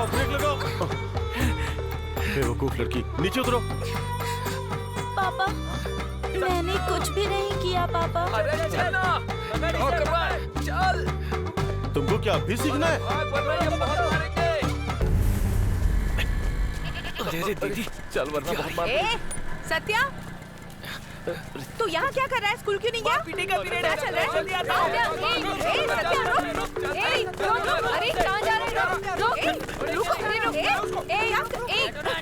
लगाओ, ब्रेक लगाओ। बेवकूफ लड़की, नीचे उतरो। पापा, मैंने कुछ भी नहीं किया पापा। अरे चल ना, चल। तुमको क्या अभी सीखना है? अरे दीदी, चल वरना बहुत मार। सत्या, तू यहाँ क्या कर रहा है? स्कूल क्यों नहीं गया? पीटी का पीरियड है। चल रहा है। सत्या रुक। अरे कहाँ जा रहे हो? रुक।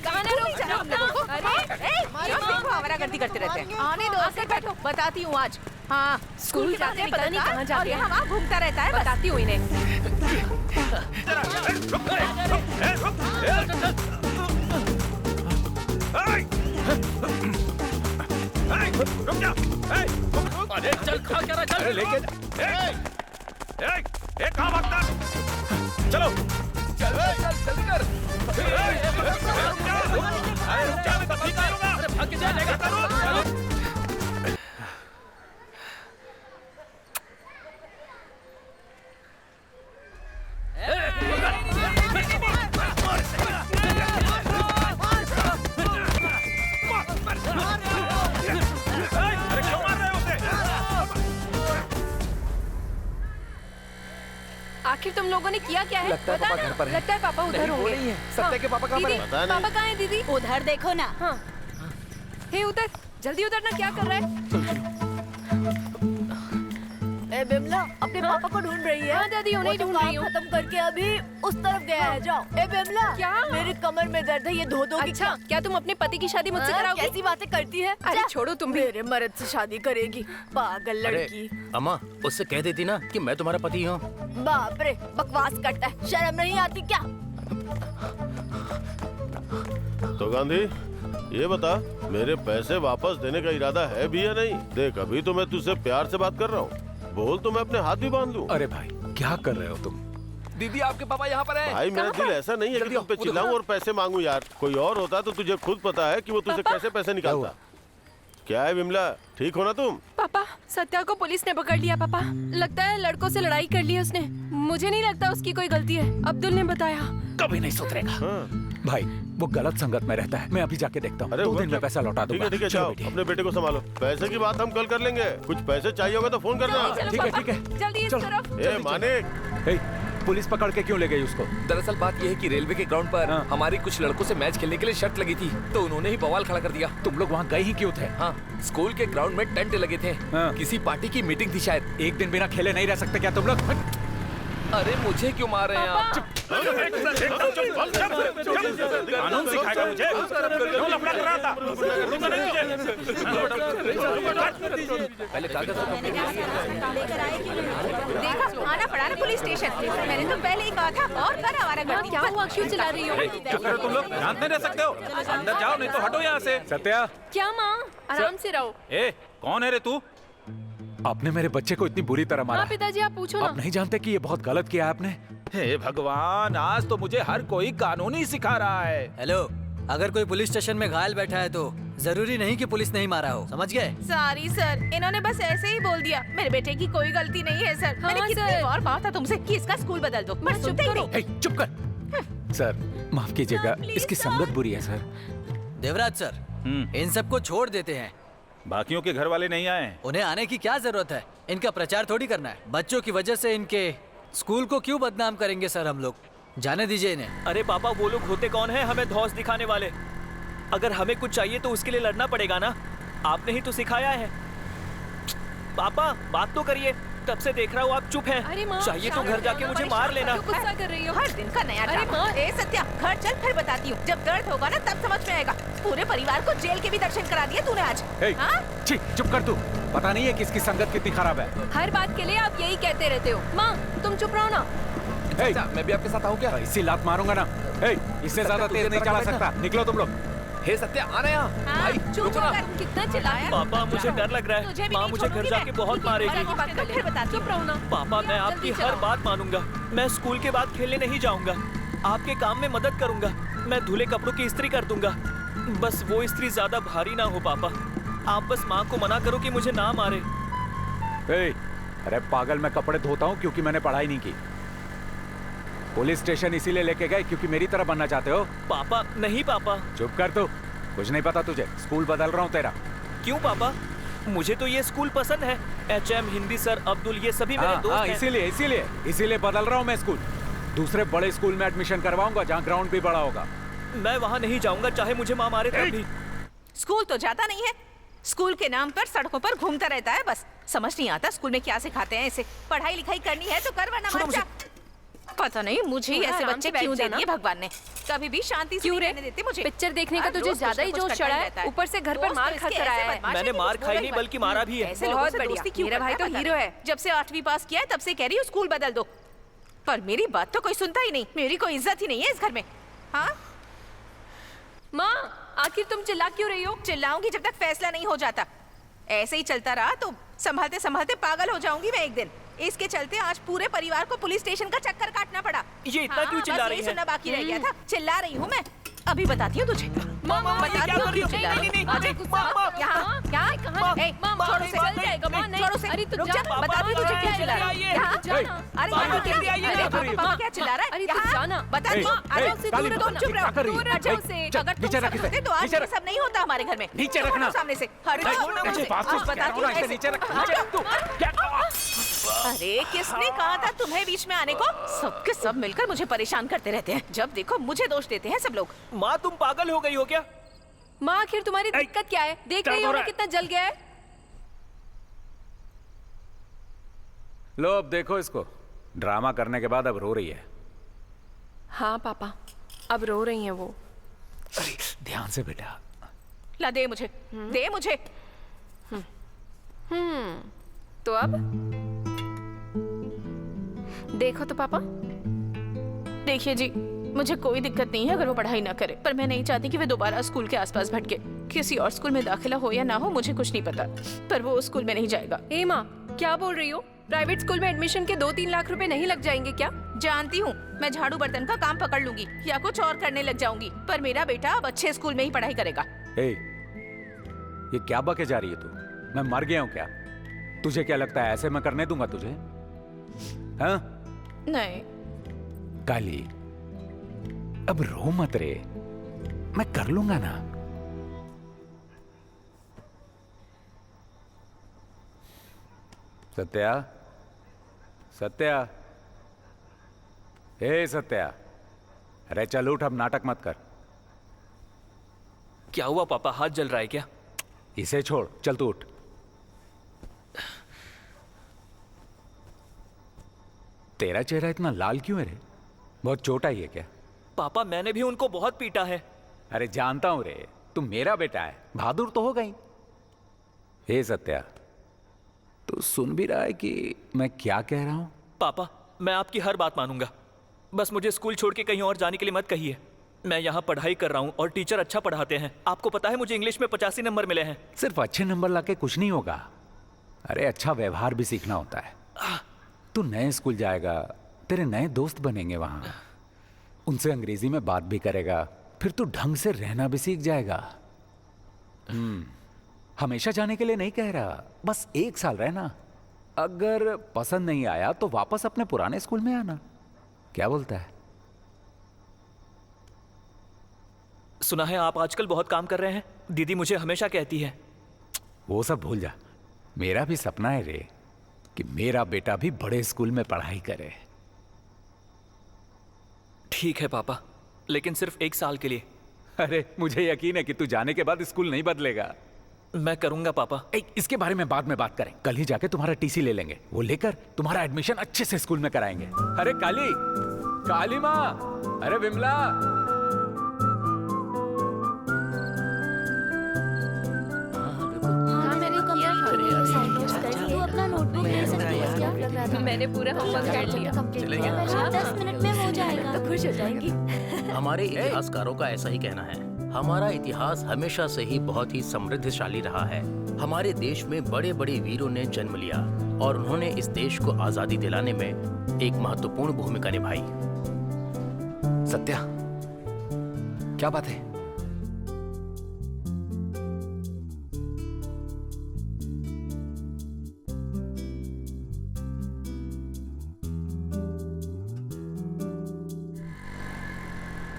कहाँ ना रुक। अरे देखो आवारागर्दी करते रहते हैं। आने दो, आकर बैठो। बताती हूँ आज। हाँ, स्कूल जाते हैं, पता नहीं कहाँ जा रहे हैं। वहाँ घूमता रहता है। बताती हूँ इन्हें। रुक जा। अरे चल, खा क्या रहा? चल लेके कहाँ भागता? चलो चल जल्दी कर। भाग के जाएगा। आखिर तुम लोगों ने किया क्या है? लगता है पापा घर पर है। लगता है पापा उधर होंगे। सत्या के पापा कहाँ पर है? पापा कहाँ है दीदी? उधर देखो ना। हाँ। हे उधर, जल्दी उधरना। क्या कर रहा है? ए बिमला, अपने पापा को ढूंढ रही है। हाँ दादी, उन्हें ढूंढ रही हूँ। खत्म करके अभी उस तरफ गया है। जाओ। ए बिमला, क्या? मेरी कमर में दर्द है, ये धो दोगी? अच्छा, क्या तुम अपने पति की शादी मुझसे कराओगी? कैसी बातें करती है? अरे छोड़ो तुम भी। मेरे मर्द से शादी करेगी, पागल लड़की। अम्मा, उससे कह देती ना कि मैं तुम्हारा पति हूँ। बाप रे, बकवास करता है, शर्म नहीं आती क्या? तो गांधी, ये बता, मेरे पैसे वापस देने का इरादा है भी या नहीं? देख, अभी तो मैं तुझसे प्यार से बात कर रहा हूँ। बोल तो मैं अपने हाथ भी बांध लूं। अरे भाई, क्या कर रहे हो तुम? दीदी, आपके पापा यहाँ पर हैं। भाई, मेरा दिल ऐसा नहीं है कि तुम पे चिल्लाऊं और पैसे मांगू यार। कोई और होता तो तुझे खुद पता है कि वो तुझसे कैसे पैसे निकालता। क्या है विमला, ठीक हो ना तुम? पापा, सत्या को पुलिस ने पकड़ लिया पापा। लगता है लड़कों से लड़ाई कर ली उसने। मुझे नहीं लगता उसकी कोई गलती है। अब्दुल ने बताया। कभी नहीं सुधरेगा। हाँ। भाई, वो गलत संगत में रहता है। मैं अभी जाके देखता हूँ। 2 दिन में पैसा लौटा दूंगा। ठीक है, जाओ, अपने बेटे को संभालो। पैसे की बात हम कल कर लेंगे। कुछ पैसे चाहिए होगा तो फोन करना। ठीक है। जल्दी इस तरफ। ए मानिक, पुलिस पकड़ के क्यों ले गई उसको? दरअसल बात यह है कि रेलवे के ग्राउंड पर हमारी कुछ लड़कों से मैच खेलने के लिए शर्त लगी थी, तो उन्होंने ही बवाल खड़ा कर दिया। तुम लोग वहाँ गए ही क्यों थे? हाँ, स्कूल के ग्राउंड में टेंट लगे थे। किसी पार्टी की मीटिंग थी शायद। एक दिन बिना खेले नहीं रह सकते क्या तुम लोग? अरे मुझे क्यों मार रहे हैं आप? कानून सिखाएगा मुझे? क्यों लफड़ा कर रहा था? पहले कागज देखा, आना पड़ा ना पुलिस स्टेशन। मैंने तो पहले ही कहा था। और कर आवारागर्दी। क्या हुआ? क्यों चिल्ला रही हो? चुप करो तुम लोग, शांत नहीं रह सकते हो। अंदर जाओ, नहीं तो हटो यहाँ से। सत्या, क्या माँ? आराम से रहो। ए, कौन है रे तू? आपने मेरे बच्चे को इतनी बुरी तरह मारा। हाँ पिताजी, आप पूछो ना। आप नहीं जानते कि ये बहुत गलत किया आपने? हे भगवान, आज तो मुझे हर कोई कानून ही सिखा रहा है। हेलो, अगर कोई पुलिस स्टेशन में घायल बैठा है तो जरूरी नहीं कि पुलिस नहीं मारा हो, समझ गए? सॉरी सर, इन्होंने बस ऐसे ही बोल दिया। मेरे बेटे की कोई गलती नहीं है सर। मैंने कितनी बार कहा था तुमसे कि इसका स्कूल बदल दो, पर सुनते ही नहीं। चुप कर। सर, माफ कीजिएगा, इसकी संगत बुरी है सर। देवराज सर, इन सबको छोड़ देते हैं। बाकियों के घर वाले नहीं आए? उन्हें आने की क्या जरूरत है? इनका प्रचार थोड़ी करना है। बच्चों की वजह से इनके स्कूल को क्यों बदनाम करेंगे सर हम लोग? जाने दीजिए इन्हें। अरे पापा, वो लोग होते कौन है हमें धौंस दिखाने वाले? अगर हमें कुछ चाहिए तो उसके लिए लड़ना पड़ेगा ना। आपने ही तो सिखाया है। पापा, बात तो करिए। तब से देख रहा हूँ आप चुप हैं। चाहिए तो घर जाके मुझे मार लेना। गुस्सा कर रही हो? हर दिन का नया ड्रामा। ए सत्या, घर चल, फिर बताती हूँ। जब दर्द होगा ना तब समझ में आएगा। पूरे परिवार को जेल के भी दर्शन करा दिए तूने आज। छी, चुप कर तू। पता नहीं है कि इसकी संगत कितनी खराब है। हर बात के लिए आप यही कहते रहते हो। माँ, तुम चुप रहो ना। मैं भी आपके साथ आऊँ क्या? इसी लात मारूंगा ना। इससे ज्यादा तेज नहीं चला सकता। निकलो तुम लोग। हे सत्या, आना यहाँ। भाई, चुप होकर कितना चिल्लाया। पापा, मुझे डर लग रहा है। माँ मुझे घर जाके बहुत मारेगी। चुप रहो ना। पापा, मैं आपकी हर बात मानूंगा। मैं स्कूल के बाद खेलने नहीं जाऊंगा। आपके काम में मदद करूंगा। मैं धुले कपड़ों की इस्त्री कर दूंगा। बस वो इस्त्री ज्यादा भारी ना हो पापा। आप बस माँ को मना करो कि मुझे ना मारे। अरे पागल, मैं कपड़े धोता हूँ क्योंकि मैंने पढ़ाई नहीं की। पुलिस स्टेशन इसीलिए लेके गए क्योंकि मेरी तरह बनना चाहते हो? पापा नहीं पापा। चुप कर तू, कुछ नहीं पता तुझे। स्कूल बदल रहा हूँ तेरा। क्यों पापा? मुझे तो ये स्कूल पसंद है। HM, हिंदी सर, अब्दुल, ये सभी मेरे दोस्त हैं। इसीलिए बदल रहा हूँ मैं स्कूल। दूसरे बड़े स्कूल में एडमिशन करवाऊंगा जहाँ ग्राउंड भी बड़ा होगा। मैं वहाँ नहीं जाऊंगा, चाहे मुझे माँ मारे तब भी। स्कूल तो जाता नहीं है, स्कूल के नाम पर सड़कों पर घूमता रहता है बस। समझ नहीं आता स्कूल में क्या सिखाते हैं इसे। पढ़ाई लिखाई करनी है तो कर, वरना मत जा। पता नहीं मुझे ही ऐसे बच्चे क्यों दे दिए भगवान ने। कभी भी शांति से नहीं रहने देते मुझे। पिक्चर देखने का तुझे ज्यादा ही जोश चढ़ा है। ऊपर से घर पर मार खा कर आया है। मैंने मार खाई नहीं बल्कि मारा भी है। ऐसे लोगों से दोस्ती क्यों? मेरा भाई तो हीरो है। जब से 8वीं पास किया है तब से कह रही हूँ स्कूल बदल दो, पर मेरी बात तो कोई सुनता ही नहीं। मेरी कोई इज्जत ही नहीं है इस घर में। हाँ माँ, आखिर तुम चिल्ला क्यों रही हो? चिल्लाऊंगी जब तक फैसला नहीं हो जाता। ऐसे ही चलता रहा तो संभालते संभालते पागल हो जाऊंगी मैं एक दिन। इसके चलते आज पूरे परिवार को पुलिस स्टेशन का चक्कर काटना पड़ा। ये इतना क्यों चिल्ला रही है? सुनना बाकी रह गया था। चिल्ला रही हूँ मैं, अभी बताती हूँ तुझे। माँ, बताती हूँ क्यों चिल्ला रही हूँ। यहाँ यहाँ छोड़ो से, चल जाएगा माँ, नहीं। छोड़ो से, अरे तू रुक जा, जा। बताती हूँ तुझे क्यों चिल्ला रहा है। यहाँ अरे यहाँ क्या चिल्ला रहा है? अरे तू जाना। बता दी दूर रहो, चुप रहो, दूर रहो से। अगर तुम सब होते तो आज ये सब नहीं होता हमारे घर में। नीचे रखना। सामने से बताती हूँ। अरे किसने कहा था तुम्हें बीच में आने को? सबके सब मिलकर मुझे परेशान करते रहते हैं। जब देखो मुझे दोष देते हैं सब लोग। माँ तुम पागल हो गई हो क्या? माँ, आखिर तुम्हारी दिक्कत क्या है? देख रही हो ना कितना जल गया है। लो अब देखो इसको, ड्रामा करने के बाद अब रो रही है। हाँ पापा, अब रो रही हैं वो। अरे ध्यान से बेटा। ला दे मुझे, दे मुझे। तो अब देखो तो पापा। देखिए जी, मुझे कोई दिक्कत नहीं है अगर वो पढ़ाई ना करे, पर मैं नहीं चाहती कि वे दोबारा स्कूल के आसपास भटके। किसी और स्कूल में दाखिला हो या ना हो मुझे कुछ नहीं पता, पर वो उस स्कूल में नहीं जाएगा। ए माँ, क्या बोल रही हो? प्राइवेट स्कूल में एडमिशन के 2-3 लाख रुपए नहीं लग जाएंगे क्या? जानती हूँ, मैं झाड़ू बर्तन का काम पकड़ लूंगी या कुछ और करने लग जाऊंगी, पर मेरा बेटा अब अच्छे स्कूल में ही पढ़ाई करेगा। ये क्या बके जा रही है तू? मैं मर गया हूँ क्या? तुझे क्या लगता है ऐसे मैं करने दूंगा तुझे? हाँ? नहीं काली, अब रो मत रे, मैं कर लूंगा ना। सत्या, सत्या, हे सत्या, अरे चल उठ, अब नाटक मत कर। क्या हुआ पापा, हाथ जल रहा है क्या? इसे छोड़, चल तू उठ। तेरा चेहरा इतना लाल क्यों है रे? बहुत चोट आई है क्या? पापा मैंने भी उनको बहुत पीटा है। अरे जानता हूं रे, तू मेरा बेटा है, बहादुर तो हो गई। हे सत्या, तू सुन भी रहा है कि मैं क्या कह रहा हूं? पापा मैं आपकी हर बात मानूंगा, बस मुझे स्कूल छोड़ के कहीं और जाने के लिए मत कहिए। मैं यहाँ पढ़ाई कर रहा हूँ और टीचर अच्छा पढ़ाते हैं। आपको पता है मुझे इंग्लिश में 85 नंबर मिले हैं। सिर्फ अच्छे नंबर लाके कुछ नहीं होगा, अरे अच्छा व्यवहार भी सीखना होता है। तू नए स्कूल जाएगा, तेरे नए दोस्त बनेंगे वहां, उनसे अंग्रेजी में बात भी करेगा, फिर तू ढंग से रहना भी सीख जाएगा। हमेशा जाने के लिए नहीं कह रहा, बस 1 साल रहना। अगर पसंद नहीं आया तो वापस अपने पुराने स्कूल में आना। क्या बोलता है? सुना है आप आजकल बहुत काम कर रहे हैं, दीदी मुझे हमेशा कहती है। वो सब भूल जा, मेरा भी सपना है रे कि मेरा बेटा भी बड़े स्कूल में पढ़ाई करे। ठीक है पापा, लेकिन सिर्फ 1 साल के लिए। अरे मुझे यकीन है कि तू जाने के बाद स्कूल नहीं बदलेगा। मैं करूंगा पापा। इसके बारे में बाद में बात करें, कल ही जाके तुम्हारा टीसी ले लेंगे, वो लेकर तुम्हारा एडमिशन अच्छे से स्कूल में कराएंगे। अरे काली, काली माँ, अरे विमला, मैंने पूरा होमवर्क कर लिया। 10 मिनट में हो जाएगा। तो खुश हो जाएंगी। हमारे इतिहासकारों का ऐसा ही कहना है। हमारा इतिहास हमेशा से ही बहुत ही समृद्धशाली रहा है। हमारे देश में बड़े बड़े वीरों ने जन्म लिया और उन्होंने इस देश को आजादी दिलाने में एक महत्वपूर्ण भूमिका निभाई। सत्या, क्या बात है?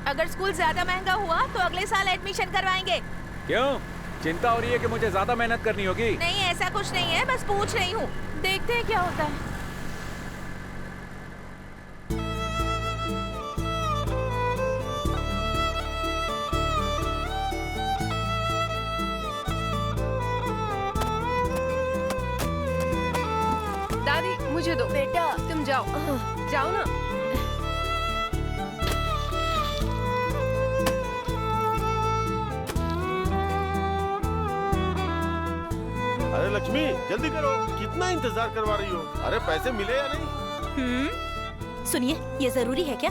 अगर स्कूल ज्यादा महंगा हुआ तो अगले साल एडमिशन करवाएंगे। क्यों? चिंता हो रही है कि मुझे ज्यादा मेहनत करनी होगी? नहीं, ऐसा कुछ नहीं है, बस पूछ रही हूँ। देखते हैं क्या होता है। दादी मुझे दो। बेटा तुम जाओ जाओ ना। अरे लक्ष्मी जल्दी करो, कितना इंतजार करवा रही हो? अरे पैसे मिले या नहीं? सुनिए, ये जरूरी है क्या?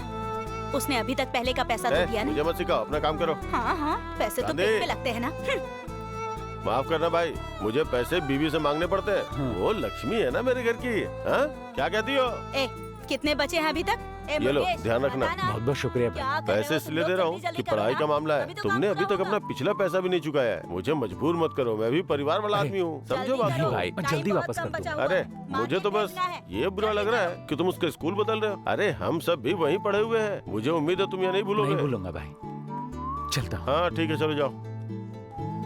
उसने अभी तक पहले का पैसा तो दिया नहीं। मुझे मत सिखाओ, अपना काम करो। हाँ हाँ, पैसे तो गांधी। पेट पे लगते हैं ना। माफ करना भाई, मुझे पैसे बीवी से मांगने पड़ते हैं। वो लक्ष्मी है ना मेरे घर की। हाँ क्या कहती हो? ए, कितने बचे हैं अभी तक? ए, ये लो, मुकेश, ध्यान रखना। बताना। बहुत बहुत शुक्रिया क्या भाई। कर रहे पैसे हो? इसलिए तुम दे लोग रहा हूँ जल्दी कि जल्दी पढ़ाई करो का ना। मामला है। अभी तो तुमने काम अभी पूरा तक अपना होगा। पिछला पैसा भी नहीं चुकाया है। मुझे मजबूर मत करो, मैं भी परिवार वाला आदमी हूँ, समझो बात जल्दी को। करो, भाई, मैं टाइम जल्दी बहुत वापस कम कर बचा दूंगा। हुआ अरे है। मुझे मार्केट तो बस भेजना है। ये बुरा लग रहा है कि तुम उसके स्कूल बदल रहे हो। अरे हम सब भी वहीं पढ़े हुए हैं, मुझे उम्मीद है तुम ये नहीं भूलोगे। नहीं भूलूंगा भाई, चलता हूँ। हाँ ठीक है, चलो जाओ।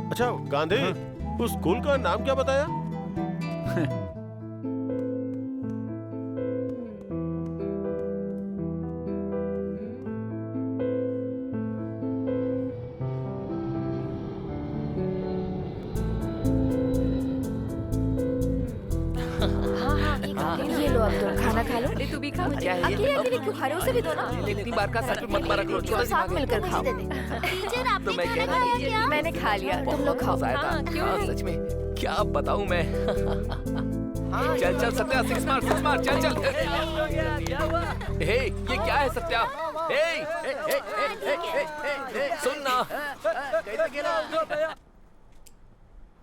अच्छा गांधी, उस स्कूल का नाम क्या बताया? ये लो, अब तुम खाना खा लो। तू भी खा। अकेले अकेले क्यों खा रहे हो? उसे भी दो ना। इतनी बार का सच मत मारा करो, छोटा साथ मिलकर खाओ। टीचर तो मैं कह रहा खाया क्या? मैंने खा लिया, तुम लोग खाओ। हाँ, क्यों नहीं? सच में क्या बताऊं मैं। चल चल सत्या, सिक्स मार, चल चल। हे ये क्या है सत्या? सुन ना।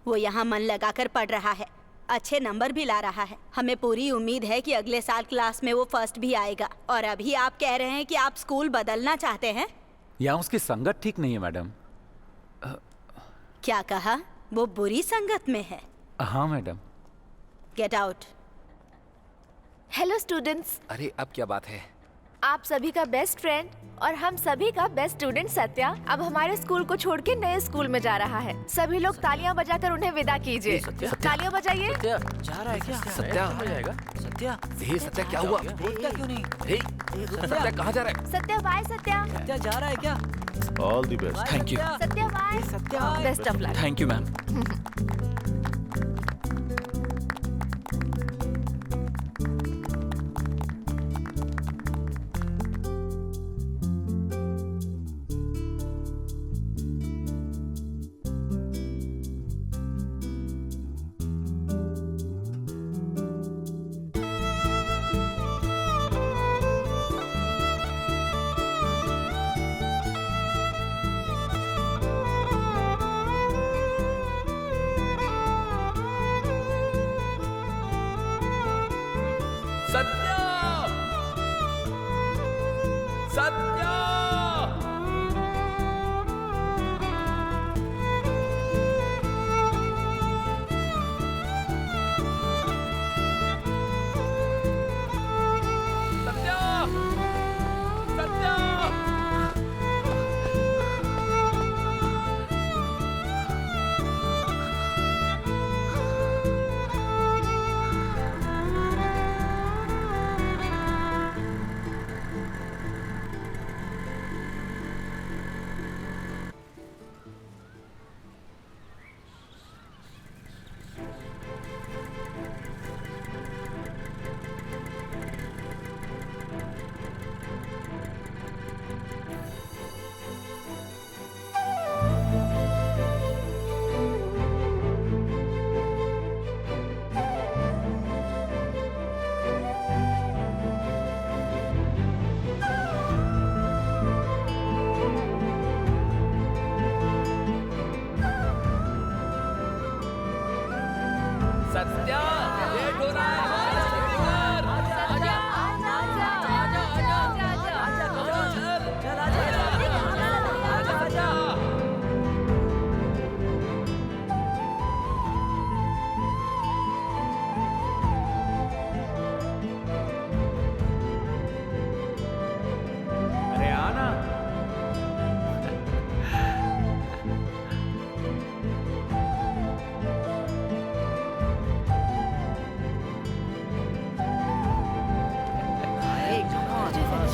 वो यहाँ मन लगाकर पढ़ रहा है, अच्छे नंबर भी ला रहा है। हमें पूरी उम्मीद है कि अगले साल क्लास में वो फर्स्ट भी आएगा। और अभी आप कह रहे हैं कि आप स्कूल बदलना चाहते हैं? यहाँ उसकी संगत ठीक नहीं है मैडम। क्या कहा? वो बुरी संगत में है। हाँ madam. Get out. Hello students, अरे अब क्या बात है? आप सभी का बेस्ट फ्रेंड और हम सभी का बेस्ट स्टूडेंट सत्या अब हमारे स्कूल को छोड़ के नए स्कूल में जा रहा है। सभी लोग तालियां बजाकर उन्हें विदा कीजिए। तालियां बजाइए। जा रहा है क्या? सत्या सत्या, हे सत्या क्या हुआ? बोलता क्यों नहीं? हे सत्या कहाँ जा रहा है? सत्या बाय। सत्या सत्या जा रहा है क्या? All the best. Thank you. Satya bye. Satya best of luck. Thank you ma'am. Satya, Satya. Satya, Satya.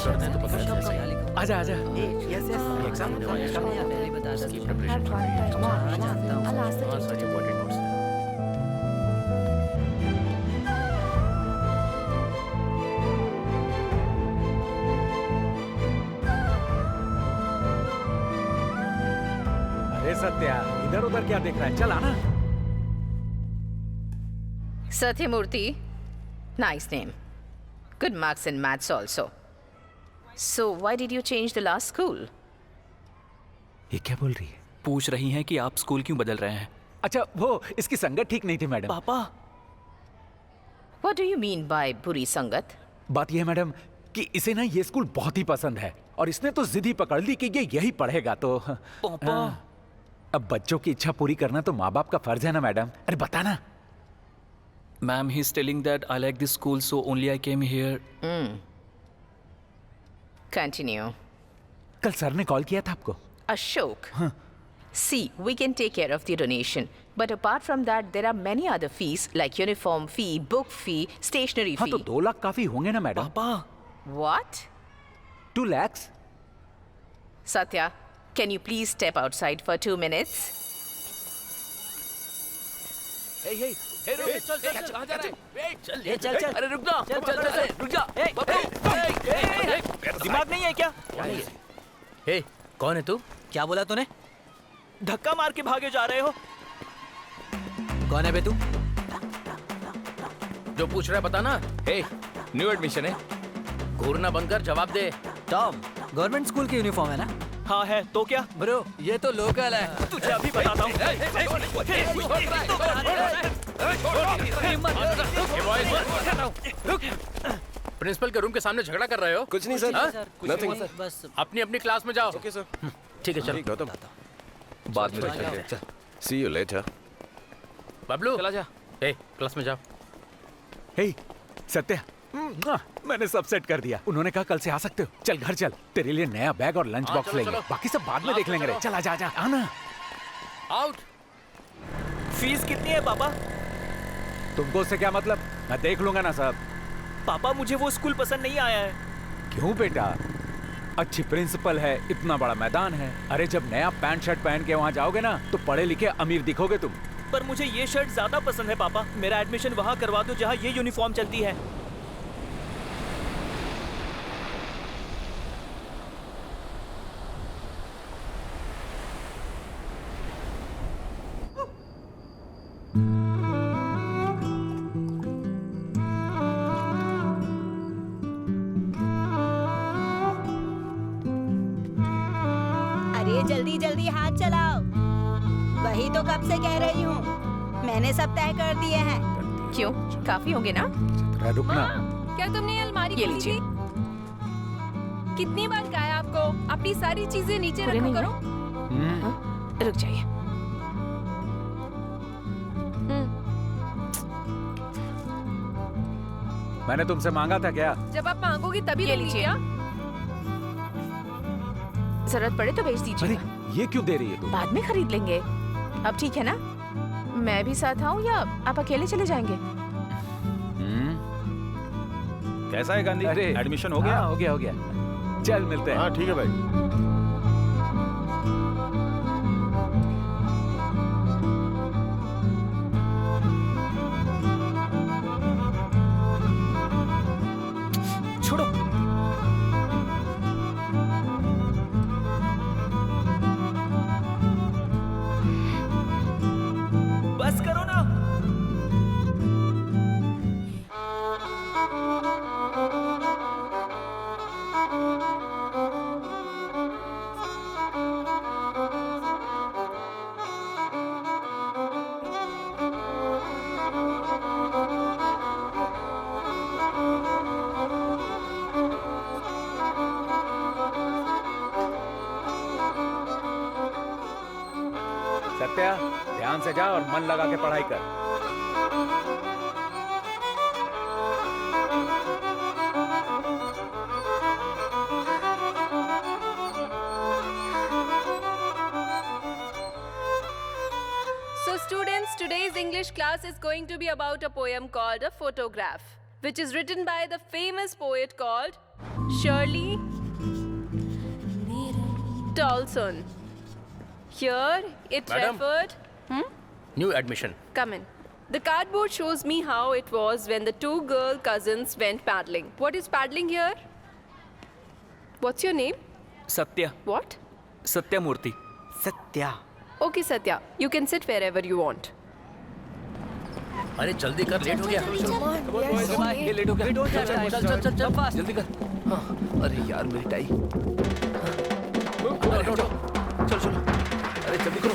कर दें तो पता चल जाए। आजा आजा। एग्जाम होने वाले हैं। पहले बता उसकी preparation कर रही है। हाँ, सारी important notes हैं। अरे सत्या, इधर उधर क्या देख रहा है? चल आना। Satyamurthy, nice name. Good marks in maths also. So why did you change the last school? ये क्या बोल रही है? पूछ रही हैं कि आप स्कूल क्यों बदल रहे हैं। अच्छा वो इसकी संगत ठीक नहीं थी मैडम। पापा, What do you mean by बुरी संगत? बात यह है मैडम कि इसे ना ये स्कूल बहुत ही पसंद है और इसने तो जिद ही पकड़ ली कि ये यही पढ़ेगा तो पापा। अब बच्चों की इच्छा पूरी करना तो माँ बाप का फर्ज है ना मैडम। अरे बता ना। Ma'am, he's telling that I like this school, so only I came here. Continue. कल सर ने कॉल किया था आपको? Ashok. See, we can take care of the donation. But apart from that, there are many other fees like uniform fee, book fee, stationery हाँ fee. तो 2 लाख काफी होंगे ना मैडम? पापा, What? 2 lakhs? Satya, can you please step outside for 2 minutes? हे हे हे रुक, चल कहाँ जा रहा है? वेट, चल अरे रुक जा, रुक जा, दिमाग नहीं है क्या? हे, कौन है तू? क्या बोला तूने? धक्का मार के भागे जा रहे हो? कौन है बे तू? जो पूछ रहा है बता ना। हे, न्यू एडमिशन है। घूरना बंद कर, जवाब दे। टॉम, गवर्नमेंट स्कूल की यूनिफॉर्म है ना? हाँ है, तो क्या? ब्रो, ये तो लोकल है। तुझे अभी बताता हूँ। प्रिंसिपल के रूम के सामने झगड़ा कर रहे हो? कुछ नहीं सर। हाँ? नथिंग। बस अपनी अपनी क्लास में जाओ। Okay sir. ठीक है चलो। गौतम, बाद में देखेंगे। सी यू लेटर। बबलू चला जा। हे, क्लास में जाओ। हे सत्या, मैंने सब सेट कर दिया। उन्होंने कहा कल से आ सकते हो। चल घर चल, तेरे लिए नया बैग और लंच हाँ, बॉक्स चलो, लेंगे। चलो। बाकी सब बाद में देख लेंगे रे। चल आजा आजा आना। आउट। फीस कितनी है पापा? तुमको उससे क्या मतलब? मैं देख लूंगा ना सब। पापा, मुझे वो स्कूल पसंद नहीं आया है। क्यों बेटा? अच्छी प्रिंसिपल है, इतना बड़ा मैदान है। अरे जब नया पैंट शर्ट पहन के वहाँ जाओगे ना तो पढ़े लिखे अमीर दिखोगे तुम। पर मुझे ये शर्ट ज्यादा पसंद है पापा। मेरा एडमिशन वहाँ करवा दो जहाँ ये यूनिफॉर्म चलती है। अरे जल्दी जल्दी हाथ चलाओ। वही तो कब से कह रही हूँ, मैंने सब तय कर दिए हैं। क्यों? काफी होंगे ना? जरा रुकना। क्या तुमने ये अलमारी ये खोली लीजिए। थी? कितनी बार कहा है आपको अपनी सारी चीजें नीचे पूरे रखा नहीं करो? रुक जाइए। मैंने तुमसे मांगा था क्या? जब आप मांगोगी तभी ये दूंगी लीजिए। क्या? जरूरत पड़े तो भेज अरे दीजिएगा। ये क्यों दे रही है तू? बाद में खरीद लेंगे। अब ठीक है ना? मैं भी साथ आऊँ या आप अकेले चले जाएंगे? कैसा है गांधी? अरे एडमिशन हो गया? हाँ, हो गया हो गया। चल मिलते हैं। हाँ ठीक है भाई। छोड़ो। बस करो ना। सत्या, ध्यान से जा और मन लगा के पढ़ाई कर। So students, today's English class is going to be about a poem called A Photograph. which is written by the famous poet called Shirley Dawson. Here it Madam. referred. New admission. Come in. The cardboard shows me how it was when the two girl cousins went paddling. What is paddling here? What's your name? Satya. What? Satya Murthy. Satya. Okay, Satya. You can sit wherever you want. अरे जल्दी कर, late हो गया. ये late हो गया. चल चल चल फास्ट जल्दी कर. हाँ, अरे यार मेरी टाई. चल चल. अरे जल्दी करो.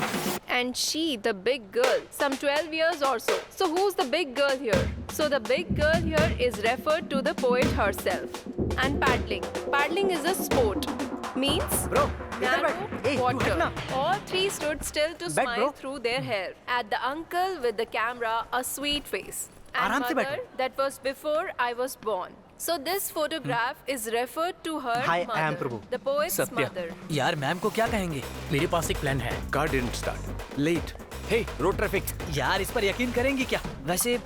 And she, the big girl, some 12 years or so. So who's the big girl here? So the big girl here is referred to the poet herself. And paddling. Paddling is a sport. Means narrow water. All three stood still to smile through their hair. At the uncle with the camera, a sweet face. And mother, that was before I was born. So this photograph is referred to her mother, the poet's mother. यार ma'am को क्या कहेंगे? मेरे पास एक plan है. Car didn't start. Late. Hey, road traffic. यार इस पर यकीन करेंगी क्या? वैसे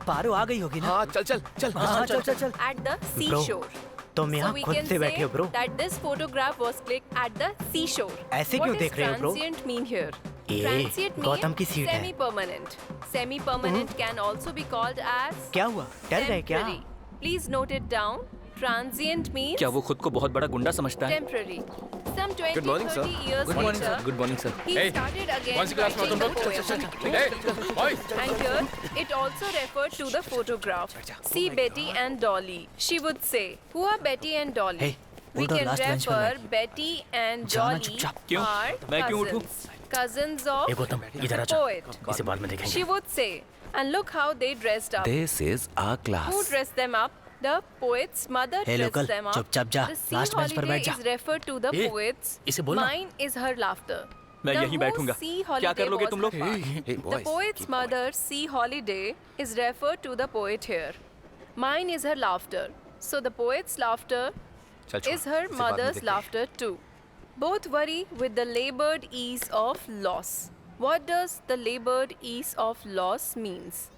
पारो आ गई होगी ना? हाँ चल चल चल. हाँ चल चल चल. At the seashore. तुम यहाँ खुद से बैठे हो bro. That this photograph was clicked at the seashore. ऐसे क्यों देख रहे हो bro? What does transient mean here? ये Transient गौतम की means सीट है. semi-permanent. Semi-permanent can also be called as क्या हुआ? डर गए क्या? temporary. Please note it down. Transient means क्या वो खुद को बहुत बड़ा गुंडा समझता है? temporary. Some 20, Good morning, sir. 30 years Good morning, later, sir. Good morning, sir. he Hey, started again कौन सी क्लास में हो writing तुम the लोग? poem. Hey, boys. And here, it also referred to the photograph. See Betty and Dolly. She would say, who are Betty and Dolly? Hey, we उठो, can last bench में refer Betty and जाना Dolly चुपचाप. क्यों? are मैं क्यों उठूं? cousins of ए गौतम, इधर आ the जा. poet. इसे बाद में देखेंगे. She would say, and look how they dressed up. This is our class. Who dressed them up? The poet's mother Hey, dressed local, them up. चुपचाप जा, The sea last bench पर holiday बैठ जा. is referred to the A, poet's. इसे बोलना. Mine is her laughter. मैं The यहीं whole बैठूंगा. sea क्या holiday कर लोगे was तुम लोग? her part. Hey, The boys. poet's mother's sea holiday is referred to the poet here. Mine is her laughter. So the poet's laughter चल छोड़, is her इसे बाद में mother's देखते हैं. laughter too. Both worry with the labored ease of loss. What does the labored ease of loss means?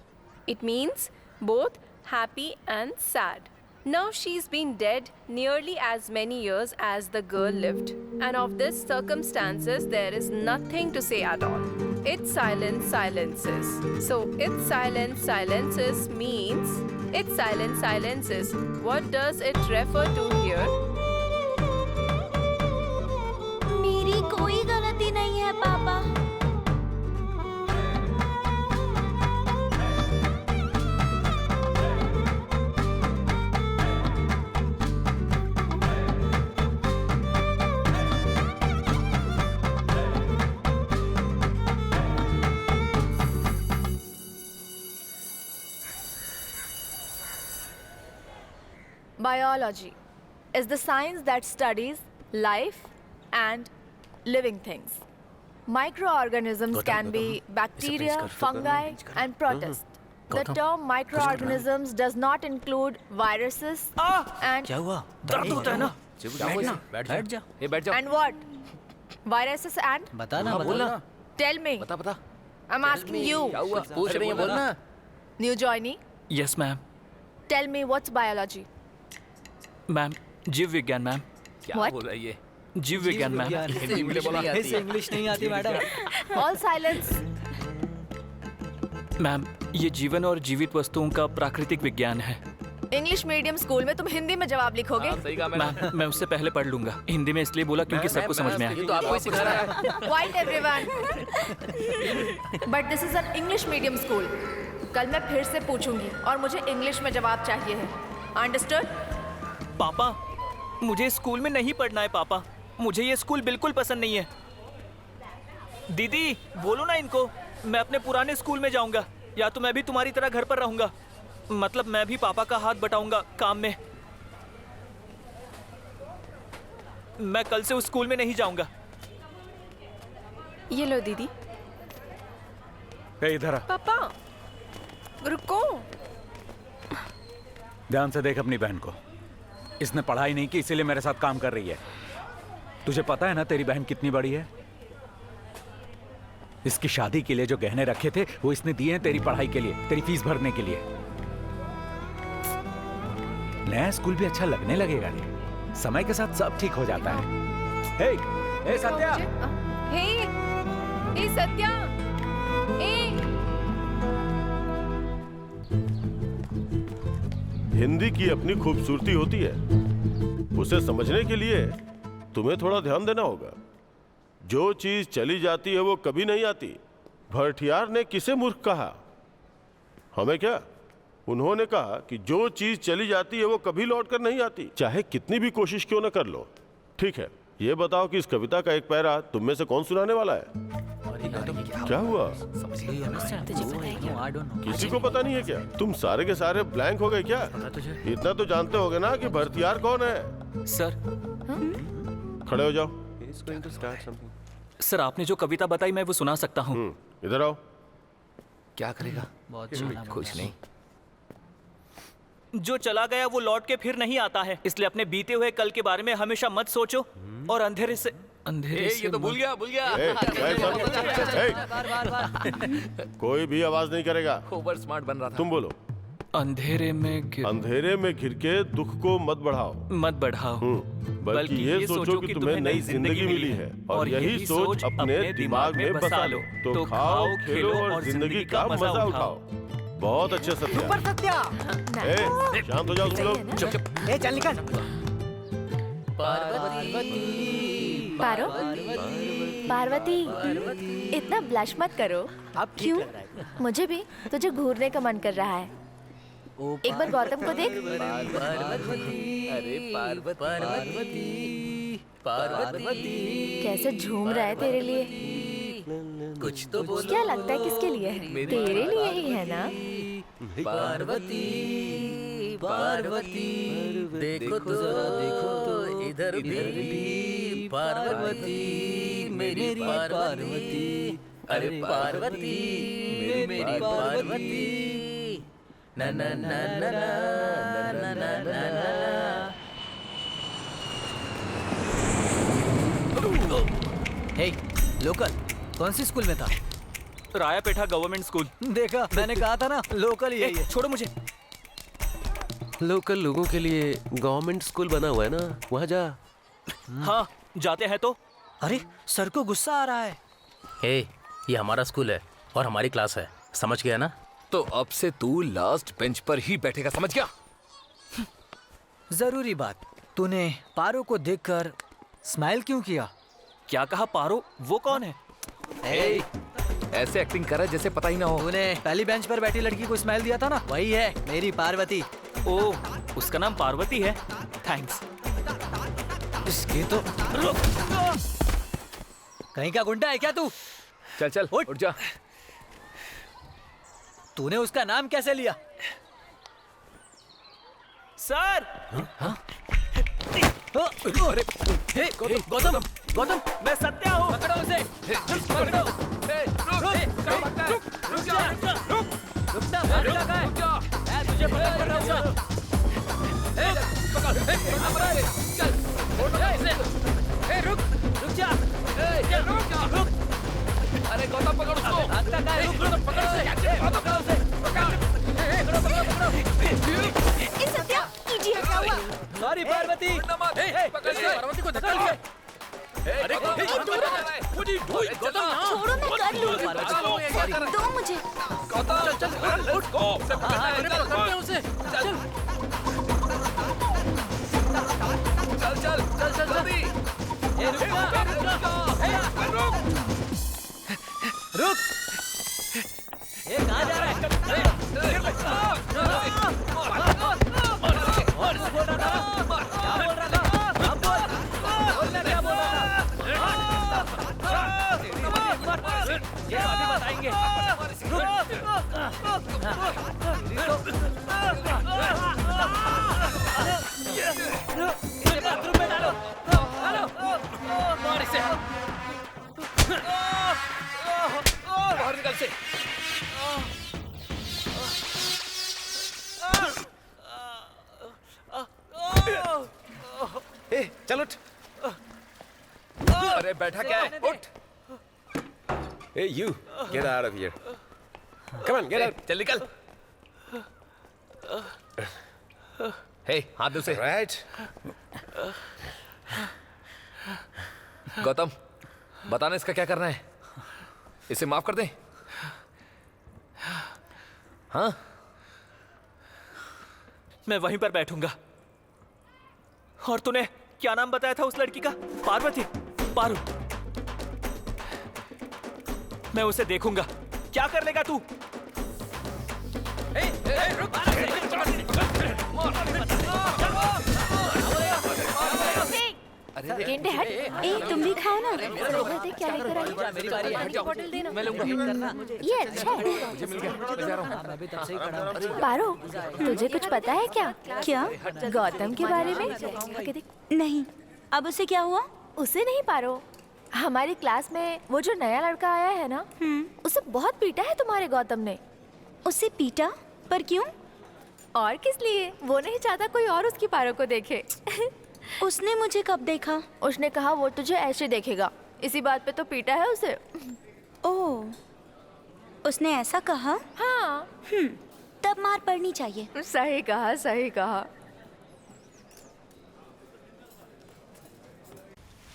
It means both happy and sad. Now she's been dead nearly as many years as the girl lived. And of this circumstances, there is nothing to say at all. Its silence silences. So its silence silences means its silence silences. What does it refer to here? मेरी कोई गलती नहीं है पापा. Biology is the science that studies life and living things. Microorganisms can be bacteria, fungi, and protists. The term microorganisms does not include viruses and क्या हुआ? दर्द होता है ना? बैठना. बैठ जा. ए बैठ जाओ. and what? Viruses and? बता ना बोलना. Tell me. बता बता. I'm asking you. क्या हुआ? पूछ रही है, बोलना. New joinee. Yes ma'am. Tell me what's biology? Ma'am जीव विज्ञान मैम. क्या What? बोल रहा है ये? जीव विज्ञान मैम. इसे इंग्लिश नहीं आती मैडम. All silence. मैम ये जीवन और जीवित वस्तुओं का प्राकृतिक विज्ञान है. इंग्लिश मीडियम स्कूल में तुम हिंदी में जवाब लिखोगे? हाँ, सही कहा मैंने. मैम मैं उससे पहले पढ़ लूंगा. हिंदी में इसलिए बोला क्योंकि सबको समझ में ये आए. तो आपको ही सिखा रहा है. Quiet everyone. But this is an English medium school. कल मैं फिर से पूछूंगी और मुझे इंग्लिश में जवाब चाहिए है. Understood? पापा मुझे स्कूल में नहीं पढ़ना है. पापा मुझे ये स्कूल बिल्कुल पसंद नहीं है. दीदी बोलो ना इनको. मैं अपने पुराने स्कूल में जाऊंगा या तो मैं भी तुम्हारी तरह घर पर रहूंगा. मतलब मैं भी पापा का हाथ बटाऊंगा काम में. मैं कल से उस स्कूल में नहीं जाऊंगा. ये लो दीदी. ए, इधर आ. पापा रुको. ध्यान से देख अपनी बहन को. इसने पढ़ाई नहीं की इसीलिए मेरे साथ काम कर रही है. तुझे पता है ना तेरी बहन कितनी बड़ी है? इसकी शादी के लिए जो गहने रखे थे वो इसने दिए हैं तेरी पढ़ाई के लिए, तेरी फीस भरने के लिए. नया स्कूल भी अच्छा लगने लगेगा रे। समय के साथ सब ठीक हो जाता है। हे, हे सत्या। हे, हे सत्या, हिंदी की अपनी खूबसूरती होती है, उसे समझने के लिए तुम्हें थोड़ा ध्यान देना होगा। जो चीज चली जाती है वो कभी नहीं आती। भरठियार ने किसे मूर्ख कहा? हमें क्या? उन्होंने कहा कि जो चीज चली जाती है वो कभी लौट कर नहीं आती, चाहे कितनी भी कोशिश क्यों न कर लो। ठीक है, ये बताओ कि इस कविता का एक पैरा तुम में से कौन सुनाने वाला है? क्या हुआ? किसी को पता नहीं है क्या? तुम सारे के सारे ब्लैंक हो गए क्या? इतना तो जानते होगे ना कि भरतियार कौन है? सर, खड़े हो जाओ। सर, आपने जो कविता बताई मैं वो सुना सकता हूँ। इधर आओ। क्या करेगा? कुछ नहीं। जो चला गया वो लौट के फिर नहीं आता है, इसलिए अपने बीते हुए कल के बारे में हमेशा मत सोचो और अंधेरे से ये तो भूल गया। कोई भी आवाज नहीं करेगा। ओवर स्मार्ट बन रहा था। तुम बोलो। अंधेरे में घिर के दुख को मत बढ़ाओ। बल्कि ये सोचो कि तुम्हें नई जिंदगी मिली है और यही सोच अपने दिमाग में बसा लो। तो खाओ, खेलो और जिंदगी का मजा उठाओ। बहुत अच्छे सत्या। सुपर सत्या। शांत हो जाओ तुम लोग। चुप। चल निकल। पार्वती, इतना ब्लश मत करो। अब क्यों? मुझे भी तुझे घूरने का मन कर रहा है। एक बार गौतम को देख। अरे पार्वती कैसे झूम रहा है तेरे लिए। कुछ तो बोलो। क्या लगता है किसके लिए है? तेरे लिए ही है ना? पार्वती देखो तो इधर भी पार्वती, मेरी पार्वती। अरे पार्वती मेरी पार्वती। ना ना ना ना ना ना ना ना। हे, लोकल कौन सी स्कूल में था? रायापेठा गवर्नमेंट स्कूल। देखा, मैंने कहा था ना, लोकल यही है। छोड़ो मुझे। लोकल लोगों के लिए गवर्नमेंट स्कूल बना हुआ है ना, वहाँ जा। हाँ, जाते हैं तो। अरे सर को गुस्सा आ रहा है। हे, ये हमारा स्कूल है और हमारी क्लास है, समझ गया ना? तो अब से तू लास्ट बेंच पर ही बैठेगा, समझ गया? जरूरी बात, तूने पारो को देखकर स्माइल क्यों किया? क्या कहा? पारो? वो कौन है? ऐसे एक्टिंग कर रहा है जैसे पता ही ना हो। तूने पहली बेंच पर बैठी लड़की को स्माइल दिया था ना, वही है मेरी पार्वती। ओह, उसका नाम पार्वती है। थैंक्स। इसके तो कहीं का गुंडा है क्या तू? चल चल उठ जा। तूने उसका नाम कैसे लिया? सर! अरे, गौतम, गौतम, मैं सत्या हूँ। पकड़ो उसे। पकड़ो। रुक जा। मैं तुझे पकड़ रहा हूँ। रुक जा। अरे गौतम पकड़ उसको। पकड़ उसे। सत्या, इडियट, क्या हुआ? सॉरी पार्वती। पार्वती को धक्का लगे। छोड़ो, मैं कर लूंगी। दो मुझे। चल उठ। पकड़ते उसे। चल जल्दी। रुक। ये कहाँ जा रहा है? ये अभी बताएंगे। इसे बाथरूम में डालो। मार इसे। बाहर निकल से। चल उठ। अरे बैठा क्या है? उठ। Hey you, get out of here. Come on, get out. चल निकल। हे हाथ दे उसे। राइट। गौतम बताना इसका क्या करना है, इसे माफ कर दे। हाँ मैं वहीं पर बैठूंगा। और तूने क्या नाम बताया था उस लड़की का? पार्वती? पारू। मैं उसे देखूंगा। क्या कर लेगा तू? गेंडे हट। तुम भी खाओ ना। देख क्या लेकर आई। मेरी बारी है, हट जाओ। मैं लूंगा। ये अच्छा है। मुझे मिल गया, मैं जा रहा हूँ। मैं भी तब से ही खड़ा हूँ। पारो, तुझे कुछ पता है क्या? क्या? गौतम के बारे में? आके देख। नहीं। अब उसे क्या हुआ? उसे नहीं पारो, हमारी क्लास में वो जो नया लड़का आया है ना, उसे बहुत पीटा है तुम्हारे गौतम ने। उसे पीटा? पर क्यों? और किस लिए? वो नहीं चाहता कोई और उसकी पारो को देखे। उसने मुझे कब देखा? उसने कहा वो तुझे ऐसे देखेगा, इसी बात पे तो पीटा है उसे। ओह, उसने ऐसा कहा? हाँ। तब मार पड़नी चाहिए। सही कहा, सही कहा।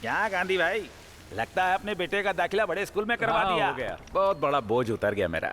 क्या गांधी भाई, लगता है अपने बेटे का दाखिला बड़े स्कूल में करवा दिया। हो गया, बहुत बड़ा बोझ उतर गया मेरा।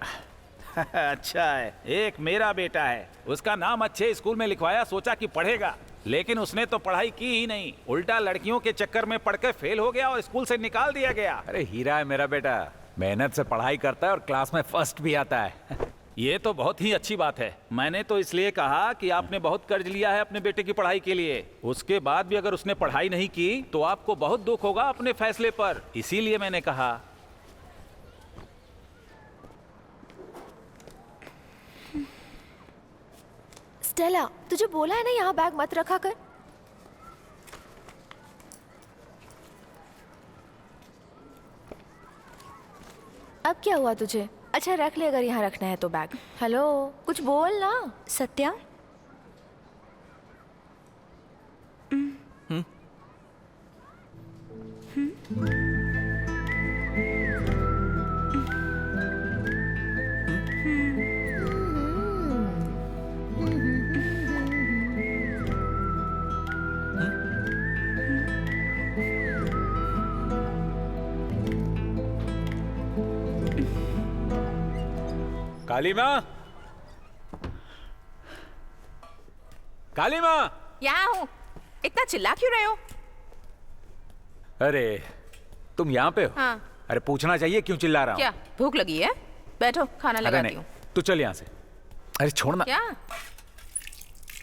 अच्छा है, एक मेरा बेटा है, उसका नाम अच्छे स्कूल में लिखवाया, सोचा कि पढ़ेगा, लेकिन उसने तो पढ़ाई की ही नहीं, उल्टा लड़कियों के चक्कर में पढ़ के फेल हो गया और स्कूल से निकाल दिया गया। अरे हीरा है मेरा बेटा, मेहनत से पढ़ाई करता है और क्लास में फर्स्ट भी आता है। ये तो बहुत ही अच्छी बात है। मैंने तो इसलिए कहा कि आपने बहुत कर्ज लिया है अपने बेटे की पढ़ाई के लिए, उसके बाद भी अगर उसने पढ़ाई नहीं की तो आपको बहुत दुख होगा अपने फैसले पर, इसीलिए मैंने कहा। स्टेला, तुझे बोला है ना यहाँ बैग मत रखा कर। अब क्या हुआ तुझे? अच्छा रख ले अगर यहाँ रखना है तो बैग। हेलो, कुछ बोल ना। सत्या, काली माँ, काली माँ। यहाँ हूँ। इतना चिल्ला क्यों रहे हो? अरे तुम यहाँ पे हो? हाँ। अरे पूछना चाहिए क्यों चिल्ला रहा हूँ? क्या भूख लगी है? बैठो, खाना अरे लगाती नहीं, हूँ। तू चल यहाँ से। अरे छोड़ना। क्या?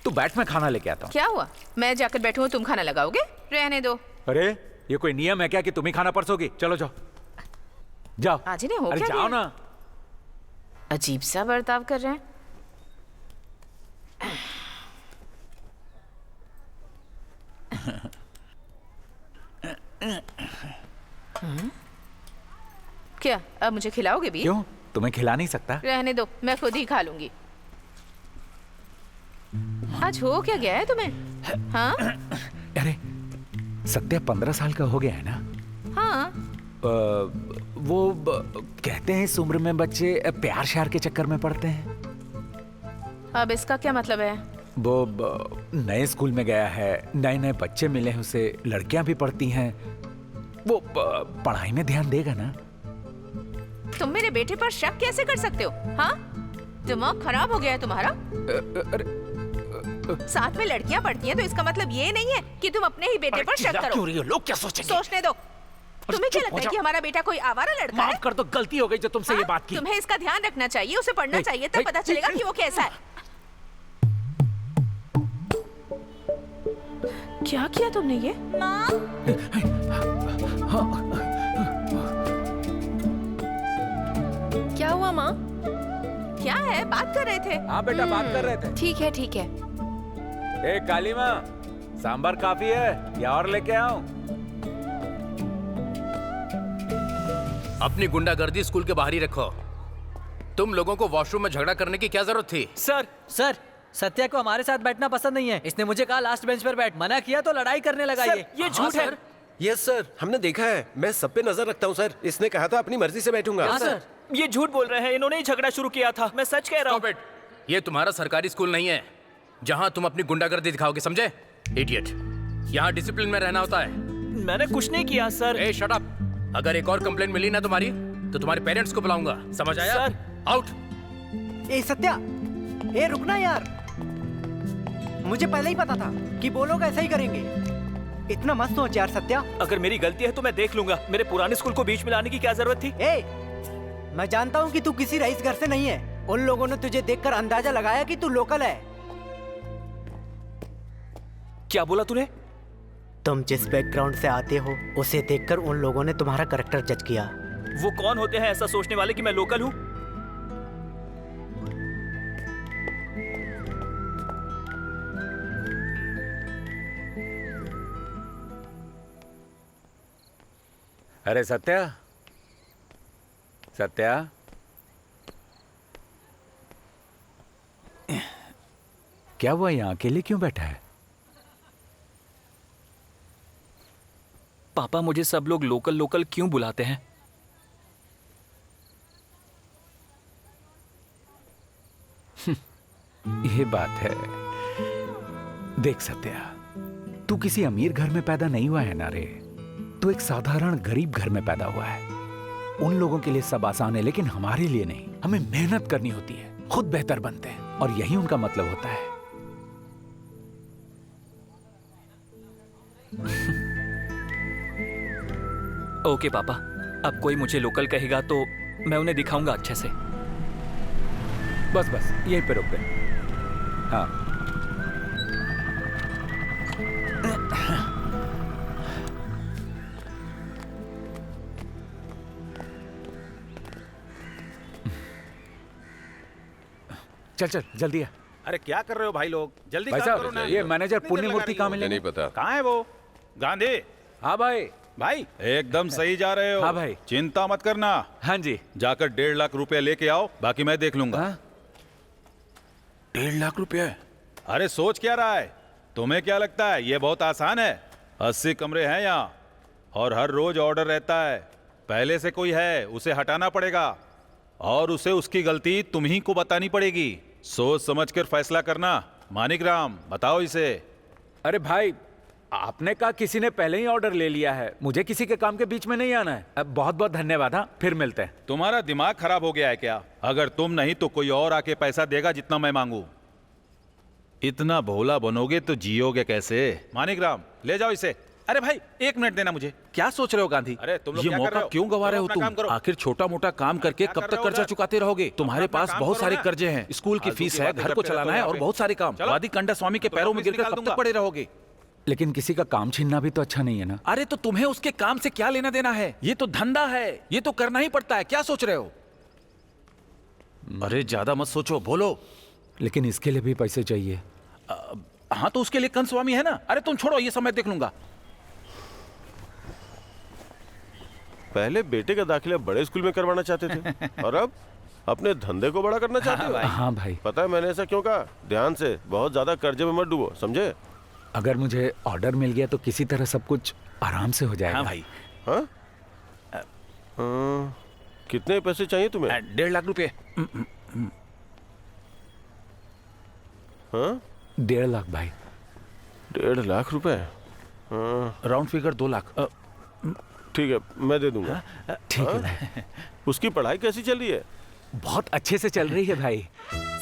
तू बैठ, मैं खाना लेके आता हूँ। क्या हुआ? मैं जाकर बैठूँ, तुम खाना लगाओगे? रहने दो। अरे ये कोई नियम है क्या कि तुम ही खाना परसोगी? चलो जाओ जाओ। आज ही नहीं हो अरे क्या जाओ ये? ना। अजीब सा बर्ताव कर रहे हैं। क्या अब मुझे खिलाओगे भी? क्यों, तुम्हें खिला नहीं सकता? रहने दो, मैं खुद ही खा लूंगी। आज हो क्या गया है तुम्हें? हाँ? अरे सत्या 15 साल का हो गया है ना? हाँ। कहते हैं इस उम्र में बच्चे प्यार श्यार के चक्कर में पड़ते हैं। अब इसका क्या मतलब है? नए स्कूल में गया है, नए नए बच्चे मिले हैं उसे, लड़कियां भी पढ़ती हैं, वो पढ़ाई में ध्यान देगा ना। तुम मेरे बेटे पर शक कैसे कर सकते हो? हाँ? दिमाग खराब हो गया है तुम्हारा? साथ में लड़कियां पढ़ती हैं तो इसका मतलब ये नहीं है कि तुम अपने ही बेटे पर शक करो। क्यों रही हो? लोग क्या सोचेंगे? सोचने दो। तुम्हें क्या लगता है कि हमारा बेटा कोई आवारा लड़का है? माफ कर दो, गलती हो गई जो तुमसे ये बात की। तुम्हें इसका ध्यान रखना चाहिए, उसे पढ़ना चाहिए, तब पता चलेगा कि वो कैसा है। क्या किया तुमने ये? क्या हुआ माँ? क्या है? बात कर रहे थे। हाँ बेटा, बात कर रहे थे। ठीक है ठीक है। ए काली माँ, सांभर काफी है या और लेके आऊं? अपनी गुंडागर्दी स्कूल के बाहर ही रखो। तुम लोगों को वॉशरूम में झगड़ा करने की क्या जरूरत थी? सर सत्या को हमारे साथ बैठना पसंद नहीं है। इसने मुझे कहा लास्ट बेंच पर बैठ, मना किया तो लड़ाई करने लगा। ये झूठ है। यस सर, हमने देखा है, मैं सब पे नजर रखता हूँ सर। इसने कहा था अपनी मर्जी से बैठूंगा। हाँ सर, ये झूठ बोल रहे हैं, इन्होंने ही झगड़ा शुरू किया था, मैं सच कह रहा हूँ। ये तुम्हारा सरकारी स्कूल नहीं है, जहां तुम अपनी गुंडागर्दी दिखाओगे, समझे? इडियट। यहाँ डिसिप्लिन में रहना होता है। मैंने कुछ नहीं किया सर। ए शट अप। अगर एक और कंप्लेंट मिली ना तुम्हारी तो तुम्हारे पेरेंट्स को बुलाऊंगा, समझ आया? सर। आउट। ए सत्या, ए रुकना यार, मुझे पहले ही पता था कि वो लोग ऐसा ही करेंगे। इतना मत सोच यार सत्या। अगर मेरी गलती है तो मैं देख लूंगा। मेरे पुराने स्कूल को बीच में लाने की क्या जरूरत थी? ए, मैं जानता हूँ कि तू किसी रईस घर से नहीं है। उन लोगों ने तुझे देखकर अंदाजा लगाया कि तू लोकल है। क्या बोला तूने? तुम जिस बैकग्राउंड से आते हो उसे देखकर उन लोगों ने तुम्हारा कैरेक्टर जज किया। वो कौन होते हैं ऐसा सोचने वाले कि मैं लोकल हूँ? अरे सत्या, सत्या, क्या हुआ? यहाँ अकेले क्यों बैठा है? पापा, मुझे सब लोग लोकल लोकल क्यों बुलाते हैं? ये बात है। देख सत्या, तू किसी अमीर घर में पैदा नहीं हुआ है ना रे। तू एक साधारण गरीब घर में पैदा हुआ है। उन लोगों के लिए सब आसान है, लेकिन हमारे लिए नहीं। हमें मेहनत करनी होती है, खुद बेहतर बनते हैं, और यही उनका मतलब होता है। ओके पापा, अब कोई मुझे लोकल कहेगा तो मैं उन्हें दिखाऊंगा अच्छे से। बस बस यहीं पे रुक गए। हाँ, चल चल जल्दी है। अरे क्या कर रहे हो भाई लोग? जल्दी भाई काम करो साहब, ना। ये मैनेजर पुण्य मूर्ति कहाँ मिलेंगे? नहीं पता। कहाँ है वो? गांधी। हाँ भाई। भाई एकदम सही जा रहे हो। हाँ भाई। चिंता मत करना। हाँ जी। जाकर 1.5 लाख रुपए लेके आओ, बाकी मैं देख लूंगा। 1.5 लाख रुपए? अरे सोच क्या रहा है? तुम्हें क्या लगता है ये बहुत आसान है? 80 कमरे हैं यहाँ और हर रोज ऑर्डर रहता है। पहले से कोई है उसे हटाना पड़ेगा और उसे उसकी गलती तुम ही को बतानी पड़ेगी। सोच समझ कर फैसला करना। मानिकराम, बताओ इसे। अरे भाई, आपने कहा किसी ने पहले ही ऑर्डर ले लिया है। मुझे किसी के काम के बीच में नहीं आना है। बहुत बहुत धन्यवाद। हाँ, फिर मिलते हैं। तुम्हारा दिमाग खराब हो गया है क्या? अगर तुम नहीं तो कोई और आके पैसा देगा जितना मैं मांगू। इतना भोला बनोगे तो जियोगे कैसे? मानिकराम, ले जाओ इसे। अरे भाई 1 मिनट देना मुझे। क्या सोच रहे हो गांधी? अरे तुम लोग ये क्या कर मौका रहे हो? क्यों गवा रहे हो करो, अपना काम तुम? करो। आखिर छोटा मोटा काम करके कब तक कर्जा चुकाते रहोगे? तुम्हारे पास बहुत सारे कर्जे हैं। स्कूल की फीस है, घर को चलाना है और बहुत सारे काम। वादी कंडा स्वामी के पैरों में गिरकर कब तक पड़े रहोगे? लेकिन किसी का काम छीनना भी तो अच्छा नहीं है ना। अरे तो तुम्हें उसके काम से क्या लेना देना है? ये तो धंधा है, ये तो करना ही पड़ता है। क्या सोच रहे हो? अरे ज्यादा मत सोचो, बोलो। लेकिन इसके लिए भी पैसे चाहिए। हाँ तो उसके लिए कंद स्वामी है ना। अरे तुम छोड़ो, ये सब मैं देख लूंगा। पहले बेटे का दाखिला बड़े स्कूल में करवाना चाहते थे और अब अपने धंधे को बड़ा करना चाहते हो। हाँ भाई। पता है मैंने ऐसा क्यों कहा? ध्यान से, बहुत ज्यादा कर्जे में मत डूबो, समझे? अगर मुझे ऑर्डर मिल गया तो किसी तरह सब कुछ आराम से हो जाएगा। हाँ भाई। हाँ? कितने पैसे चाहिए तुम्हें? 1.5 लाख रुपए। हाँ? 1.5 लाख भाई। 1.5 लाख रुपए? Round figure 2 lakh. ठीक है, मैं दे दूंगा। ठीक है भाई। उसकी पढ़ाई कैसी चल रही है? बहुत अच्छे से चल रही है भाई।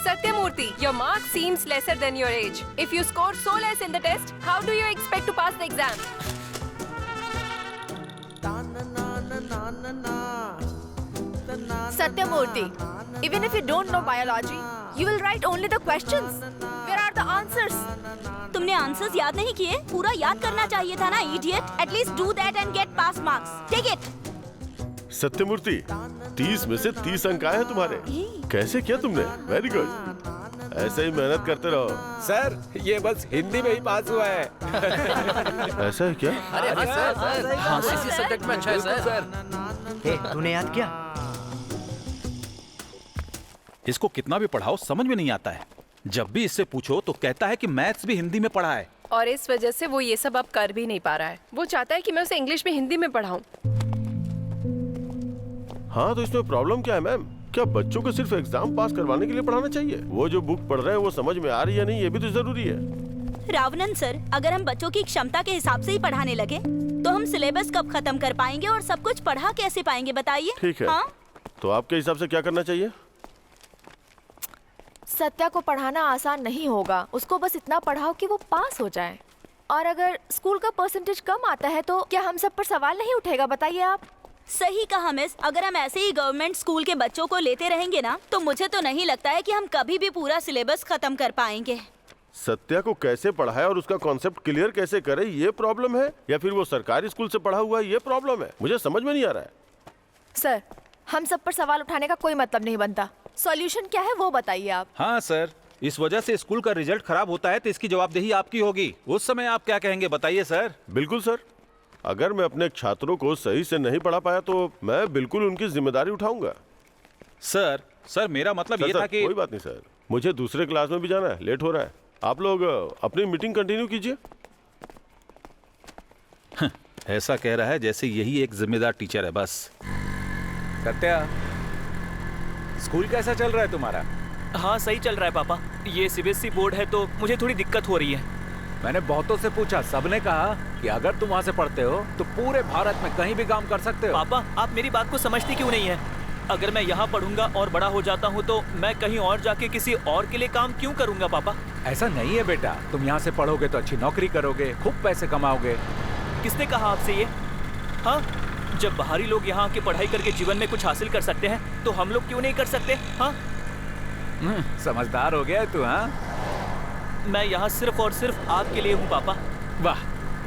Satyamurthy, your mark seems lesser than your age. If you scored so less in the test, how do you expect to pass the exam? Satyamurthy, even if you don't know biology, you will write only the questions. Where are the answers? तुमने answers याद नहीं किए? पूरा याद करना चाहिए था ना, idiot. At least do that and get pass marks. Take it. Satyamurthy, 30 में से 30 अंक आए हैं तुम्हारे। कैसे किया तुमने? Very good. ऐसे ही मेहनत करते रहो। सर, ये बस हिंदी में ही पास हुआ है। ऐसा है क्या? अरे हाँ सर, हाँ इसी सब्जेक्ट में अच्छा है सर। तूने याद किया? इसको कितना भी पढ़ाओ समझ में नहीं आता है। जब भी इससे पूछो तो कहता है कि मैथ्स भी हिंदी में पढ़ा है। और इस वजह से वो ये सब अब कर भी नहीं पा रहा है। वो चाहता है कि मैं उसे इंग्लिश में हिंदी में पढ़ाऊं। हाँ तो इसमें प्रॉब्लम क्या है मैम? क्या बच्चों को सिर्फ एग्जाम पास करवाने के लिए पढ़ाना चाहिए? वो जो बुक पढ़ रहे हैं वो समझ में आ रही है नहीं, ये भी तो जरूरी है। रावणन सर, अगर हम बच्चों की क्षमता के हिसाब से ही पढ़ाने लगे तो हम सिलेबस कब खत्म कर पाएंगे और सब कुछ पढ़ा कैसे पाएंगे, बताइए। ठीक है, हाँ? तो आपके हिसाब से क्या करना चाहिए? सत्या को पढ़ाना आसान नहीं होगा, उसको बस इतना पढ़ाओ कि वो पास हो जाए। और अगर स्कूल का परसेंटेज कम आता है तो क्या हम सब पर सवाल नहीं उठेगा, बताइए आप। सही कहा मिस, अगर हम ऐसे ही गवर्नमेंट स्कूल के बच्चों को लेते रहेंगे ना तो मुझे तो नहीं लगता है कि हम कभी भी पूरा सिलेबस खत्म कर पाएंगे। सत्या को कैसे पढ़ाए और उसका कॉन्सेप्ट क्लियर कैसे करे, ये प्रॉब्लम है, या फिर वो सरकारी स्कूल से पढ़ा हुआ है, ये प्रॉब्लम है? मुझे समझ में नहीं आ रहा है। सर, हम सब पर सवाल उठाने का कोई मतलब नहीं बनता। सॉल्यूशन क्या है वो बताइए आप। हाँ सर, इस वजह से स्कूल का रिजल्ट खराब होता है तो इसकी जवाबदेही आपकी होगी। उस समय आप क्या कहेंगे बताइए सर। बिल्कुल सर, अगर मैं अपने छात्रों को सही से नहीं पढ़ा पाया तो मैं बिल्कुल उनकी जिम्मेदारी उठाऊंगा। सर मेरा मतलब ये था कि कोई बात नहीं सर, मुझे दूसरे क्लास में भी जाना है, लेट हो रहा है। आप लोग अपनी मीटिंग कंटिन्यू कीजिए। ऐसा कह रहा है जैसे यही एक जिम्मेदार टीचर है बस। सत्या, स्कूल कैसा चल रहा है तुम्हारा? हाँ सही चल रहा है पापा। ये सीबीएसई बोर्ड है तो मुझे थोड़ी दिक्कत हो रही है। मैंने बहुतों से पूछा, सबने कहा कि अगर तुम वहाँ से पढ़ते हो तो पूरे भारत में कहीं भी काम कर सकते हो। पापा आप मेरी बात को समझते क्यों नहीं है? अगर मैं यहाँ पढ़ूंगा और बड़ा हो जाता हूँ तो मैं कहीं और जाके किसी और के लिए काम क्यों करूँगा पापा? ऐसा नहीं है बेटा, तुम यहाँ से पढ़ोगे तो अच्छी नौकरी करोगे, खूब पैसे कमाओगे। किसने कहा आपसे ये? हाँ, जब बाहरी लोग यहाँ आके पढ़ाई करके जीवन में कुछ हासिल कर सकते हैं तो हम लोग क्यों नहीं कर सकते? हाँ, समझदार हो गया है तू। हाँ, मैं यहाँ सिर्फ और सिर्फ आपके लिए हूँ पापा। वाह,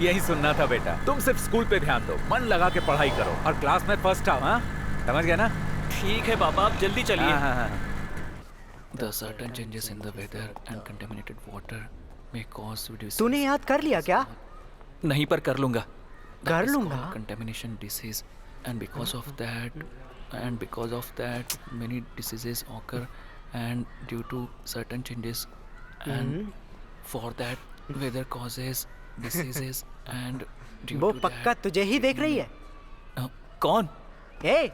यही सुनना था बेटा। तुम सिर्फ स्कूल पे ध्यान दो, मन लगा के पढ़ाई करो और क्लास में फर्स्ट आओ। हाँ, समझ गया ना? ठीक है पापा, आप जल्दी चलिए। The certain changes in the weather and contaminated water may cause disease. तूने याद कर लिया क्या? नहीं, पर कर लूंगा। कर लूंगा। Contamination disease and because of that many diseases occur and due to certain changes and for that weather causes diseases and due वो to पक्का तुझे ही देख रही है। कौन? ए,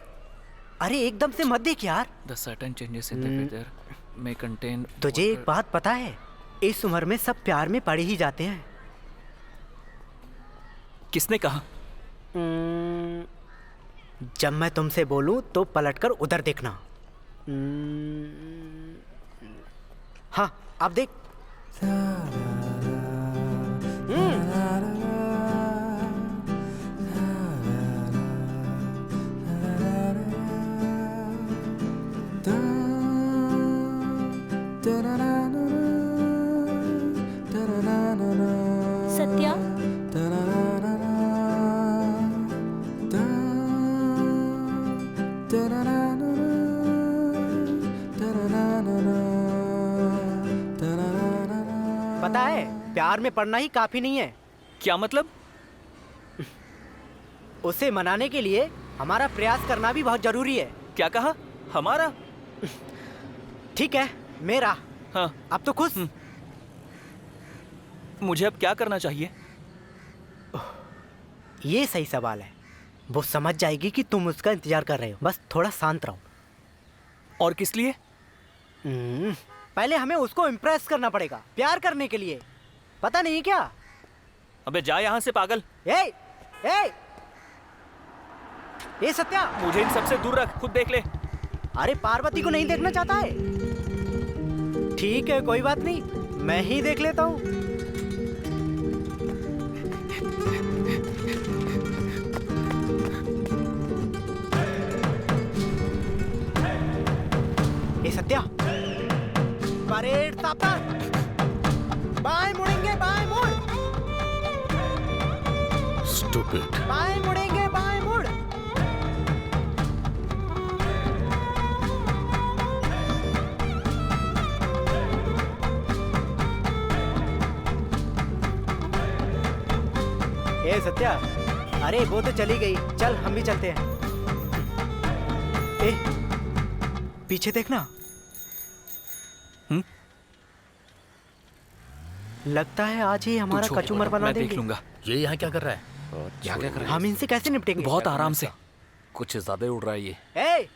अरे एकदम से मत देख यार। The certain changes in the weather may contain तुझे एक बात पता है, इस उम्र में सब प्यार में पड़ ही जाते हैं। किसने कहा? जब मैं तुमसे बोलूं तो पलटकर उधर देखना। हाँ, आप देख। सत्या, पता है, प्यार में पड़ना ही काफी नहीं है। क्या मतलब? उसे मनाने के लिए हमारा प्रयास करना भी बहुत जरूरी है। क्या कहा? हमारा? ठीक है, मेरा। हाँ, अब तो खुश। मुझे अब क्या करना चाहिए? ये सही सवाल है। वो समझ जाएगी कि तुम उसका इंतजार कर रहे हो, बस थोड़ा शांत रहो। और किस लिए? पहले हमें उसको इम्प्रेस करना पड़ेगा, प्यार करने के लिए। पता नहीं क्या? अबे जा यहाँ से पागल। ए सत्या, मुझे इन सबसे दूर रख, खुद देख ले। अरे पार्वती को नहीं देखना चाहता है? ठीक है, कोई बात नहीं, मैं ही देख लेता हूँ। ए सत्या, परेड सापर, बाएं मुड़ेंगे, बाएं मुड़। Stupid. बाएं मुड़ेंगे, बाएं मुड़। ए सत्या, अरे वो तो चली गई, चल हम भी चलते हैं। ए, पीछे देखना। लगता है आज ही हमारा कचूमर बना देंगे। मैं देख लूंगा। ये यहाँ क्या कर रहा है? क्या क्या कर रहा है? हम इनसे कैसे निपटेंगे? बहुत आराम से। कुछ ज्यादा उड़ रहा है ये। ए,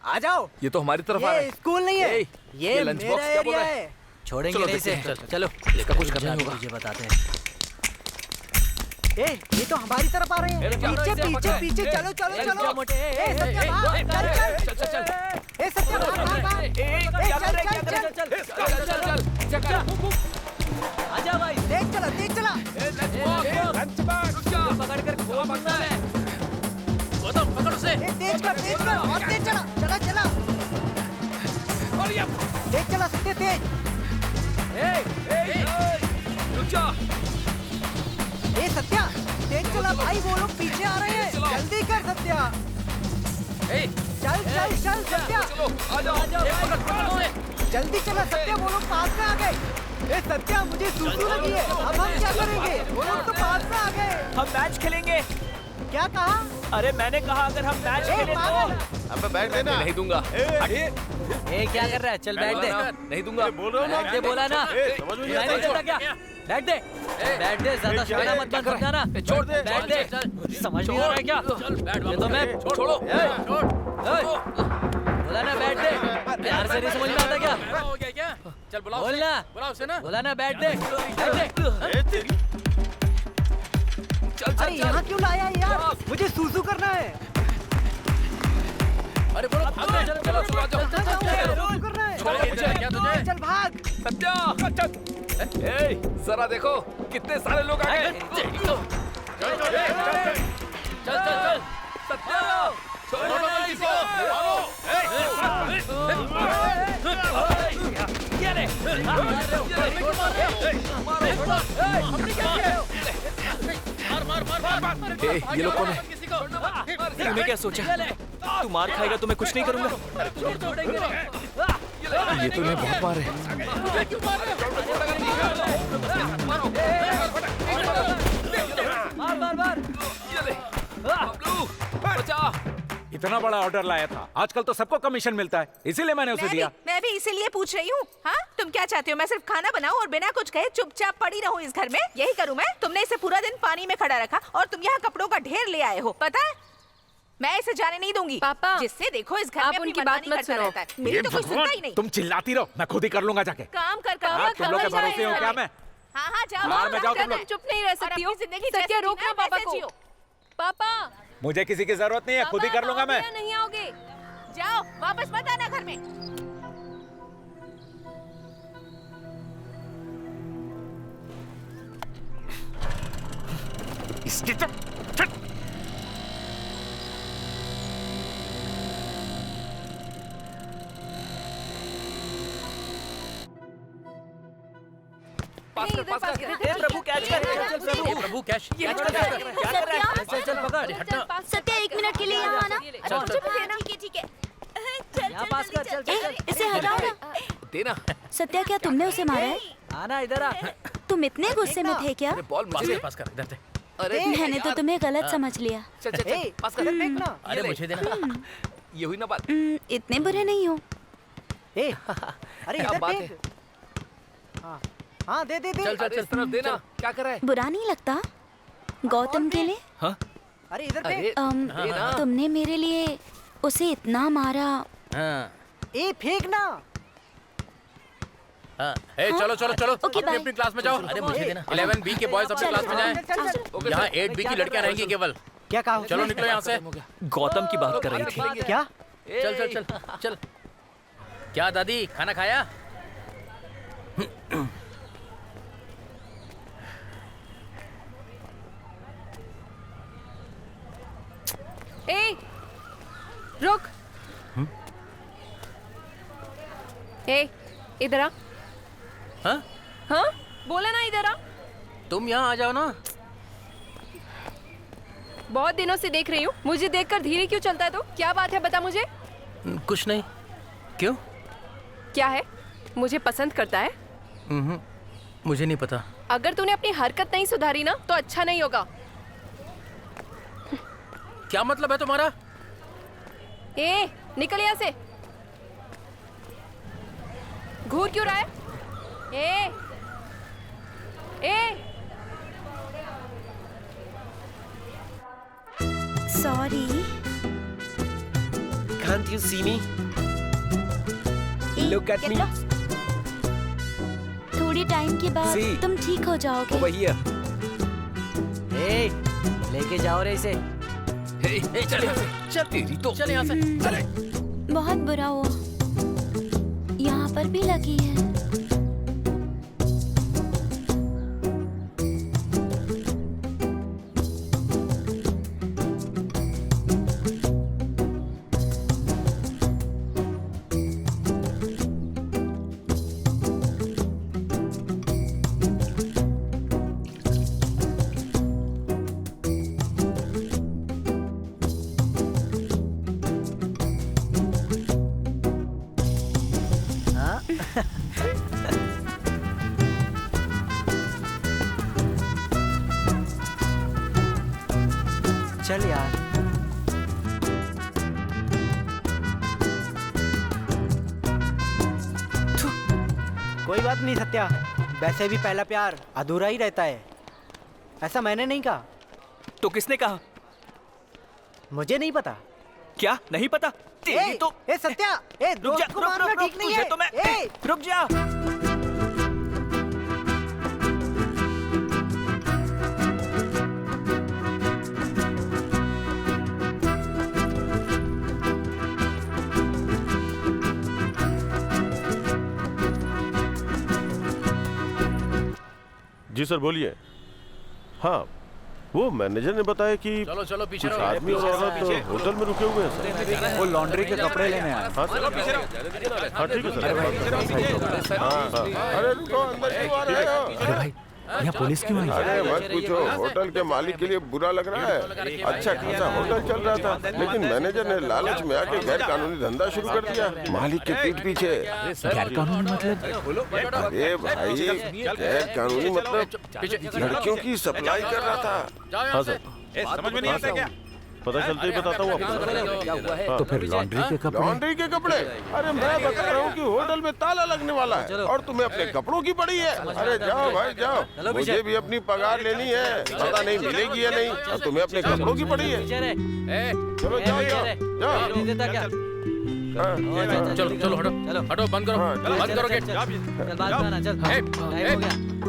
आ जाओ। ये तो हमारी तरफ आ रहा ये है। स्कूल नहीं है, ये लंच मेरा बॉक्स क्या बोल एरिया रहा है? है। छोड़ेंगे चलो नहीं देखते इसे। हैं। चलो इसका कुछ करना जाके होगा। मुझे बताते हैं। ये तो हमारी तरफ आ रहे हैं। पीछे पीछे पीछे, चलो चलो चलो। सत्या भाग, चल सत्या भाग भाग। चल। आजा भाई। देख चला देख चला। पकड़ कर खोल मारना है। गौतम पकड़ उसे। तेज कर और तेज चला। चला चला। तेज चला सत्या तेज। रुक जा। ए सत्या तेज चला भाई, वो लोग पीछे आ रहे हैं। जल्दी कर सत्या। चल चल चल सत्या। जल्दी चला सत्या, वो लोग पास में आ गए। ए सत्या मुझे सूसू लगी है, अब हम क्या करेंगे? वो लोग तो पास में आ गए। हम मैच खेलेंगे। क्या कहा? अरे मैंने कहा अगर हम मैच खेलें तो। अब बैठ देना। नहीं दूंगा। ए क्या कर रहा है? चल बैठ दे। नहीं दूंगा। बोल रहा हूँ ना। बैठ दे बोला ना। समझ में नहीं नहीं आता। देता क्या? बैठ दे। बैठ दे, ज्यादा शोर मत कर ना। छोड़ दे। बैठ दे। समझ नहीं आ रहा है क्या? ये तो मैं छोड़ो। बोला ना बैठ दे। प्यार से नहीं समझ में आता क्या? हो गया क्या? चल बुलाओ। बोलना। बुलाओ उसे ना। बोला ना बैठ दे। बैठ दे। अरे यहाँ क्यों लाया यार? मुझे सूसू करना है। अरे बोलो भाग रहे। चलो चलो चलो सूसू करना है। छोड़ो मुझे। क्या तुझे? चल भाग। सत्या ए जरा देखो कितने सारे लोग आ गए। चल सत्या छोड़ो ना इसको। ये लोग कौन है? तूने क्या सोचा? तू मार खाएगा तो मैं कुछ नहीं करूंगा। ये तो इन्हें बहुत मार है। इतना बड़ा ऑर्डर लाया था, आजकल तो सबको कमीशन मिलता है, इसीलिए मैंने उसे दिया। मैं भी इसीलिए पूछ रही हूँ। हाँ तुम क्या चाहते हो? मैं सिर्फ खाना बनाऊँ और बिना कुछ कहे चुपचाप पड़ी रहूँ इस घर में? यही करूँ मैं? तुमने इसे पूरा दिन पानी में खड़ा रखा और तुम यहाँ कपड़ों का ढेर ले आए हो, पता है? मैं इसे जाने नहीं दूंगी। पापा, जिससे देखो इस घर आप में अपनी उनकी बात मनमानी मत करता सुनो। रहता है। मेरी तो कोई सुनता ही नहीं। तुम चिल्लाती रहो, मैं खुद ही कर लूंगा जाके। काम कर तुम लोग के भरोसे हो क्या मैं? हाँ हाँ जाओ। बाहर में जाओ तुम लोग। चुप नहीं रह सकती हो। सत्या रोकना पापा को। पापा मुझे किसी की जरूरत नहीं है, खुद ही कर लूंगा मैं। नहीं आओगे? जाओ वापस मत आना घर में। इसकी तो प्रभु कैच कर। प्रभु कैश। क्या कर रहा है? चल चल पकड़। हटना। सत्या 1 मिनट के लिए यहाँ आना। चल ठीक है। चल यहाँ पास कर। चल चल। इसे हटाओ ना। देना। सत्या क्या तुमने उसे मारा है? आना इधर आ। तुम इतने गुस्से में थे क्या? बॉल मुझे पास कर इधर से। अरे मैंने तो तुम्हें गलत समझ लिया। चल चल चल पास कर। देखना। अरे मुझे देना। ये हुई ना बात। इतने बुरे नहीं हो। अरे क्या इधर बात देख। है? हाँ दे दे दे। चल चल चल तरफ देना। क्या कर रहा है? बुरा नहीं लगता गौतम के लिए? हाँ? अरे इधर अरे देख। देना। तुमने मेरे लिए उसे इतना मारा। ए फेंकना। चलो चलो चलो ओके, अपनी बाय। अपनी क्लास में जाओ। अरे मुझे देना। 11B के बॉयज अपनी क्लास में जाएं। यहाँ 8B की लड़कियां रहेंगी केवल। क्या कहा? चलो निकलो यहाँ से। गौतम की बात कर रही थी। क्या? चल चल चल चल। क्या दादी खाना खाया? ए रुक। ए इधर आ। हाँ? हाँ बोला ना इधर आ। तुम यहाँ आ जाओ ना। बहुत दिनों से देख रही हूँ, मुझे देखकर धीरे क्यों चलता है? तो क्या बात है बता मुझे। कुछ नहीं। क्यों? क्या है? मुझे पसंद करता है? मुझे नहीं पता। अगर तूने अपनी हरकत नहीं सुधारी ना तो अच्छा नहीं होगा। क्या मतलब है तुम्हारा? ए निकल यहाँ से। घूर क्यों रहा है? ए sorry. Can't you see me? Look at me. थोड़ी टाइम के बाद See. तुम ठीक हो जाओगे। Over here. ए, लेके जाओ रे इसे। चल यहाँ से, चल तेरी तो चल यहाँ से, चले। बहुत बुरा हुआ, यहाँ पर भी लगी है। चल यार। कोई बात नहीं सत्या, वैसे भी पहला प्यार अधूरा ही रहता है। ऐसा मैंने नहीं कहा। तो किसने कहा? मुझे नहीं पता। क्या नहीं पता? तेरी तो ए सत्या, ए रुक जा, दोस्त को मारना ठीक नहीं तुझे है। तो मैं ए, रुक जा। जी सर बोलिए। हाँ, वो मैनेजर ने बताया कि चलो चलो पीछे कुछ रहो। आदमी और औरत होटल में रुके हुए हैं सर। वो लॉन्ड्री के कपड़े लेने आए। हाँ सर, हाँ ठीक है सर। हाँ, अरे रुको, अंदर क्यों आ रहे हो? अरे भाई, यहाँ पुलिस क्यों आई? अरे मत पूछो, होटल के मालिक के लिए बुरा लग रहा है। अच्छा खासा होटल चल रहा था, लेकिन मैनेजर ने लालच में आके गैर कानूनी धंधा शुरू कर दिया मालिक के पीठ पीछे। गैर कानूनी मतलब? अरे भाई, गैर कानूनी मतलब लड़कियों की सप्लाई कर रहा था। हाँ सर, समझ में नहीं आता क्या? पता चलते ही बताता हूँ आपको। तो फिर लॉन्ड्री के कपड़े? लॉन्ड्री के कपड़े? अरे मैं बता रहा हूँ कि होटल में ताला लगने वाला है और तुम्हें अपने कपड़ों की पड़ी है। अरे जाओ भाई जाओ, मुझे भी अपनी पगार लेनी है, पता नहीं मिलेगी या नहीं, और तुम्हें अपने कपड़ों की पड़ी है। चलो जाओ जाओ जाओ। देता क्या? चलो चलो हटो, चलो हटो, बंद करो, बंद करो गेट। चल बात करना, चल। टाइम हो गया।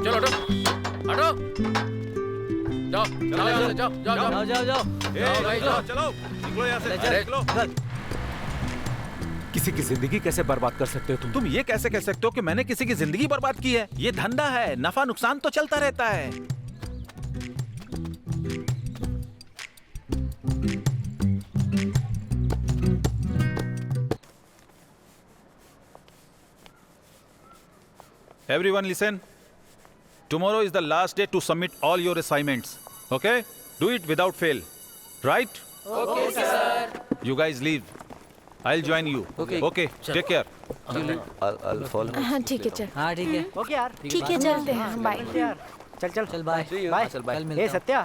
चलो हटो, हटो। जाओ जाओ यहाँ से, जाओ जाओ जाओ जाओ जाओ। जाओ भाई जाओ। चलो निकलो यहाँ से, चल, निकलो। किसी की जिंदगी कैसे बर्बाद कर सकते हो तुम? तुम ये कैसे कह सकते हो कि मैंने किसी की जिंदगी बर्बाद की है? ये धंधा है, नफा नुकसान तो चलता रहता है। Everyone listen. Tomorrow is the last day to submit all your assignments. Okay? Do it without fail. Right? Okay, sir. You guys leave. I'll join you. Okay. Take care. I'll follow. हाँ ठीक है चल। हाँ ठीक है। Okay यार। ठीक है, चलते हैं, बाय। यार चल चल चल बाय। बाय। कल मिलता ए हूँ। सत्या,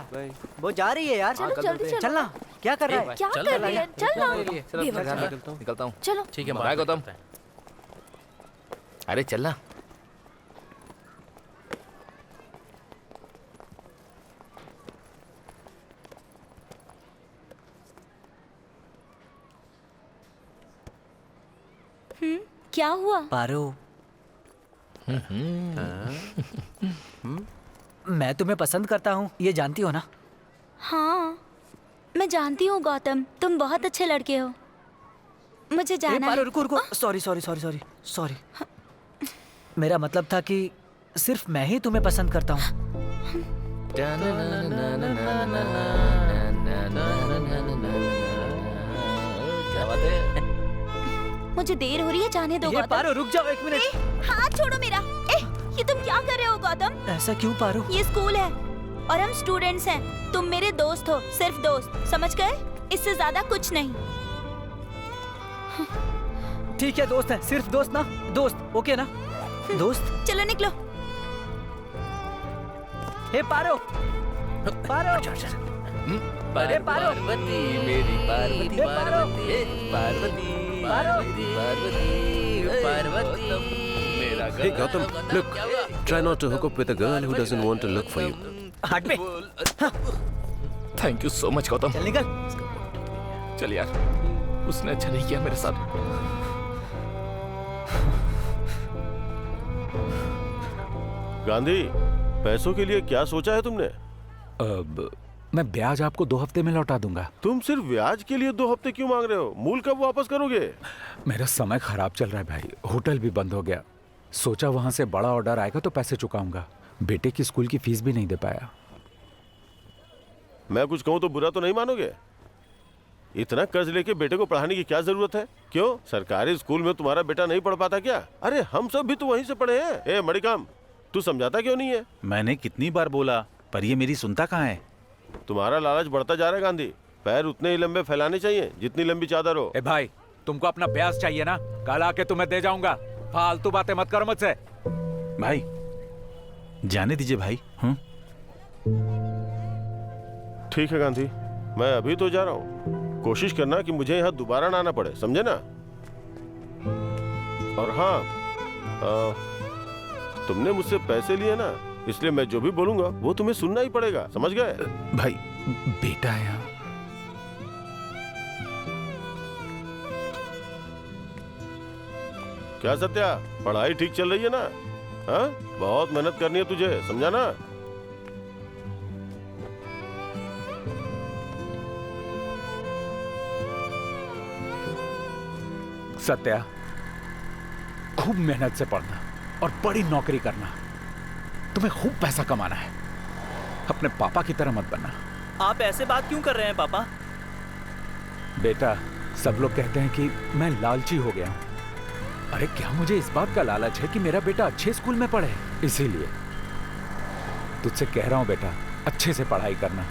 वो जा रही है यार। चलो जल्दी चलो। चलना, क्या कर रहा है? क्या कर रही है? चल ना। बेवकूफ। निकलता हूँ। चलो। ठीक है, बाय गौतम। अरे चलना। क्या हुआ? पारो, मैं तुम्हें पसंद करता हूँ, ये जानती हो ना? हाँ, मैं जानती हूँ गौतम, तुम बहुत अच्छे लड़के हो। मुझे जाना पारो है। रुको रुको, sorry sorry sorry sorry sorry. मेरा मतलब था कि सिर्फ मैं ही तुम्हें पसंद करता हूँ। क्या बात है? मुझे देर हो रही है, जाने दो ये गौतम। पारो रुक जाओ एक मिनट। हाथ छोड़ो मेरा। ये तुम क्या कर रहे हो गौतम? ऐसा क्यों पारो? ये स्कूल है और हम स्टूडेंट्स हैं। तुम मेरे दोस्त हो, सिर्फ दोस्त, समझ गए? इससे ज्यादा कुछ नहीं। ठीक है दोस्त है, सिर्फ दोस्त ना? दोस्त ओके ना? दोस्त। चलो निकलो। हे पारो, पारो, अरे पार्वती, मेरी पार्वती, पार्वती, पार्वती, पार्वती, मेरा Hey Gautam, look. Try not to hook up with a girl who doesn't want to look for you. हट बे। Thank you so much Gautam. चल निकल। चल यार। उसने अच्छा नहीं किया मेरे साथ। गांधी, पैसों के लिए क्या सोचा है तुमने? अब मैं ब्याज आपको 2 हफ्ते में लौटा दूंगा। तुम सिर्फ ब्याज के लिए 2 हफ्ते क्यों मांग रहे हो? मूल कब वापस करोगे? मेरा समय खराब चल रहा है भाई, होटल भी बंद हो गया। सोचा वहां से बड़ा ऑर्डर आएगा तो पैसे चुकाऊंगा। बेटे की स्कूल की फीस भी नहीं दे पाया। मैं कुछ कहूँ तो बुरा तो नहीं मानोगे? इतना कर्ज लेके बेटे को पढ़ाने की क्या जरूरत है? क्यों, सरकारी स्कूल में तुम्हारा बेटा नहीं पढ़ पाता क्या? अरे हम सब भी तो वहीं से पढ़े हैं। ए मणिकाम, तू समझाता क्यों नहीं है? मैंने कितनी बार बोला, पर ये मेरी सुनता कहाँ है? तुम्हारा लालच बढ़ता जा रहा है गांधी। पैर उतने ही लंबे फैलाने चाहिए जितनी लंबी चादर हो। ए भाई, तुमको अपना ब्याज चाहिए ना? कल आके तुम्हें दे जाऊंगा। फालतू बातें मत करो मुझसे। भाई जाने दीजिए भाई। ठीक है गांधी, मैं अभी तो जा रहा हूँ। कोशिश करना कि मुझे यहाँ दोबारा ना आना पड़े, समझे ना? और हाँ, तुमने मुझसे पैसे लिए ना, इसलिए मैं जो भी बोलूंगा वो तुम्हें सुनना ही पड़ेगा, समझ गए? भाई बेटा है यहाँ। क्या सत्या, पढ़ाई ठीक चल रही है ना? हाँ, बहुत मेहनत करनी है तुझे, समझा ना? सत्या, खूब मेहनत से पढ़ना और बड़ी नौकरी करना। तुम्हें खूब पैसा कमाना है। अपने पापा की तरह मत बनना। आप ऐसे बात क्यों कर रहे हैं पापा? बेटा, सब लोग कहते हैं कि मैं लालची हो गया हूं। अरे क्या मुझे इस बात का लालच है कि मेरा बेटा अच्छे स्कूल में पढ़े? इसीलिए तुझसे कह रहा हूं बेटा, अच्छे से पढ़ाई करना।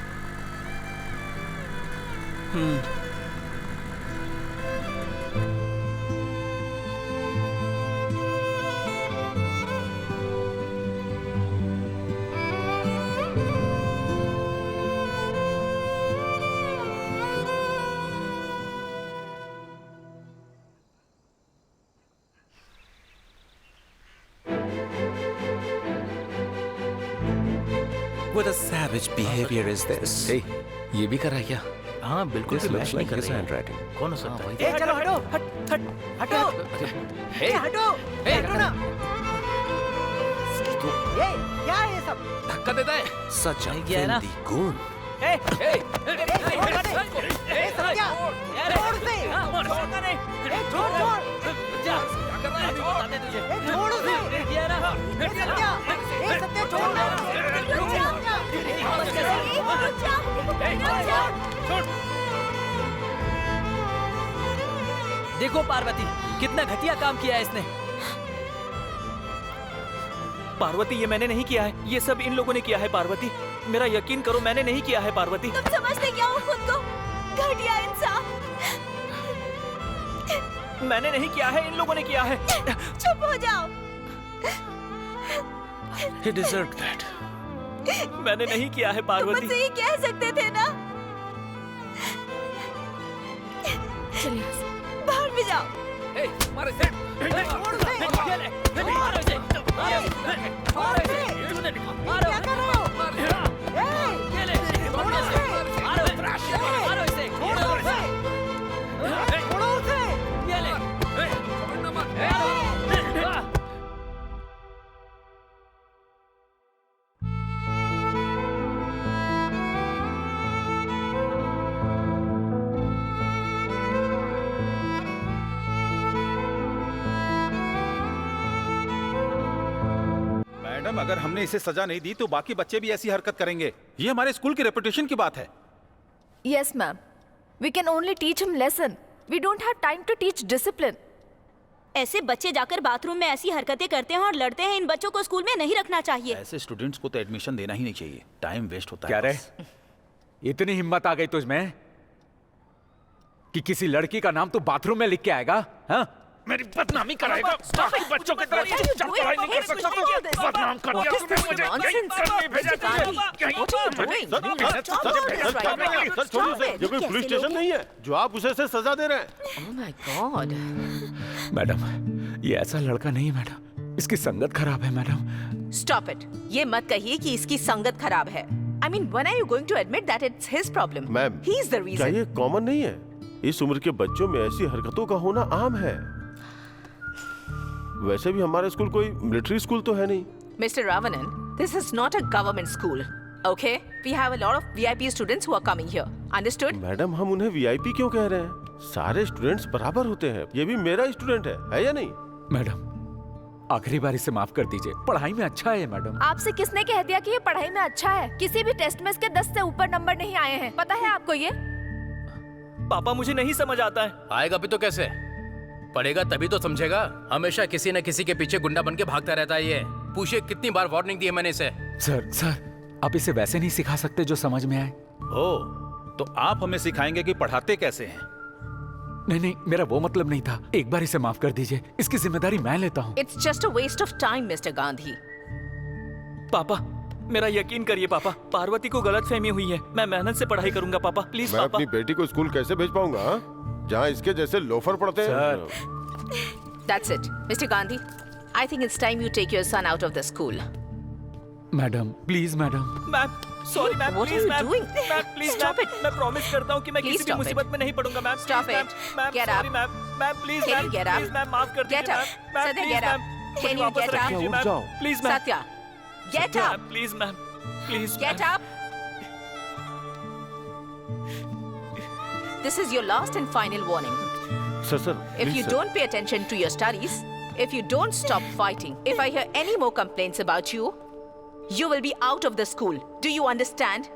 What a savage behavior is this? Hey, ये भी कर रहा है क्या? हाँ बिल्कुल This भी looks मैच नहीं like कर his रही है। handwriting. कौन हो सकता है? ए चलो हटो, हटो, हटो, हटो ना। ये क्या है ये सब? धक्का देता है। Such a गया है ना? filthy goon. देखो पार्वती, कितना घटिया काम किया है इसने। पार्वती, ये मैंने नहीं किया है, ये सब इन लोगों ने किया है। पार्वती, मेरा यकीन करो, मैंने नहीं किया है। पार्वती, तुम समझते क्या हो खुद को? घटिया इंसान। मैंने नहीं किया है, इन लोगों ने किया है। चुप हो जाओ। He deserved that. मैंने नहीं किया है तुम पार्वती। मुझसे ये कह सकते थे ना? चलिए बाहर भी जाओ। क्या कर रहे हो? मैडम, अगर हमने इसे सजा नहीं दी तो बाकी बच्चे भी ऐसी हरकत करेंगे। ये हमारे स्कूल की रेपुटेशन की बात है। Yes, ma'am. We can only teach him lesson. We don't have time to teach discipline. ऐसे बच्चे जाकर बाथरूम में ऐसी हरकतें करते हैं और लड़ते हैं। इन बच्चों को स्कूल में नहीं रखना चाहिए। ऐसे स्टूडेंट्स को तो एडमिशन देना ही नहीं चाहिए, टाइम वेस्ट होता क्या है। रे, इतनी हिम्मत आ गई तुझमें कि किसी लड़की का नाम तू बाथरूम में लिख के आएगा? हाँ? मेरी बदनामी कराएगा। बाकी बच्चों की तरह चुपचाप पढ़ाई नहीं कर सकता तो बदनाम कर दिया तूने मुझे। यहीं करने भेजा तुझे। सर छोड़िए सर, ये कोई पुलिस स्टेशन नहीं है जो आप उसे से सजा दे रहे हैं। Oh my God. मैडम, ये ऐसा लड़का नहीं है मैडम, इसकी संगत खराब है मैडम। Stop it. ये मत कहिए कि इसकी संगत खराब है। I mean, when are you going to admit that it's his problem? Ma'am, He is the क्या reason. ये कॉमन नहीं है? इस उम्र के बच्चों में ऐसी हरकतों का होना आम है। वैसे भी हमारा स्कूल कोई मिलिट्री स्कूल तो है नहीं। Mr. Ravanan, this is not a government school. Okay? We have a lot of VIP students who are coming here. Understood? Madam, हम उन्हें वीआईपी क्यों कह रहे हैं? सारे स्टूडेंट्स बराबर होते हैं। ये भी मेरा स्टूडेंट है या नहीं? मैडम, आखिरी बार इसे माफ कर दीजिए। पढ़ाई में अच्छा है मैडम। आपसे किसने कह दिया कि ये पढ़ाई में अच्छा है? किसी भी टेस्ट में इसके 10 से ऊपर नंबर नहीं आए हैं। पता है आपको ये? पापा मुझे नहीं समझ आता है। आएगा भी तो कैसे? पढ़ेगा तभी तो समझेगा। हमेशा किसी न किसी के पीछे गुंडा बन के भागता रहता है ये। पूछिए कितनी बार वार्निंग दी है मैंने इसे। सर, आप इसे वैसे नहीं सिखा सकते जो समझ में आए। ओ, तो आप हमें सिखाएंगे कि पढ़ाते कैसे हैं? नहीं, मेरा वो मतलब नहीं था। एक बार इसे माफ कर दीजिए। इसकी जिम्मेदारी मैं लेता हूँ। It's just a waste of time, Mr. Gandhi. पापा, मेरा यकीन करिए पापा, पार्वती को गलतफहमी हुई है। मैं मेहनत से पढ़ाई करूंगा पापा, प्लीज मैं पापा। अपनी बेटी को स्कूल कैसे भेज पाऊंगा, जहाँ इसके जैसे लोफर पढ़ते हैं? That's it, Mr. Gandhi. I think it's time you take your son out of the school. Madam, please madam. Ma'am, sorry ma'am, What are please you ma'am, doing? Ma'am please Stop ma'am, मैं promise करता हूँ कि मैं Please किसी भी stop मुसीबत it. में नहीं पड़ूंगा ma'am. Stop please, it. Ma'am, Get sorry up. Ma'am, ma'am please Can ma'am, you get up? Please ma'am माफ कर Get दीजिए up. Ma'am, ma'am Satya, please get up. Ma'am, Can मुझे you वापस get रख up? दीजिए ma'am, please ma'am. Satya, get Satya, up. Please ma'am, please Get up. This is your last and final warning. Sir, If you don't pay attention to your studies, if you don't stop fighting, if I hear any more complaints about you, you will be out of the school. Do you understand?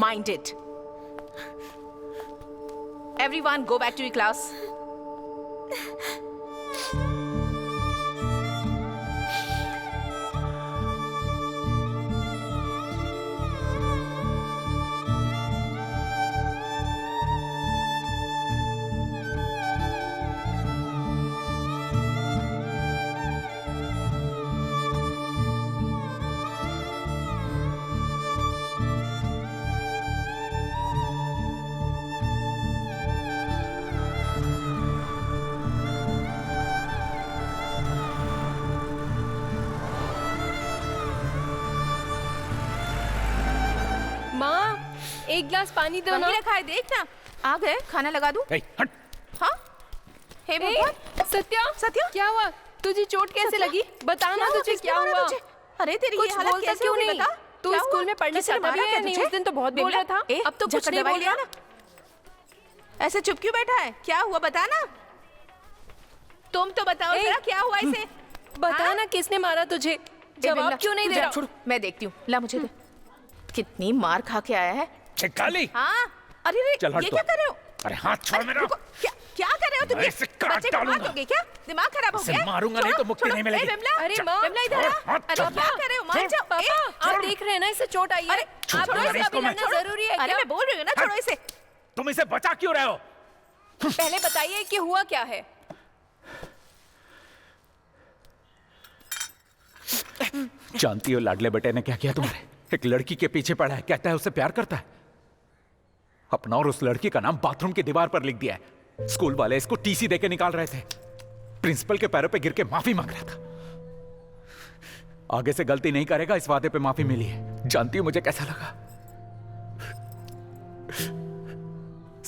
Mind it. Everyone go back to your class. माँ, एक गिलास पानी दो ना। वहीं रखा है, देख ना। आ गए, खाना लगा दूं? हट। हाँ? हे भगवान, सत्या, सत्या, क्या हुआ? तुझे चोट कैसे लगी? बता ना, तुझे क्या हुआ? अरे तेरी कुछ ये हालत बोलता कैसे क्यों हो गई नहीं? बता? तू क्या स्कूल हुआ? में पढ़ने किसी ने जाता भी मारा है क्या नहीं? तुझे? उस दिन तो बहुत बोल बिमला, रहा था। ए, अब तो कुछ जाकर नहीं दवाई बोल लिया रहा। ना। ऐसे चुप क्यों बैठा है? क्या हुआ बता ना। तुम तो बताओ जरा क्या हुआ इसे? बता ना, किसने मारा तुझे? जवाब क्यों नहीं दे रहा? छोड़, मैं देखती हूँ। ला मुझे दे। कितनी मार खा के आया है। चिकाली। हाँ, अरे चल हट ये तो। क्या कर रहे हो? अरे हाथ छोड़ मेरा। रुको, क्या कर रहे हो तुम? मैं इसे काट बच्चे को मार डालूंगा। दोगे क्या? दिमाग खराब हो इसे गया? मारूंगा नहीं तो मुक्ति छोड़ो, नहीं मिलेगी। ए, बिमला, अरे छोड़, माँ, बिमला इधर आ। हाथ अरे छोड़। क्या कर रहे हो? मान जाओ। पापा, ए, आप देख रहे हैं ना, इसे चोट आई है। अरे आप छोड़ो इसे इसको अभी मैं। लाना जरूरी है अरे क्या? मैं बोल रही हूँ ना, छोड़ो इसे। तुम इसे बचा क्यों रहे हो? पहले बताइए कि हुआ क्या है? जानती हो लाडले बेटे ने क्या किया तुम्हारे? एक लड़की के पीछे पड़ा है, कहता है उससे प्यार करता है। अपना और उस लड़की का नाम बाथरूम की दीवार पर लिख दिया है। स्कूल वाले इसको टीसी देके निकाल रहे थे। प्रिंसिपल के पैरों पे गिर के माफी मांग रहा था। आगे से गलती नहीं करेगा, इस वादे पे माफी मिली है। जानती हो मुझे कैसा लगा?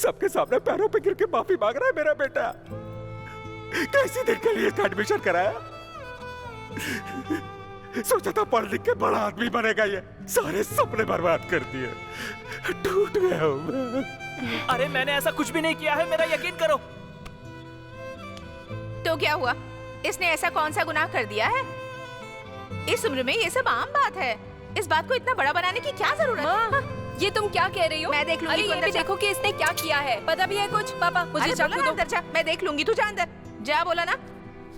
सबके सामने पैरों पे गिर के माफी मांग रहा है मेरा बेटा। कैसी दिन के लिए इसका एडमिशन कराया? सोचा था पढ़ लिख के बड़ा आदमी बनेगा, ये सारे सपने बर्बाद कर दिए। टूट गया हूं मैं। अरे मैंने ऐसा कुछ भी नहीं किया है, मेरा यकीन करो। तो क्या हुआ? इसने ऐसा कौन सा गुनाह कर दिया है? इस उम्र में ये सब आम बात है। इस बात को इतना बड़ा बनाने की क्या जरूरत है? ये तुम क्या कह रही हो? मैं देख लूंगी। अरे ये भी देखो कि इसने क्या किया है। पता भी है कुछ? पापा, मुझे अरे चाकू बोला ना दो। अंदर जा, मैं देख लूंगी। तू जा अंदर जा, बोला ना।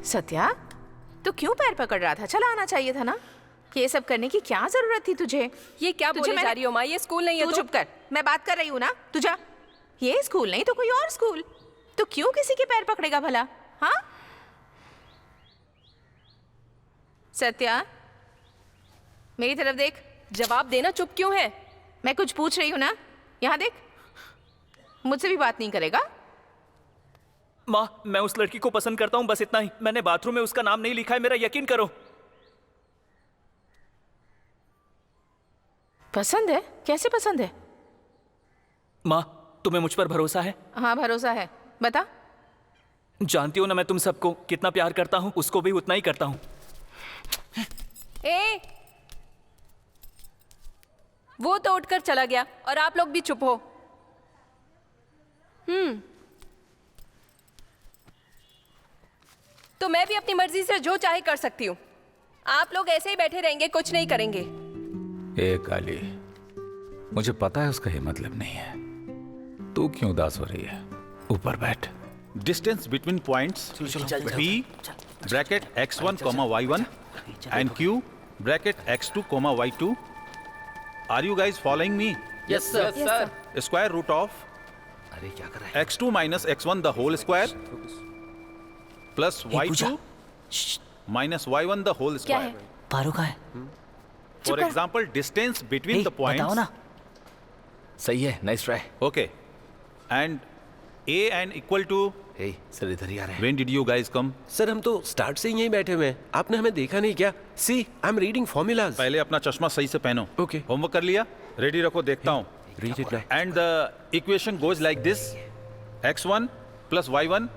सत्या, तो क्यों पैर पकड़ रहा था? चला आना चाहिए था ना। ये सब करने की क्या जरूरत थी तुझे? ये क्या बोले जा रही हो माँ? ये स्कूल नहीं है। तू तो चुप कर, मैं बात कर रही हूँ ना। तू जा। ये स्कूल नहीं तो कोई और स्कूल। तो क्यों किसी के पैर पकड़ेगा भला? हाँ सत्या, मेरी तरफ देख। जवाब देना, चुप क्यों है? मैं कुछ पूछ रही हूँ ना। यहाँ देख, मुझसे भी बात नहीं करेगा? माँ, मैं उस लड़की को पसंद करता हूँ, बस इतना ही। मैंने बाथरूम में उसका नाम नहीं लिखा है, मेरा यकीन करो। पसंद है? कैसे पसंद है? माँ, तुम्हें मुझ पर भरोसा है? हाँ भरोसा है। बता। जानती हो ना मैं तुम सबको कितना प्यार करता हूँ, उसको भी उतना ही करता हूँ। ए, वो तो उठकर चला गया और आप लोग भी चुप हो। तो मैं भी अपनी मर्जी से जो चाहे कर सकती हूँ। आप लोग ऐसे ही बैठे रहेंगे, कुछ नहीं करेंगे। ए काली, मुझे पता है उसका ये मतलब नहीं है। तू क्यों उदास हो रही है? ऊपर बैठ। Distance between points P bracket x1, y1 and Q bracket x2, y2. Are you guys following me? Yes, sir. Yes, sir. Square root of अरे क्या कर रहा है? x2 minus x1 the whole square plus y2 minus y1 the whole क्या square. है? पारो का है? For example, distance between the बताओ points. ना। सही है, nice try. Okay. And A and equal to. Hey sir इधर ही आ रहे हैं। When did you guys come? Sir हम तो स्टार्ट से ही यहीं बैठे हुए हैं, आपने हमें देखा नहीं क्या? सी आई एम रीडिंग फॉर्मूलाज। पहले अपना चश्मा सही से पहनो। Okay. होमवर्क कर लिया? रेडी रखो, देखता हूँ। Read it now. And the equation goes like this: x1 plus y1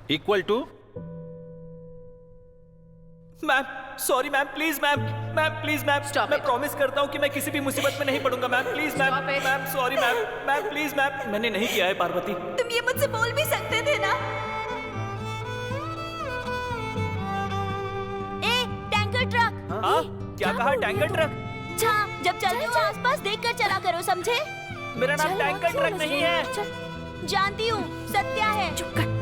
equal to. Ma'am sorry ma'am, please ma'am, please ma'am, Stop मैं it. प्रॉमिस करता हूँ कि मैं किसी भी मुसीबत में नहीं पड़ूंगा ma'am, please ma'am, Stop it. Ma'am sorry ma'am, please ma'am, मैंने नहीं किया है पार्वती। तुम ये मुझसे बोल भी सकते थे ना। ए, टैंकर ट्रक। हाँ क्या कहा? Tanker truck? हाँ, जब चलते हो आसपास देखकर चला करो, समझे? मेरा नाम टैंकर ट्रक नहीं है। जानती हूँ, सत्या है। चुप कर।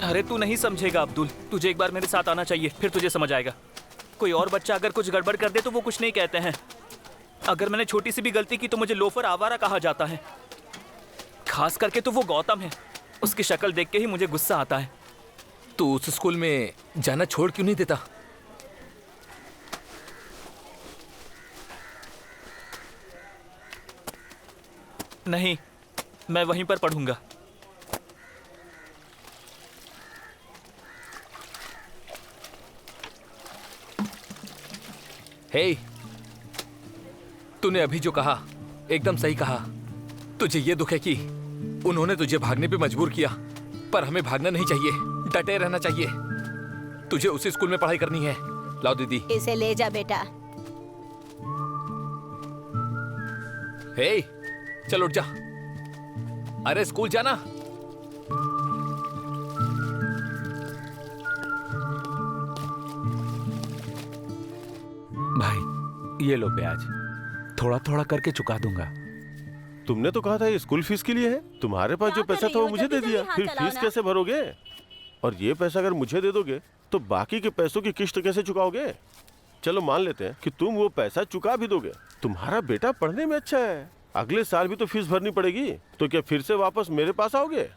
अरे तू नहीं समझेगा अब्दुल, तुझे एक बार मेरे साथ आना चाहिए, फिर तुझे समझ आएगा। कोई और बच्चा अगर कुछ गड़बड़ कर दे तो वो कुछ नहीं कहते हैं। अगर मैंने छोटी सी भी गलती की तो मुझे लोफर आवारा कहा जाता है। खास करके तो वो गौतम है, उसकी शक्ल देख के ही मुझे गुस्सा आता है। तू उस स्कूल में जाना छोड़ क्यों नहीं देता? नहीं, मैं वहीं पर पढ़ूंगा। हे, तूने अभी जो कहा एकदम सही कहा। तुझे ये दुख है कि उन्होंने तुझे भागने पे मजबूर किया, पर हमें भागना नहीं चाहिए, डटे रहना चाहिए। तुझे उसी स्कूल में पढ़ाई करनी है। लाओ दीदी। इसे ले जा बेटा। हे, चल उठ जा। अरे स्कूल जाना। भाई ये लो ब्याज, थोड़ा थोड़ा करके चुका दूंगा। तुमने तो कहा था ये स्कूल फीस के लिए है। तुम्हारे पास जो पैसा था वो मुझे दे दिया, फिर फीस कैसे भरोगे? और ये पैसा अगर मुझे दे दोगे तो बाकी के पैसों की किस्त कैसे चुकाओगे? चलो मान लेते हैं कि तुम वो पैसा चुका भी दोगे। तुम्हारा बेटा पढ़ने में अच्छा है, अगले साल भी तो फीस भरनी पड़ेगी, तो क्या फिर से वापस मेरे पास आओगे?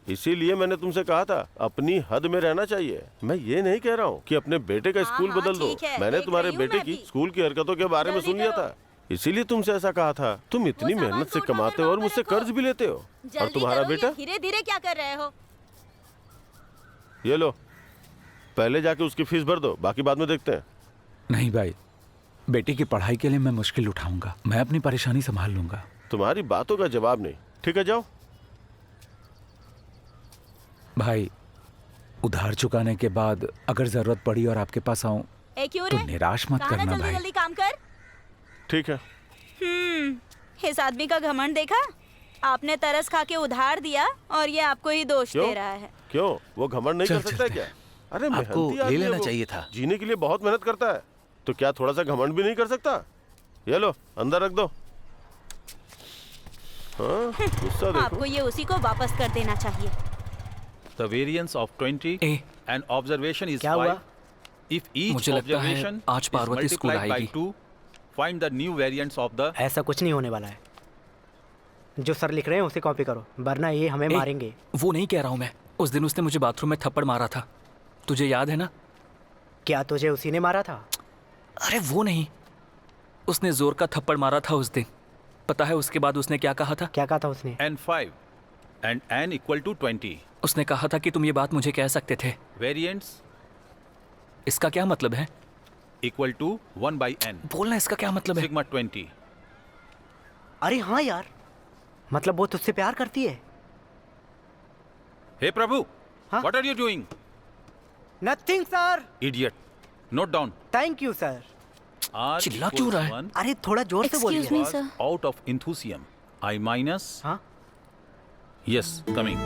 इसीलिए मैंने तुमसे कहा था अपनी हद में रहना चाहिए। मैं ये नहीं कह रहा हूँ कि अपने बेटे का स्कूल बदल दो। मैंने तुम्हारे बेटे की स्कूल की हरकतों के बारे में सुन लिया था, इसीलिए तुमसे ऐसा कहा था। तुम इतनी मेहनत से कमाते हो और मुझसे कर्ज भी लेते हो, और तुम्हारा बेटा धीरे धीरे क्या कर रहे हो? ये लो, पहले जाके उसकी फीस भर दो, बाकी बाद में देखते हैं। नहीं भाई, बेटी की पढ़ाई के लिए मैं मुश्किल उठाऊंगा, मैं अपनी परेशानी संभाल लूंगा। तुम्हारी बातों का जवाब नहीं। ठीक है, जाओ। भाई उधार चुकाने के बाद अगर जरूरत पड़ी और आपके पास आऊं तो निराश मत करना भाई। जल्दी काम कर। ठीक है। इस आदमी का घमंड देखा? आपने तरस खा के उधार दिया और ये आपको ही दोष दे रहा है। क्यों? वो घमंड नहीं कर सकता क्या? अरे आपको ले लेना चाहिए था। जीने के लिए बहुत मेहनत करता है, तो क्या थोड़ा सा घमंड भी नहीं कर सकता? ये लो, अंदर रख दो। हाँ, गुस्सा देखो। आपको ये उसी को वापस कर देना चाहिए। The variance of 20 and observation is 5. If each मुझे लगता है observation आज is Parvati school multiplied by आएगी। 2, find the new variance of the. ऐसा कुछ नहीं होने वाला है। जो सर लिख रहे हैं उसे कॉपी करो, वरना ये हमें मारेंगे। वो नहीं कह रहा हूँ मैं। उस दिन उसने मुझे बाथरूम में थप्पड़ मारा था, तुझे याद है ना? क्या तुझे उसी ने मारा था? अरे वो नहीं, उसने जोर का थप्पड़ मारा था उस दिन। पता है उसके बाद उसने क्या कहा था? क्या कहा था उसने? And 5. and n equal to 20. उसने कहा था कि तुम ये बात मुझे कह सकते थे। Variance इसका क्या मतलब है? equal to 1 by n. बोलना इसका क्या मतलब है? Sigma 20. अरे हाँ यार, मतलब वो तुझसे प्यार करती है। Hey Prabhu, what are you doing? Nothing, sir. Idiot. Note down. Thank you, sir. R चिल्ला क्यों रहा है? 1 अरे थोड़ा जोर से बोलिए। Excuse me, sir. out of enthusiasm. I minus. हाँ? Yes, coming.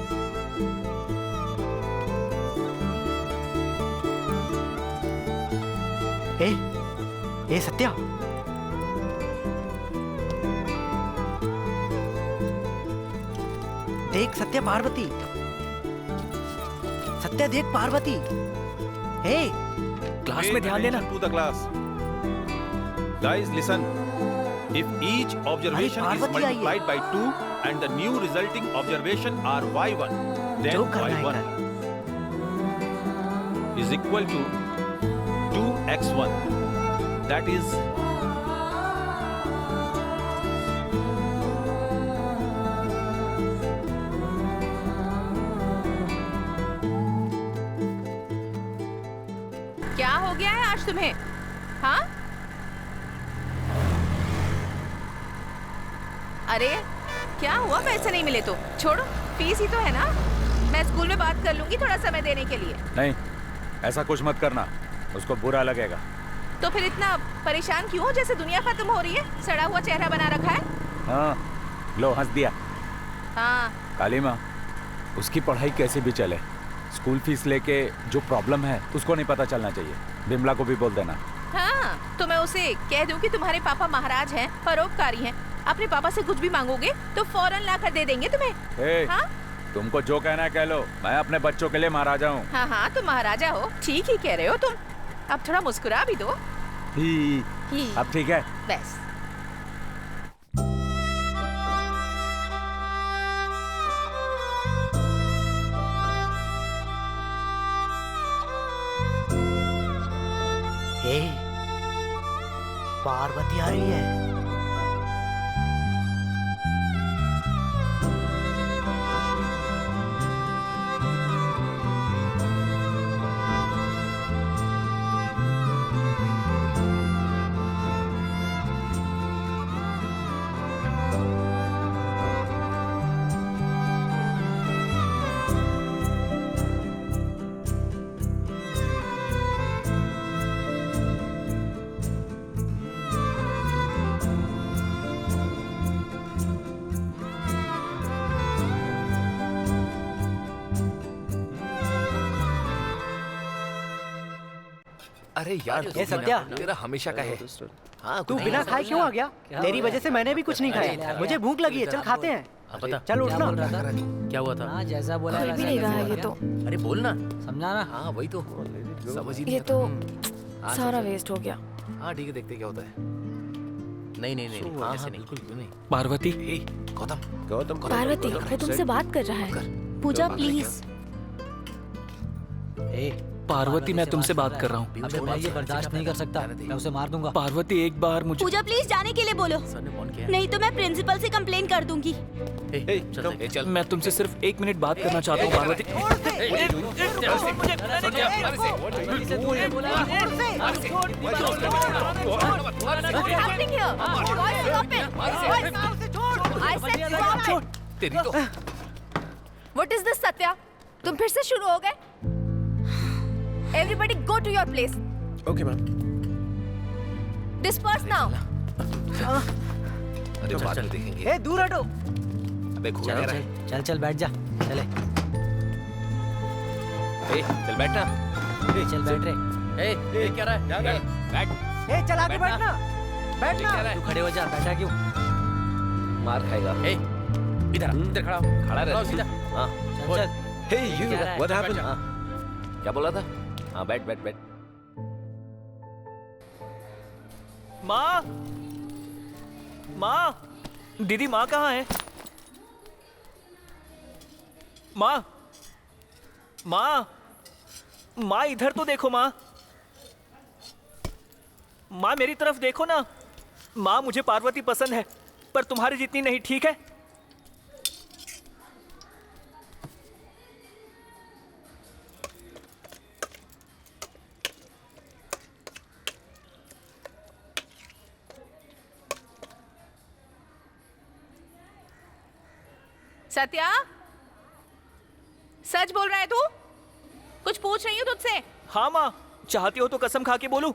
ए सत्या, देख सत्या पार्वती, सत्या देख पार्वती। हे क्लास में ध्यान देना। To the class. Guys, listen. If each observation is multiplied by 2 and the new resulting observation are y1, then y1 is equal to 2x1. That is क्या हो गया है आज तुम्हें? हाँ? अरे क्या हुआ? पैसे नहीं मिले तो छोड़ो, फीस ही तो है ना। मैं स्कूल में बात कर लूंगी थोड़ा समय देने के लिए। नहीं, ऐसा कुछ मत करना, उसको बुरा लगेगा। तो फिर इतना परेशान क्यों हो, जैसे दुनिया खत्म हो रही है? सड़ा हुआ चेहरा बना रखा है। हाँ, लो हंस दिया। हाँ, काली माँ, उसकी पढ़ाई कैसे भी चले, स्कूल फीस लेके जो प्रॉब्लम है उसको नहीं पता चलना चाहिए। बिमला को भी बोल देना। हाँ, तो मैं उसे कह दूं कि तुम्हारे पापा महाराज हैं, परोपकारी हैं। अपने पापा से कुछ भी मांगोगे तो फौरन लाकर दे देंगे तुम्हें। हाँ? तुमको जो कहना है कह लो, मैं अपने बच्चों के लिए महाराजा हूँ। हाँ हाँ, तुम महाराजा हो, ठीक ही कह रहे हो तुम। अब थोड़ा मुस्कुरा भी दो। ही। अब ठीक है? बस। पार्वती आ रही है। अरे यार, ये सत्या, तेरा हमेशा का है। हाँ, तू बिना खाए क्यों आ गया? तेरी वजह से मैंने भी कुछ नहीं खाया। मुझे भूख लगी है, चल खाते हैं। चल उठना। क्या हुआ था? जैसा बोला कोई भी नहीं रहा है ये तो। अरे बोलना। समझाना। हाँ वही तो समझ ही ये नहीं तो आता। सारा वेस्ट हो गया। हाँ ठीक है, देखते क्या होता है। नहीं नहीं नहीं, हाँ, ऐसे नहीं। पार्वती। गौतम पार्वती, वो तुमसे बात कर रहा है। पूजा प्लीज। पार्वती, मैं तुमसे बात कर रहा हूँ। अबे मैं ये बर्दाश्त नहीं कर सकता, मैं उसे मार दूंगा। पार्वती, एक बार मुझे। पूजा प्लीज जाने के लिए बोलो, नहीं तो मैं प्रिंसिपल से कंप्लेन कर दूंगी। चल, मैं तुमसे सिर्फ 1 मिनट बात करना चाहता हूँ Parvati. What is this, Satya? तुम फिर से शुरू हो गए? Everybody go to your place. Okay, ma'am. Disperse now. अरे बाद में देखेंगे। ए दूर हटो। अबे घूम रहा है। चल चल बैठ जा, चले। चल बैठना। चल बैठ रे। ए क्या रहा है? बैठ। ए चल आके बैठना। बैठना। तू खड़े हो जा, बैठा क्यों? मार खाएगा। इधर खड़ा हो। खड़ा रह सीधा। हाँ चल। Hey, you. What happened? क्या बोला था? हाँ बैठ बैठ बैठ। माँ, माँ, दीदी माँ कहाँ है? माँ, माँ, माँ इधर तो देखो माँ। माँ मेरी तरफ देखो ना। माँ मुझे पार्वती पसंद है, पर तुम्हारी जितनी नहीं, ठीक है? सत्या, सच बोल रहा है तू? कुछ पूछ रही हूँ तुझसे। हाँ माँ, चाहती हो तो कसम खा के बोलूं।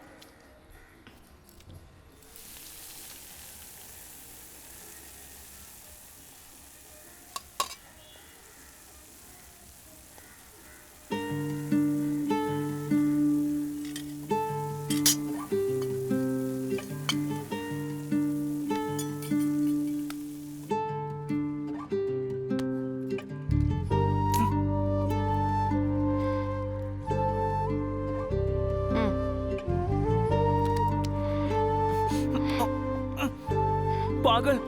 पागल।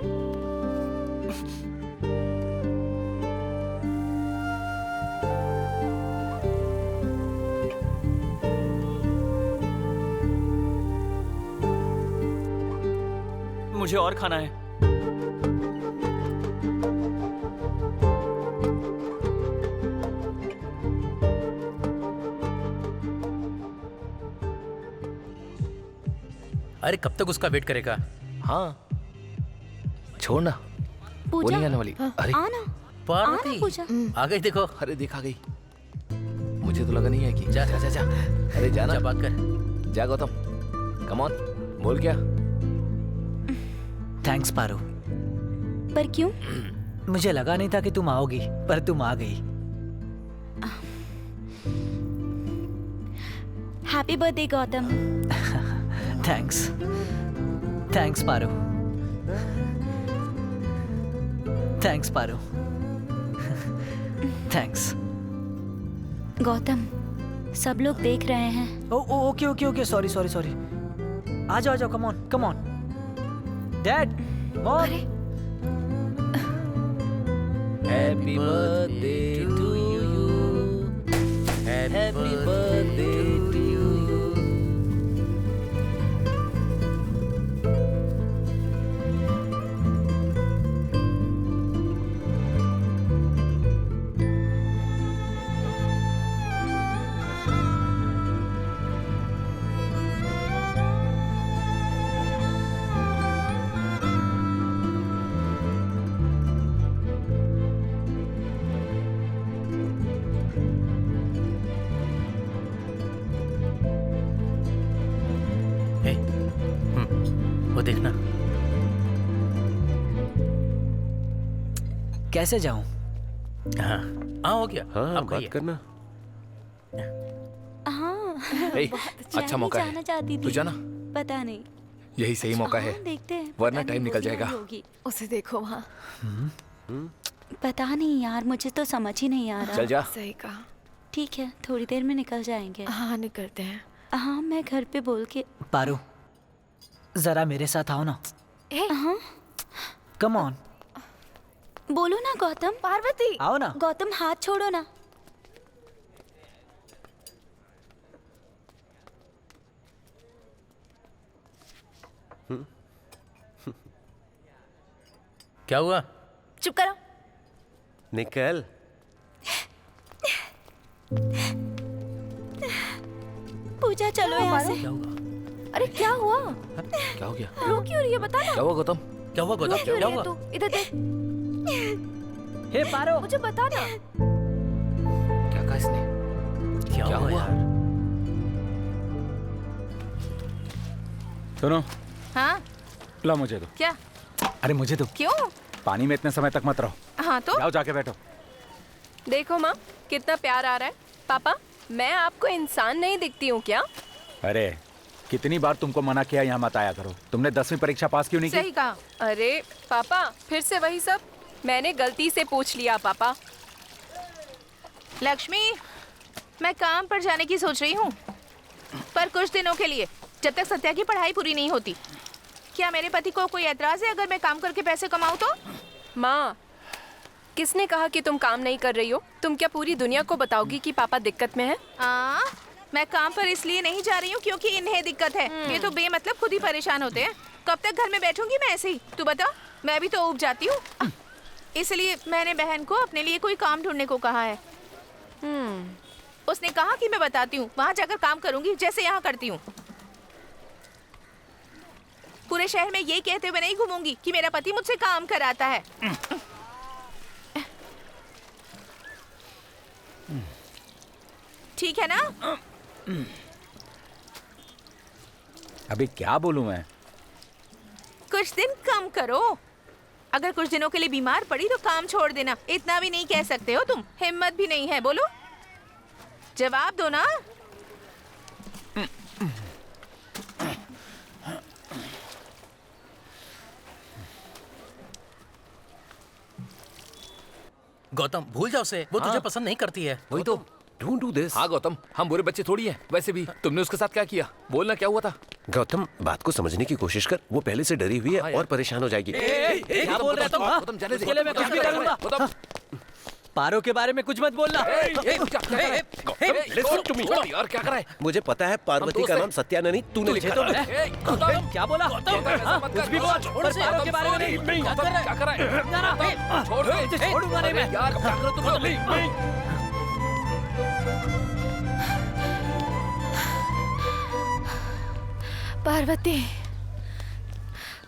मुझे और खाना है। अरे कब तक उसका वेट करेगा? हाँ छोड़ ना, वो नहीं आने वाली। अरे आना पार्वती पूजा। आ गई देखो। अरे देखा गई, मुझे तो लगा नहीं है कि जा जा जा जा। अरे जाना, जा बात कर। जा गौतम, कम ऑन, बोल क्या? थैंक्स पारो। पर क्यों? मुझे लगा नहीं था कि तुम आओगी, पर तुम आ गई। Happy birthday Gautam. Thanks, thanks Paro, thanks Paro, thanks. Gautam, सब लोग देख रहे हैं। Okay okay okay, sorry sorry sorry. आ जाओ आ जाओ, come on come on. Dad, mom. Happy birthday to you, happy birthday to you. वो देखना। कैसे जाऊं? हाँ हाँ हो गया। हाँ अब बात कहिए। करना। हाँ ए, बहुत अच्छा मौका है, जाना चाहती तू थी। जाना। पता नहीं। यही सही मौका है, हाँ, देखते हैं। वरना पता टाइम नहीं निकल होगी जाएगा। नहीं होगी। उसे देखो वहाँ। पता नहीं यार, मुझे तो समझ ही नहीं आ रहा। चल जा। सही कहा। ठीक है, थोड़ी देर में निकल जाएंगे। हाँ निकलते हैं। हाँ, मैं घर पे बोल के। पारो, जरा मेरे साथ आओ ना। हाँ कम ऑन। बोलो ना गौतम। पार्वती आओ ना। गौतम, हाथ छोड़ो ना। क्या हुआ? चुप करो। निकल। पूजा चलो यहाँ से। अरे क्या हुआ? क्या हो गया? रो क्यों रही है बता ना। क्या हुआ गौतम? क्या हुआ रो गौतम? क्यों क्या रही है हुआ? तू? इधर देख। हे पारो, मुझे बता ना। क्या कहा इसने? क्या हुआ यार? सुनो, हाँ ला मुझे दो। क्या? अरे मुझे दो। क्यों? पानी में इतने समय तक मत रहो। हाँ तो जाओ जाके बैठो। देखो माँ, कितना प्यार आ रहा है। पापा, मैं आपको इंसान नहीं दिखती हूँ क्या? अरे कितनी बार तुमको मना किया यहाँ मत आया करो। तुमने 10वीं परीक्षा पास क्यों नहीं की? सही कहा। अरे पापा, फिर से वही सब। मैंने गलती से पूछ लिया पापा। लक्ष्मी, मैं काम पर जाने की सोच रही हूँ, पर कुछ दिनों के लिए, जब तक सत्या की पढ़ाई पूरी नहीं होती। क्या मेरे पति को कोई एतराज है अगर मैं काम करके पैसे कमाऊँ तो? माँ, किसने कहा कि तुम काम नहीं कर रही हो? तुम क्या पूरी दुनिया को बताओगी कि पापा दिक्कत में है? मैं काम पर इसलिए नहीं जा रही हूँ क्योंकि इन्हें दिक्कत है। ये तो बेमतलब खुद ही परेशान होते हैं। कब तक घर में बैठूंगी मैं ऐसे ही? तू बता, मैं भी तो ऊब जाती हूँ। इसलिए मैंने बहन को अपने लिए कोई काम ढूंढने को कहा है। उसने कहा कि मैं बताती हूँ, वहाँ जाकर काम करूंगी जैसे यहाँ करती हूँ। पूरे शहर में ये कहते हुए नहीं घूमूंगी कि मेरा पति मुझसे काम कराता है। ठीक है ना? अभी क्या बोलूं मैं? कुछ दिन कम करो। अगर कुछ दिनों के लिए बीमार पड़ी तो काम छोड़ देना। इतना भी नहीं कह सकते हो तुम। हिम्मत भी नहीं है। बोलो, जवाब दो ना। गौतम भूल जाओ उसे, वो तुझे पसंद नहीं करती है। वही तो। Don't do this. हाँ गौतम, हम बुरे बच्चे थोड़ी हैं। वैसे भी तुमने उसके साथ क्या किया? बोलना क्या हुआ था? गौतम बात को समझने की कोशिश कर, वो पहले से डरी हुई है और परेशान हो जाएगी। क्या बोल रहे हो तुम? गौतम जाने दे। इसके लिए मैं कुछ भी करूंगा। गौतम पारो के बारे में कुछ मत बोलना। Listen to me। यार क्या कर रहा है? मुझे पता है पार्वती का नाम सत्या नहीं तूने लिखा था। क्या बोला? कुछ भी बोल, पर पारो के बारे में नहीं। क्या कर रहा है? छोड़ दो, इसे छोड़ूंगा नहीं मैं। यार क्या कर रहे हो तुम? पार्वती,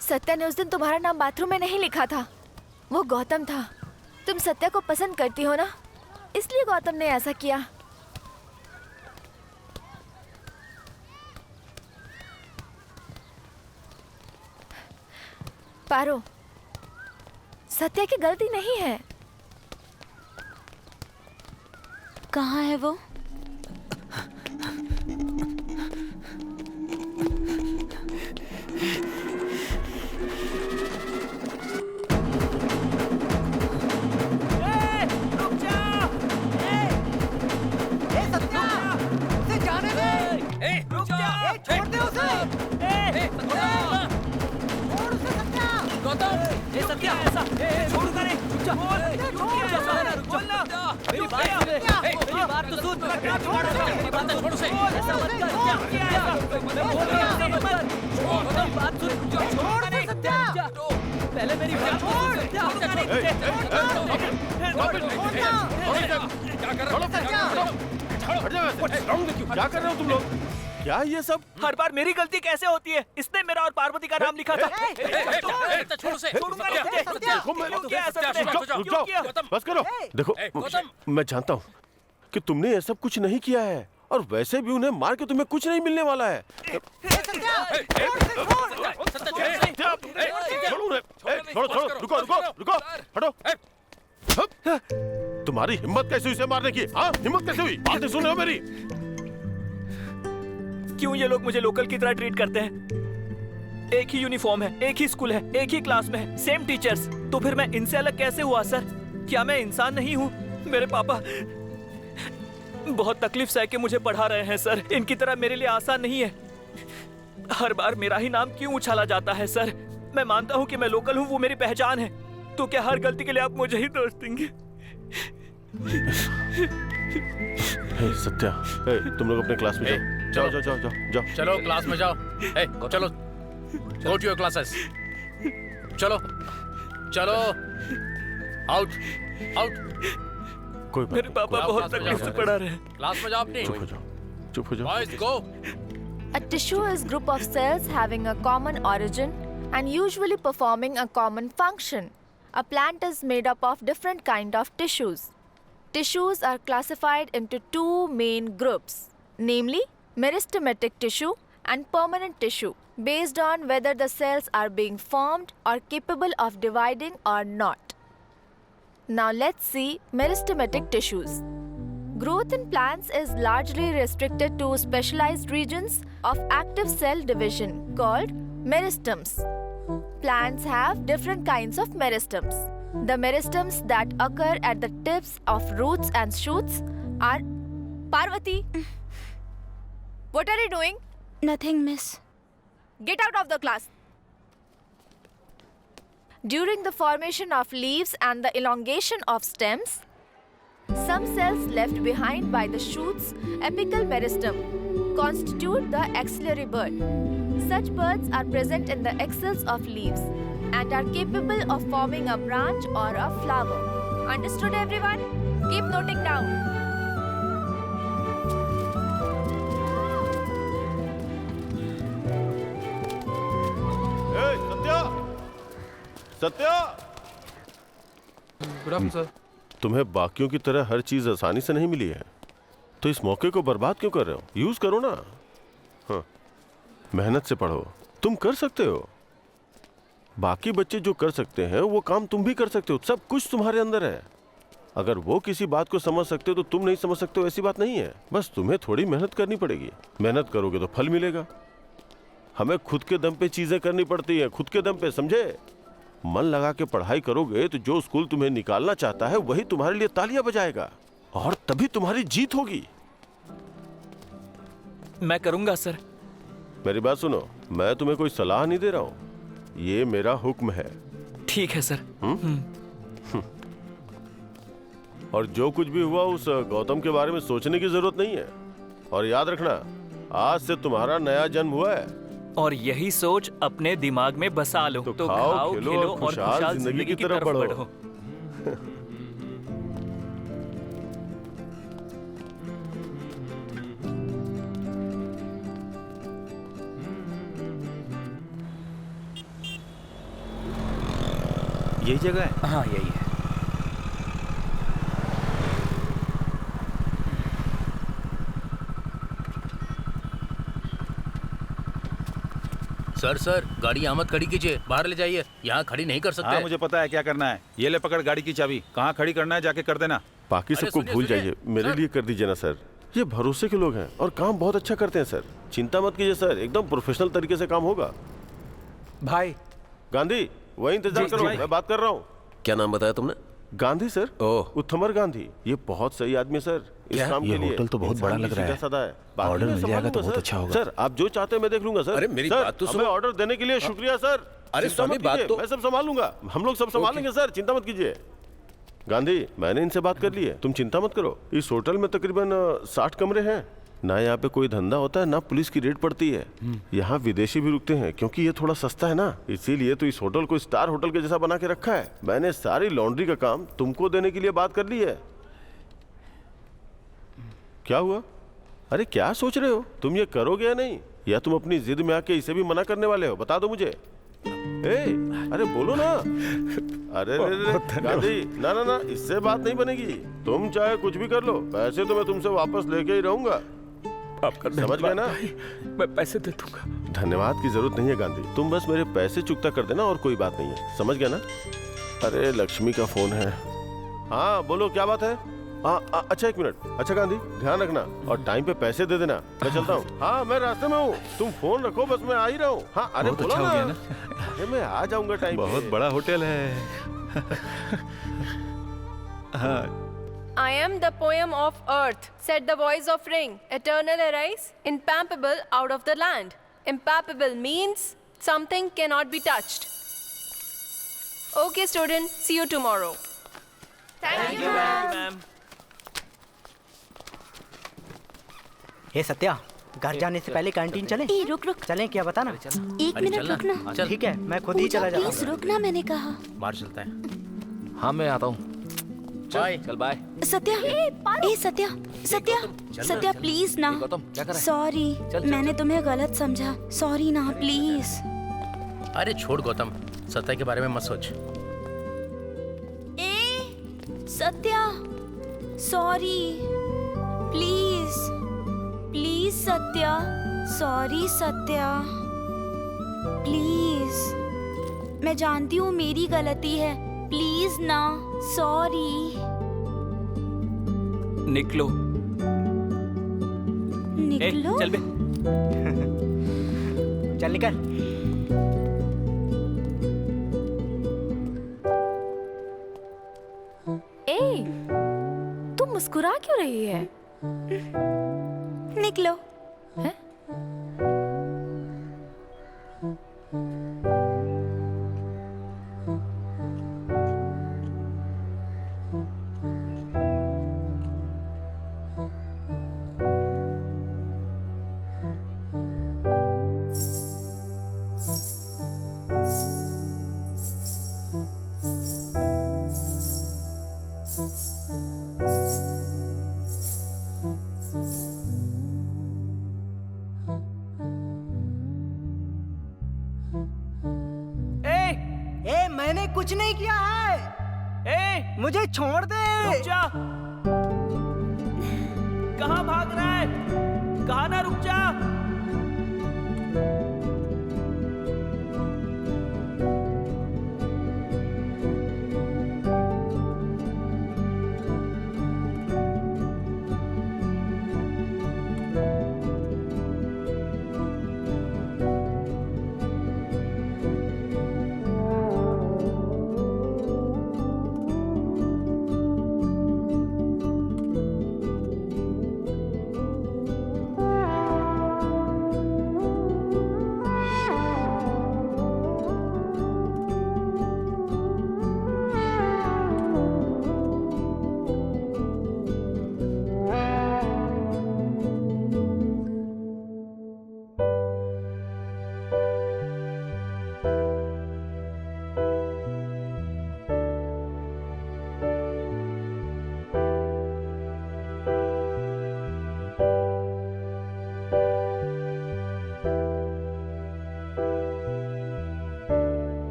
सत्या ने उस दिन तुम्हारा नाम बाथरूम में नहीं लिखा था, वो गौतम था। तुम सत्या को पसंद करती हो ना, इसलिए गौतम ने ऐसा किया। पारो, सत्या की गलती नहीं है। कहाँ है वो? पहले मेरी बात क्या कर रहे हो तुम लोग? क्या ये सब? हर बार मेरी गलती कैसे होती है? इसने मेरा और पार्वती का नाम लिखा था। बस करो। देखो मैं जानता हूँ कि तुमने ये सब कुछ नहीं किया है, और वैसे भी उन्हें मार के तुम्हें कुछ नहीं मिलने वाला है। छोड़ो, रुको, हटो। तुम्हारी हिम्मत कैसे हुई इसे मारने की? हाँ, हिम्मत कैसे हुई? बातें सुन रहे हो मेरी? क्यों ये लोग मुझे लोकल की तरह ट्रीट करते हैं? एक ही यूनिफॉर्म है, एक ही स्कूल है, एक ही क्लास में है, सेम टीचर्स। तो फिर मैं इनसे अलग कैसे हुआ सर? क्या मैं इंसान नहीं हूँ? मेरे पापा बहुत तकलीफ सह के मुझे पढ़ा रहे हैं सर। इनकी तरह मेरे लिए आसान नहीं है। हर बार मेरा ही नाम क्यों उछाला जाता है सर? मैं मानता हूँ कि मैं लोकल हूँ, वो मेरी पहचान है। तो क्या हर गलती के लिए आप मुझे ही दोष देंगे? सत्या, तुम लोग अपने क्लास में जाओ। चलो क्लास में जाओ। चलो गो टू योर क्लासेस। चलो आउट। कोई बात मेरे पापा बहुत तकलीफ से पढ़ा रहे हैं। क्लास में जाओ अपनी। चुप हो जाओ। Boys go. A tissue is a group of cells having a common origin and usually performing a common function. A plant is made up of different kind of tissues. Tissues are classified into two main groups, namely meristematic tissue and permanent tissue, based on whether the cells are being formed or capable of dividing or not. Now let's see meristematic tissues. Growth in plants is largely restricted to specialized regions of active cell division called meristems. Plants have different kinds of meristems. The meristems that occur at the tips of roots and shoots are... Parvati! What are you doing? Nothing, miss. Get out of the class. During the formation of leaves and the elongation of stems, some cells left behind by the shoot's apical meristem constitute the axillary bud. Such buds are present in the axils of leaves and are capable of forming a branch or a flower. Understood, everyone? Keep noting down. Satya! Good afternoon sir. तुम्हें बाकियों की तरह हर चीज आसानी से नहीं मिली है। तो इस मौके को बर्बाद क्यों कर रहे हो? यूज करो ना। हाँ, मेहनत से पढ़ो, तुम कर सकते हो। बाकी बच्चे जो कर सकते हैं वो काम तुम भी कर सकते हो। सब कुछ तुम्हारे अंदर है। अगर वो किसी बात को समझ सकते हो तो तुम नहीं समझ सकते हो, ऐसी बात नहीं है। बस तुम्हें थोड़ी मेहनत करनी पड़ेगी। मेहनत करोगे तो फल मिलेगा। हमें खुद के दम पे चीजें करनी पड़ती है, खुद के दम पे, समझे? मन लगा के पढ़ाई करोगे तो जो स्कूल तुम्हें निकालना चाहता है वही तुम्हारे लिए तालियां बजाएगा और तभी तुम्हारी जीत होगी। मैं करूंगा सर। मेरी बात सुनो, मैं तुम्हें कोई सलाह नहीं दे रहा हूं, ये मेरा हुक्म है। ठीक है सर। और जो कुछ भी हुआ उस गौतम के बारे में सोचने की जरूरत नहीं है। और याद रखना, आज से तुम्हारा नया जन्म हुआ है और यही सोच अपने दिमाग में बसा लो। तो खाओ, खेलो और खुशहाल जिंदगी की तरफ बढ़ो। यही जगह है? हाँ यही है। सर गाड़ी यहाँ मत खड़ी कीजिए, बाहर ले जाइए, यहाँ खड़ी नहीं कर सकते। हाँ मुझे पता है क्या करना है। ये ले पकड़ गाड़ी की चाबी, कहाँ खड़ी करना है जाके कर देना। बाकी सबको भूल जाइए, मेरे लिए कर दीजिए ना सर। ये भरोसे के लोग हैं और काम बहुत अच्छा करते हैं सर। चिंता मत कीजिए सर, एकदम प्रोफेशनल तरीके से काम होगा। भाई गांधी, वही इंतजार करो, मैं बात कर रहा हूँ। क्या नाम बताया तुमने? गांधी सर। ओह, उत्तमर गांधी। ये बहुत सही आदमी सर इस काम के लिए। होटल तो बहुत बड़ा लग रहा है। ऑर्डर मिल जाएगा तो बहुत अच्छा होगा। सर आप जो चाहते हैं मैं देख लूंगा सर। अरे मेरी बात तो सुनो। ऑर्डर देने के लिए शुक्रिया सर। अरे स्वामी, बात तो मैं सब संभाल लूंगा, हम लोग सब संभाल लेंगे सर, चिंता मत कीजिए। गांधी, मैंने इनसे बात कर ली है, तुम चिंता मत करो। इस होटल में तकरीबन 60 कमरे हैं ना। यहाँ पे कोई धंधा होता है ना पुलिस की रेड पड़ती है। यहाँ विदेशी भी रुकते हैं क्योंकि ये थोड़ा सस्ता है ना, इसीलिए तो इस होटल को स्टार होटल के जैसा बना के रखा है। मैंने सारी लॉन्ड्री का काम तुमको देने के लिए बात कर ली है। क्या हुआ? अरे क्या सोच रहे हो? तुम ये करोगे या नहीं, या तुम अपनी जिद में आके इसे भी मना करने वाले हो? बता दो मुझे। अरे बोलो ना। अरे गांधी, ना ना ना, इससे बात नहीं बनेगी। तुम चाहे कुछ भी कर लो, पैसे तो मैं तुमसे वापस लेके ही रहूंगा। समझ गए ना? मैं पैसे दे दूंगा। धन्यवाद की जरूरत नहीं है गांधी, तुम बस मेरे पैसे चुकता कर देना और कोई बात नहीं है। समझ गया ना? अरे लक्ष्मी का फोन है। हाँ बोलो, क्या बात है? अच्छा एक मिनट। अच्छा गांधी, ध्यान रखना और टाइम पे पैसे दे देना। मैं चलता हूँ। हाँ मैं रास्ते में हूँ, तुम फोन रखो, बस मैं आ ही रहा हूँ। हाँ अरे बहुत बोलो अच्छा हो गया ना। अरे मैं आ जाऊंगा टाइम पे। बहुत बड़ा होटल है। हाँ। I am the poem of earth, said the voice of ring. Eternal arise, impalpable out of the land. Impalpable means something cannot be touched. Okay, student, see you tomorrow. Thank you, ma'am. हे सत्या, घर जाने से पहले canteen चलें? रुक रुक, चलें क्या बताना? एक मिनट रुकना। ठीक है, मैं खुद ही चला जाऊंगा। प्लीज रुकना, मैंने कहा। बाहर चलता है। हाँ मैं आता हूँ। चल बाय। सत्या, सत्या प्लीज ना। सॉरी, मैंने तुम्हें गलत समझा। सॉरी ना, प्लीज। अरे छोड़ गौतम, सत्या के बारे में मत सोच। Satya, sorry, please please Satya, sorry Satya, please. मैं जानती हूँ मेरी गलती है, प्लीज ना, सॉरी। निकलो। निकलो? चल बे। चल निकल। तू मुस्कुरा क्यों रही है? निकलो। हैं? मैंने कुछ नहीं किया है। मुझे छोड़ दे। रुक जा। कहाँ भाग रहा है? कहा ना रुक जा।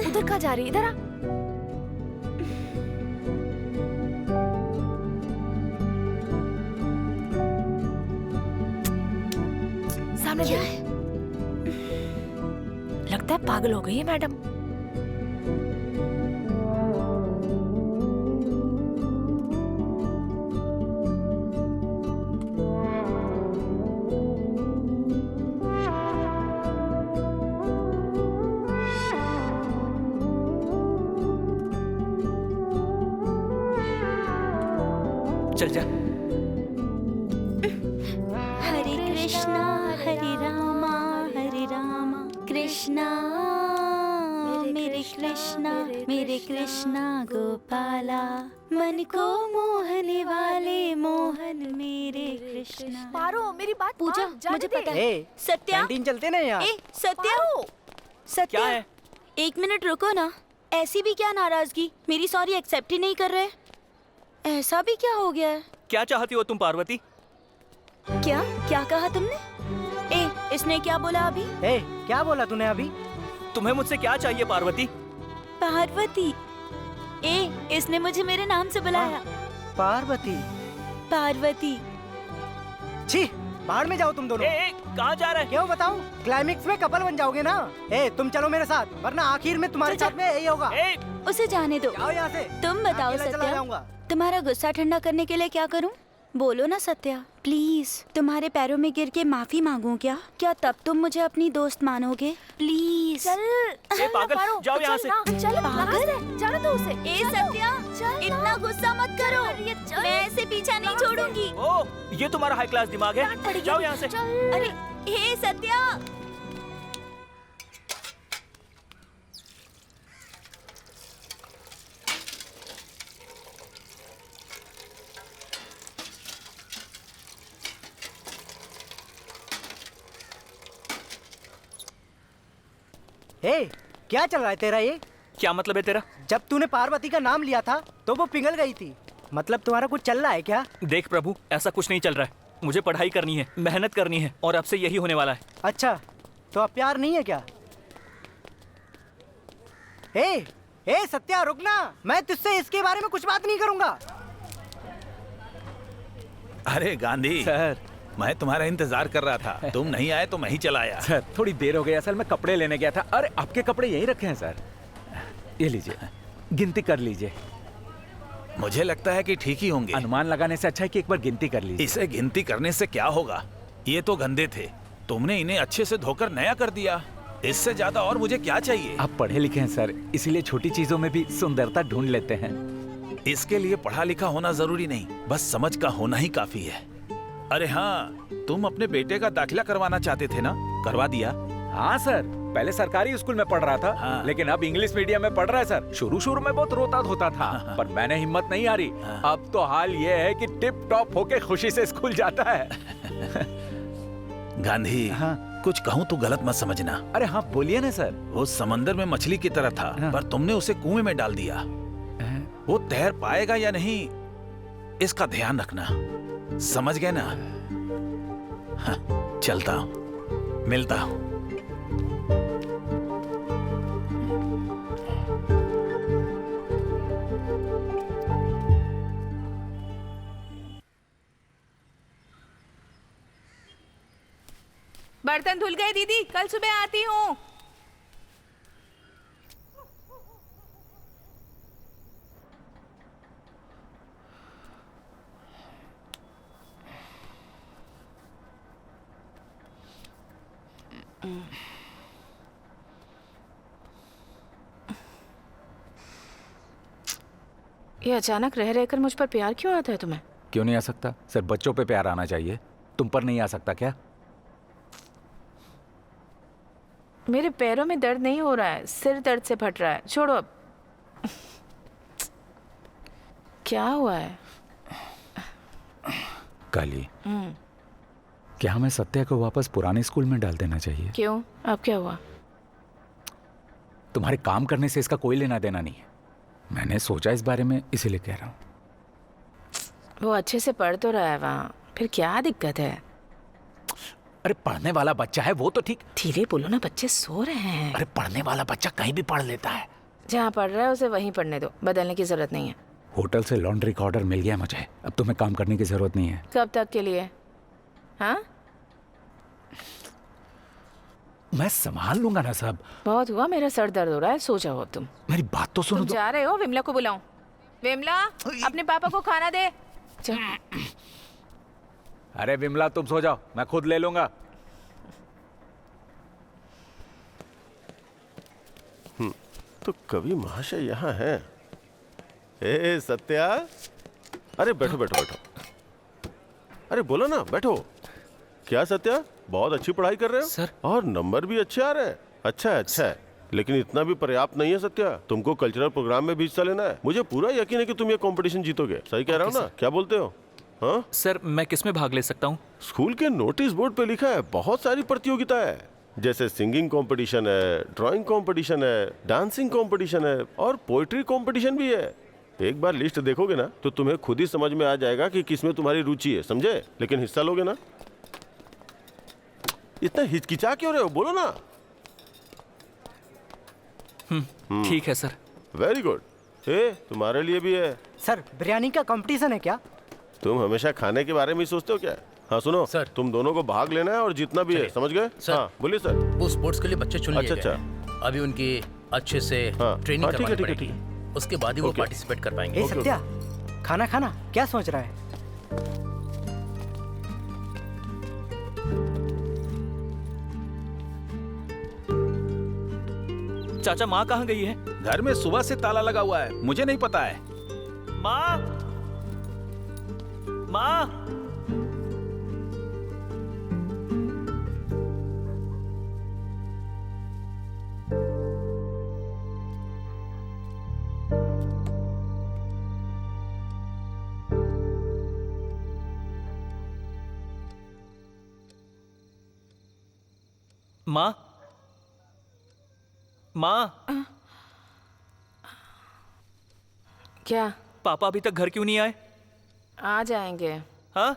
उधर कहाँ जा रही है? इधर आ। सामने क्या है? लगता है पागल हो गई है मैडम। चल जा। हरे कृष्णा कृष्णा मेरे कृष्णा गोपाला, मन को मोहने वाले मोहन मेरे कृष्णा। पारो मेरी बात पूजा, मुझे पता है। सत्या, कैंटीन चलते ना यार। सत्या क्या है? एक मिनट रुको ना। ऐसी भी क्या नाराजगी? मेरी सॉरी एक्सेप्ट ही नहीं कर रहे। ऐसा भी क्या हो गया है? क्या चाहती हो तुम पार्वती? क्या कहा तुमने? इसने क्या बोला अभी? क्या बोला तूने अभी? तुम्हें मुझसे क्या चाहिए पार्वती? पार्वती। इसने मुझे मेरे नाम से बुलाया। पार्वती। छी, बाहर में जाओ तुम दोनों। कहाँ जा रहे हैं? क्यों बताऊं? क्लाइमेक्स में कपल बन जाओगे ना। तुम चलो मेरे साथ, वरना आखिर में तुम्हारे साथ में यही होगा। उसे जाने दो। जाओ यहाँ से। तुम बताओ सत्या, तुम्हारा गुस्सा ठंडा करने के लिए क्या करूं? बोलो ना सत्या, प्लीज। तुम्हारे पैरों में गिर के माफी मांगूं क्या तब तुम मुझे अपनी दोस्त मानोगे? प्लीज। चल पागल, जाओ यहाँ से। चल पागल, चलो तू उसे। सत्या, इतना गुस्सा मत करो। मैं ऐसे पीछा नहीं छोड़ूंगी। ओह, ये तुम्हारा हाई क्लास दिमाग है? जाओ यहाँ से। अरे सत्या। क्या चल रहा है तेरा ये? क्या मतलब है तेरा? जब तूने पार्वती का नाम लिया था तो वो पिघल गई थी। मतलब तुम्हारा कुछ चल रहा है क्या? देख प्रभु, ऐसा कुछ नहीं चल रहा है। मुझे पढ़ाई करनी है, मेहनत करनी है और अब से यही होने वाला है। अच्छा, तो अब प्यार नहीं है क्या? ए सत्या रुकना, मैं तुझसे इसके बारे में कुछ बात नहीं करूंगा। अरे गांधी सर, मैं तुम्हारा इंतजार कर रहा था, तुम नहीं आए तो मैं ही चला आया। सर थोड़ी देर हो गई, असल में कपड़े लेने गया था। अरे आपके कपड़े यहीं रखे हैं सर, ये लीजिए, गिनती कर लीजिए। मुझे लगता है कि ठीक ही होंगे। अनुमान लगाने से अच्छा है कि एक बार गिनती कर लीजिए। इसे गिनती करने से क्या होगा, ये तो गंदे थे, तुमने इन्हें अच्छे से धोकर नया कर दिया। इससे ज्यादा और मुझे क्या चाहिए? आप पढ़े लिखे हैं सर, इसीलिए छोटी चीजों में भी सुंदरता ढूंढ लेते हैं। इसके लिए पढ़ा लिखा होना जरूरी नहीं, बस समझ का होना ही काफी है। अरे हाँ, तुम अपने बेटे का दाखिला करवाना चाहते थे ना, करवा दिया? हाँ सर, पहले सरकारी स्कूल में पढ़ रहा था। हाँ। लेकिन अब इंग्लिश मीडियम में पढ़ रहा है सर। शुरू में बहुत रोता धोता था, पर मैंने हिम्मत नहीं हारी। अब तो हाल ये है कि टिप टॉप होके खुशी से स्कूल जाता है। गांधी, कुछ कहूँ तो गलत मत समझना। अरे हाँ बोलिए ना सर। वो समंदर में मछली की तरह था, पर तुमने उसे कुएं में डाल दिया। वो तैर पाएगा या नहीं, इसका ध्यान रखना, समझ गए ना? हाँ, चलता हूँ, मिलता हूँ। बर्तन धुल गए दीदी, कल सुबह आती हूँ। ये अचानक रह रहकर मुझ पर प्यार क्यों आता है तुम्हें? क्यों नहीं आ सकता सर, बच्चों पे प्यार आना चाहिए। तुम पर नहीं आ सकता क्या? मेरे पैरों में दर्द नहीं हो रहा है, सिर दर्द से फट रहा है। छोड़ो अब। क्या हुआ है? काली, क्या हमें सत्या को वापस पुराने स्कूल में डाल देना चाहिए? क्यों? अब क्या हुआ? तुम्हारे काम करने से इसका कोई लेना देना नहीं है। मैंने सोचा इस बारे में, इसीलिए कह रहा हूँ। वो अच्छे से पढ़ तो रहा है वहाँ, फिर क्या दिक्कत है? अरे पढ़ने वाला बच्चा है वो तो ठीक। धीरे बोलो ना, बच्चे सो रहे हैं। अरे पढ़ने वाला बच्चा कहीं भी पढ़ लेता है। जहाँ पढ़ रहा है उसे वहीं पढ़ने दो, बदलने की जरूरत नहीं है। होटल से लॉन्ड्री का ऑर्डर मिल गया मुझे, अब तुम्हें काम करने की जरूरत नहीं है। कब तक के लिए? हाँ, मैं संभाल लूंगा ना सब। बहुत हुआ, मेरा सर दर्द हो रहा है, सो जाओ तुम। मेरी बात तो सुनो। तुम जा रहे हो? विमला को बुलाऊं? विमला, अपने पापा को खाना दे। अरे विमला तुम सो जाओ, मैं खुद ले लूंगा। तो कवि महाशय यहाँ हैं। ए सत्या, अरे बैठो बैठो बैठो। अरे बोलो ना, बैठो। क्या सत्या, बहुत अच्छी पढ़ाई कर रहे हो सर। और नंबर भी अच्छे आ रहे हैं। अच्छा है, अच्छा है, लेकिन इतना भी पर्याप्त नहीं है सत्या। तुमको कल्चरल प्रोग्राम में भी हिस्सा लेना है। मुझे पूरा यकीन है कि तुम ये कंपटीशन जीतोगे। सही कह रहा हूँ ना? क्या बोलते हो? हाँ सर, मैं किस में भाग ले सकता हूँ? स्कूल के नोटिस बोर्ड पे लिखा है बहुत सारी प्रतियोगिता है, जैसे सिंगिंग कंपटीशन है, ड्राइंग कंपटीशन है, डांसिंग कंपटीशन है और पोएट्री कंपटीशन भी है। एक बार लिस्ट देखोगे ना तो तुम्हें खुद ही समझ में आ जाएगा कि किसमें तुम्हारी रुचि है, समझे? लेकिन हिस्सा लोगे ना? इतना हिचकिचा क्यों रहे हो, बोलो ना। ठीक है सर। Very good. तुम्हारे लिए भी है। सर, बिरयानी का कंपटीशन है क्या? तुम हमेशा खाने के बारे में ही सोचते हो क्या? हाँ सुनो सर, तुम दोनों को भाग लेना है और जितना भी है, समझ गए? हाँ बोलिए सर। वो स्पोर्ट्स के लिए बच्चे चुन लिए अच्छा गए हैं। अभी उनकी अच्छे से ट्रेनिंग ठीक है, करवानी ठीक है, पड़ेगी, उसके बाद ही वो पार्टिसिपेट कर पाएंगे। ए सत्या, खाना खाना, क्या सोच रहा है? चाचा, माँ कहाँ गई है? घर में सुबह से ताला लगा हुआ है, मुझे नहीं पता है। माँ, माँ। माँ, माँ। क्या? पापा अभी तक घर क्यों नहीं आए? आ जाएंगे। हाँ?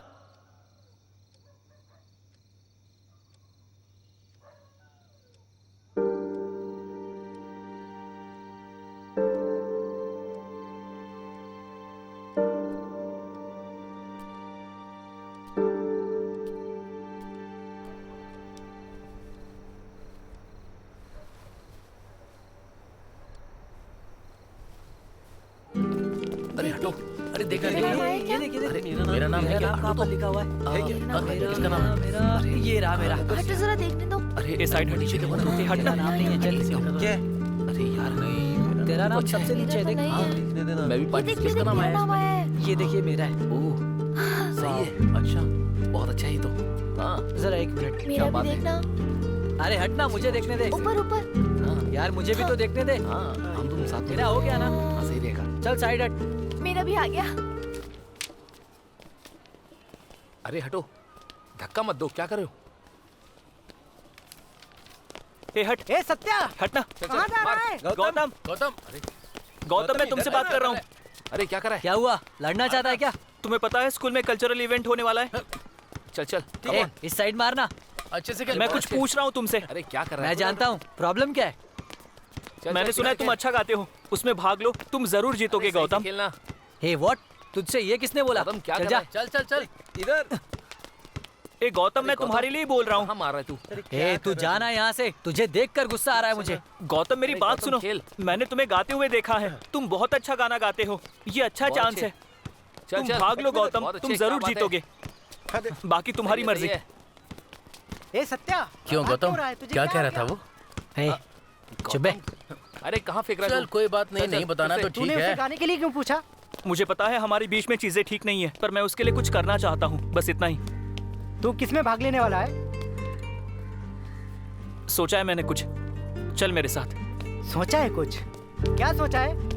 देखा ये देखिए मेरा नाम है क्या? कहाँ पर लिखा हुआ है? किसका नाम है? ये रहा मेरा। हटो जरा देखने दो। अरे ये साइड नीचे देखो ना, हटना नाम नहीं है, चल क्या? अरे यार नहीं, तेरा नाम सबसे नीचे है, देख। मैं भी पार्टी किसका नाम आया? ये देखिए मेरा है। ओह सही है, अच्छा बहुत अच्छा है ये तो। हाँ जरा एक मिनट। मेरा भी देखना। अरे हटना, मुझे देखने दे। ऊपर ऊपर। यार मुझे भी तो देखने दे। हाँ हम तुम साथ में। मेरा हो गया ना? हाँ सही रहेगा। चल साइड हट। मेरा भी आ गया। अरे हटो, धक्का मत दो, क्या कर रहे हो? ए हट, ए सत्या, हटना। कहाँ जा रहा है? गौतम, गौतम मैं तुमसे बात कर रहा हूँ। अरे क्या कर रहा है? क्या हुआ? लड़ना चाहता है क्या? तुम्हें पता है स्कूल में कल्चरल इवेंट होने वाला है? चल चल ए, इस साइड मारना। अच्छे से खेल। मैं कुछ पूछ रहा हूँ तुमसे। अरे क्या कर रहा है? मैं जानता हूँ प्रॉब्लम क्या है। मैंने सुना है तुम अच्छा गाते हो, उसमें भाग लो, तुम जरूर जीतोगे गौतम। खेलना। Hey what? तुझसे ये किसने बोला? गौतम क्या चल कर जा। रहा है? चल चल चल इधर। ए गौतम मैं तुम्हारे लिए बोल रहा हूँ। कहाँ मार रहा है तू? ए तू जाना यहाँ से, तुझे देखकर गुस्सा आ रहा है मुझे। गौतम मेरी बात सुनो, मैंने तुम्हें गाते हुए देखा है, तुम बहुत अच्छा गाना गाते हो, ये अच्छा चांस है। तुम भाग लो गौतम, तुम जरूर जीतोगे, बाकी तुम्हारी मर्जी। ए सत्या, क्यों गौतम, क्या कह रहा था वो? चुप है। अरे कहाँ फेंक रहा है? चल कोई बात नहीं, नहीं बताना तो ठीक तूने उसे है। गाने के लिए क्यों पूछा? मुझे पता है हमारी बीच में चीजें ठीक नहीं है, पर मैं उसके लिए कुछ करना चाहता हूँ, बस इतना ही। तू किसमें भाग लेने वाला है? सोचा है मैंने कुछ, चल मेरे साथ। सोचा है कुछ? क्या सोचा है?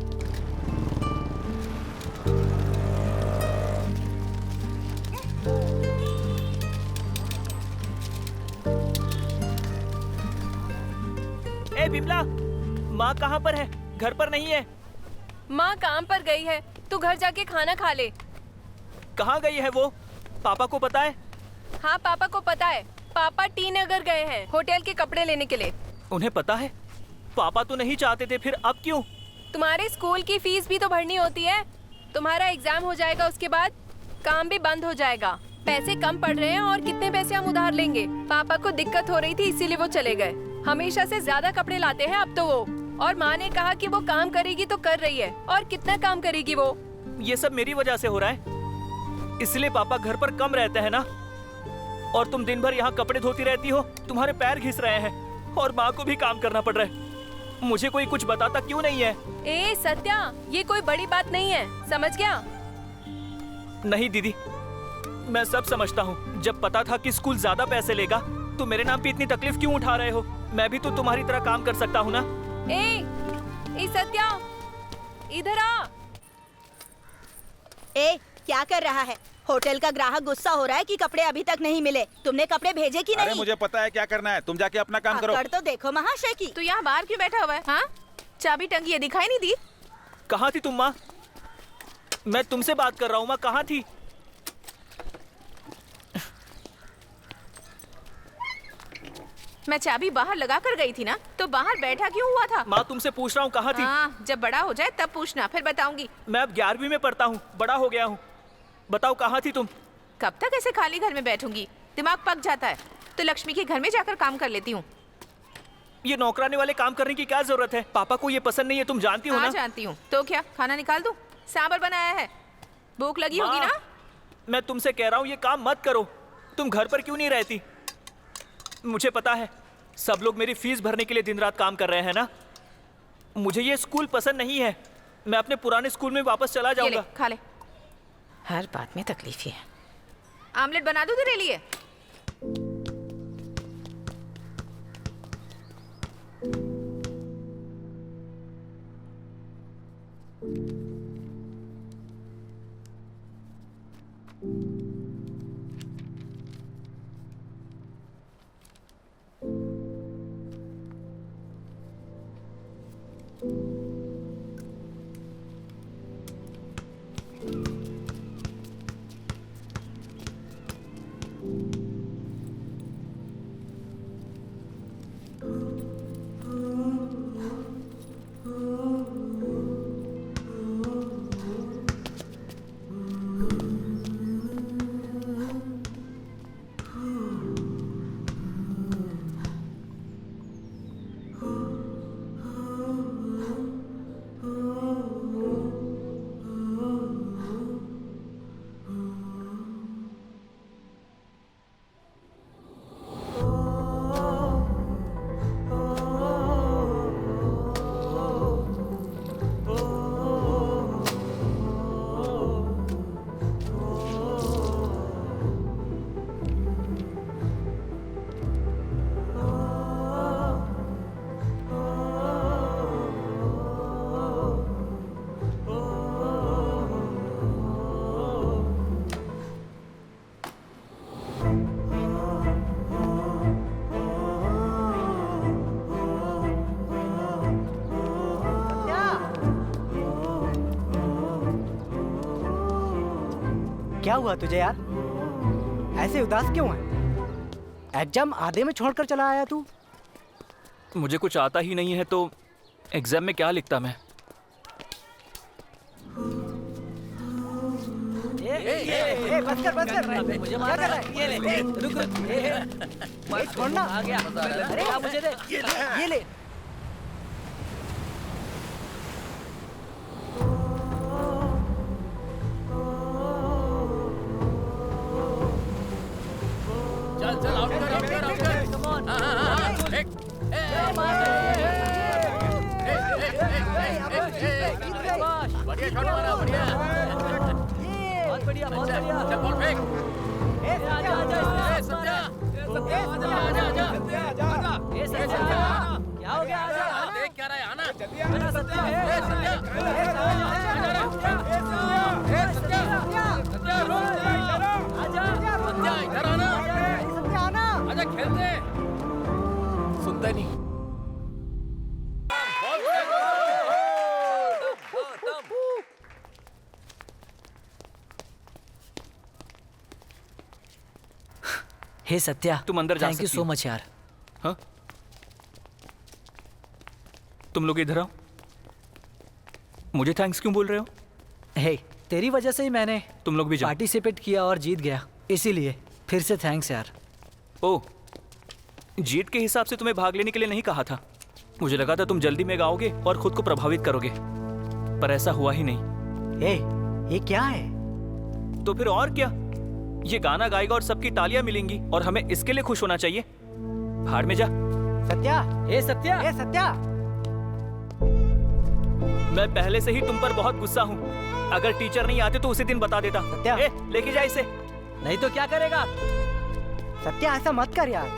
ए बिमला, माँ कहाँ पर है? घर पर नहीं है। माँ काम पर गई है, तू घर जाके खाना खा ले। कहाँ गई है वो? पापा को पता है? हाँ पापा को पता है, पापा टी नगर गए हैं होटल के कपड़े लेने के लिए। उन्हें पता है? पापा तो नहीं चाहते थे, फिर अब क्यों? तुम्हारे स्कूल की फीस भी तो भरनी होती है, तुम्हारा एग्जाम हो जाएगा, उसके बाद काम भी बंद हो जाएगा। पैसे कम पड़ रहे हैं और कितने पैसे हम उधार लेंगे। पापा को दिक्कत हो रही थी इसीलिए वो चले गए। हमेशा से ज्यादा कपड़े लाते हैं अब तो वो, और माँ ने कहा कि वो काम करेगी तो कर रही है, और कितना काम करेगी वो। ये सब मेरी वजह से हो रहा है, इसलिए पापा घर पर कम रहते हैं ना, और तुम दिन भर यहाँ कपड़े धोती रहती हो, तुम्हारे पैर घिस रहे हैं, और माँ को भी काम करना पड़ रहा है। मुझे कोई कुछ बताता क्यों नहीं है? ए सत्या, ये कोई बड़ी बात नहीं है, समझ गया? नहीं दीदी, मैं सब समझता हूँ। जब पता था कि स्कूल ज्यादा पैसे लेगा तो मेरे नाम पे इतनी तकलीफ क्यों उठा रहे हो? मैं भी तो तुम्हारी तरह काम कर सकता हूँ ना। ए सत्या, इधर आ। ए क्या कर रहा है? होटल का ग्राहक गुस्सा हो रहा है कि कपड़े अभी तक नहीं मिले। तुमने कपड़े भेजे कि नहीं? अरे मुझे पता है क्या करना है, तुम जाके अपना काम करो। कर तो देखो महाशय की। तू यहाँ बाहर क्यों बैठा हुआ है? हाँ, चाबी टंगी है, दिखाई नहीं दी? कहाँ थी तुम माँ? मैं तुमसे बात कर रहा हूँ माँ, कहाँ थी? मैं चाबी बाहर लगा कर गई थी ना, तो बाहर बैठा क्यों हुआ था? माँ तुमसे पूछ रहा हूँ कहाँ थी? हाँ, जब बड़ा हो जाए तब पूछना, फिर बताऊंगी। मैं अब 11वीं में पढ़ता हूँ, बड़ा हो गया हूँ, बताओ कहाँ थी तुम? कब तक ऐसे खाली घर में बैठूंगी? दिमाग पक जाता है, तो लक्ष्मी के घर में जाकर काम कर लेती हूँ। ये नौकरानी वाले काम करने की क्या जरूरत है? पापा को ये पसंद नहीं है, तुम जानती हो ना? जानती हूँ, तो क्या खाना निकाल दूँ? सांबर बनाया है, भूख लगी होगी ना? मैं तुमसे कह रहा हूँ ये काम मत करो। तुम घर पर क्यों नहीं रहती? मुझे पता है सब लोग मेरी फीस भरने के लिए दिन रात काम कर रहे हैं ना। मुझे ये स्कूल पसंद नहीं है, मैं अपने पुराने स्कूल में वापस चला जाऊंगा। खा ले, हर बात में तकलीफ ही है। आमलेट बना दूं तेरे लिए? क्या हुआ तुझे यार? ऐसे उदास क्यों है? एग्जाम आधे में छोड़कर चला आया तू? मुझे कुछ आता ही नहीं है तो एग्जाम में क्या लिखता मैं? बस कर मुझे क्या कर रहा है? ये ले रुक छोड़ना आ गया अरे मुझे दे ये ले चल चल आउट कर कम ऑन एक बढ़िया शॉट मारा बढ़िया बहुत बढ़िया चल बॉल फेंक आजा आजा सत्या आजा क्या हो गया आजा देख क्या रहा है आना आजा सत्या इधर आना आजा खेलते सुनता नहीं हे सत्या तुम अंदर जा थैंक यू सकती सो हो। मच यार। हाँ? तुम लोग इधर आओ। मुझे थैंक्स क्यों बोल रहे हो? हे तेरी वजह से ही मैंने तुम लोग भी जाओ। पार्टिसिपेट किया और जीत गया, इसीलिए फिर से थैंक्स यार। ओह, जीत के हिसाब से तुम्हें भाग लेने के लिए नहीं कहा था। मुझे लगा था तुम जल्दी में गाओगे और खुद को प्रभावित करोगे, पर ऐसा हुआ ही नहीं। ये क्या है? तो फिर और क्या, ये गाना गाएगा और सबकी तालियां मिलेंगी और हमें इसके लिए खुश होना चाहिए। भाड़ में जा। सत्या सत्या सत्या मैं पहले से ही तुम पर बहुत गुस्सा हूँ। अगर टीचर नहीं आते तो उसी दिन बता देता। सत्या लेके जा इसे। नहीं तो क्या करेगा? सत्या ऐसा मत कर यार।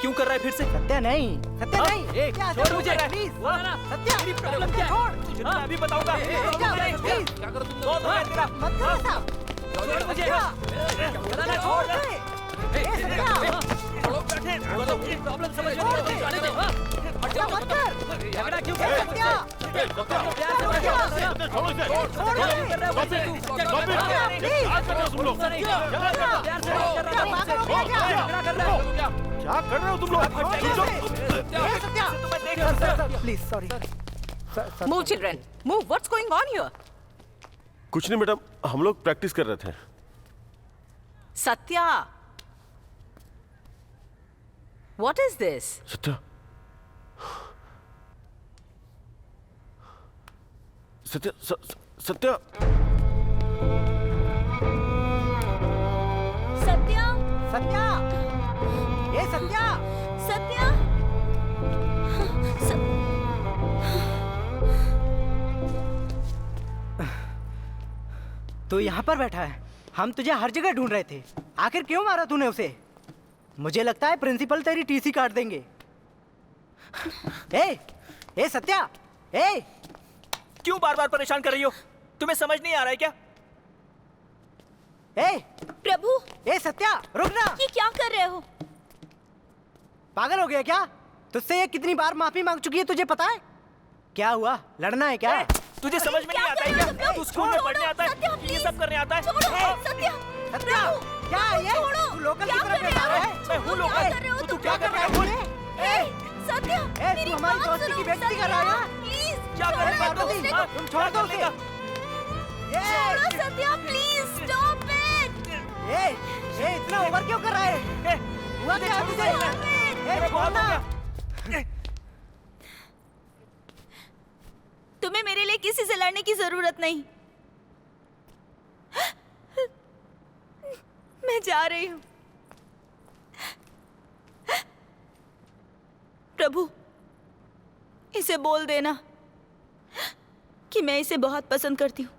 क्यों कर रहा है फिर से? सत्या नहीं ए, छोड़ मुझे प्लीज सत्या मेरी प्रॉब्लम क्या है? तुझे मैं अभी बताऊंगा। क्या करो तुम मत कर ऐसा। छोड़ मुझे छोड़ प्रॉब्लम समझ मत कर झगड़ा क्यों कर रहा क्या कर रहे हो तुम लोग? Please sorry. Move, children. Move. What's going on here? कुछ नहीं मैडम, हम लोग प्रैक्टिस कर रहे थे। Satya. What is this? Satya Satya Satya Satya Satya ये सत्या सत्या तू यहाँ पर बैठा है। हम तुझे हर जगह ढूंढ रहे थे। आखिर क्यों मारा तूने उसे? मुझे लगता है प्रिंसिपल तेरी टीसी काट देंगे। ए सत्या क्यों बार बार परेशान कर रही हो? तुम्हें समझ नहीं आ रहा है क्या? प्रभु सत्या रुक ना। ये क्या कर रहे हो? पागल हो गया क्या? तुझसे ये कितनी बार माफी मांग चुकी है, तुझे पता है? क्या हुआ? लड़ना है क्या? तुझे समझ में नहीं आता है क्या? तू स्कूल में पढ़ने आता है, ये सब करने आता है? सत्या क्या ये? तू लोकल की तरफ बैठा रहा है? मैं हूँ लोकल। तू क्या कर रहा है? सत्या तू हमारी दोस्ती की बेइज्जती कर रहा है? क्या कर रहा है? तुम छोड़ दो उसे। छोड़ो सत्या, प्लीज स्टॉप इट। ये इतना ओवर क्यों कर रहा है? हुआ क्या तुझे? छोड़ना। तुम्हें मेरे लिए किसी से लड़ने की जरूरत नहीं। मैं जा रही हूँ। प्रभु, इसे बोल देना कि मैं इसे बहुत पसंद करती हूँ।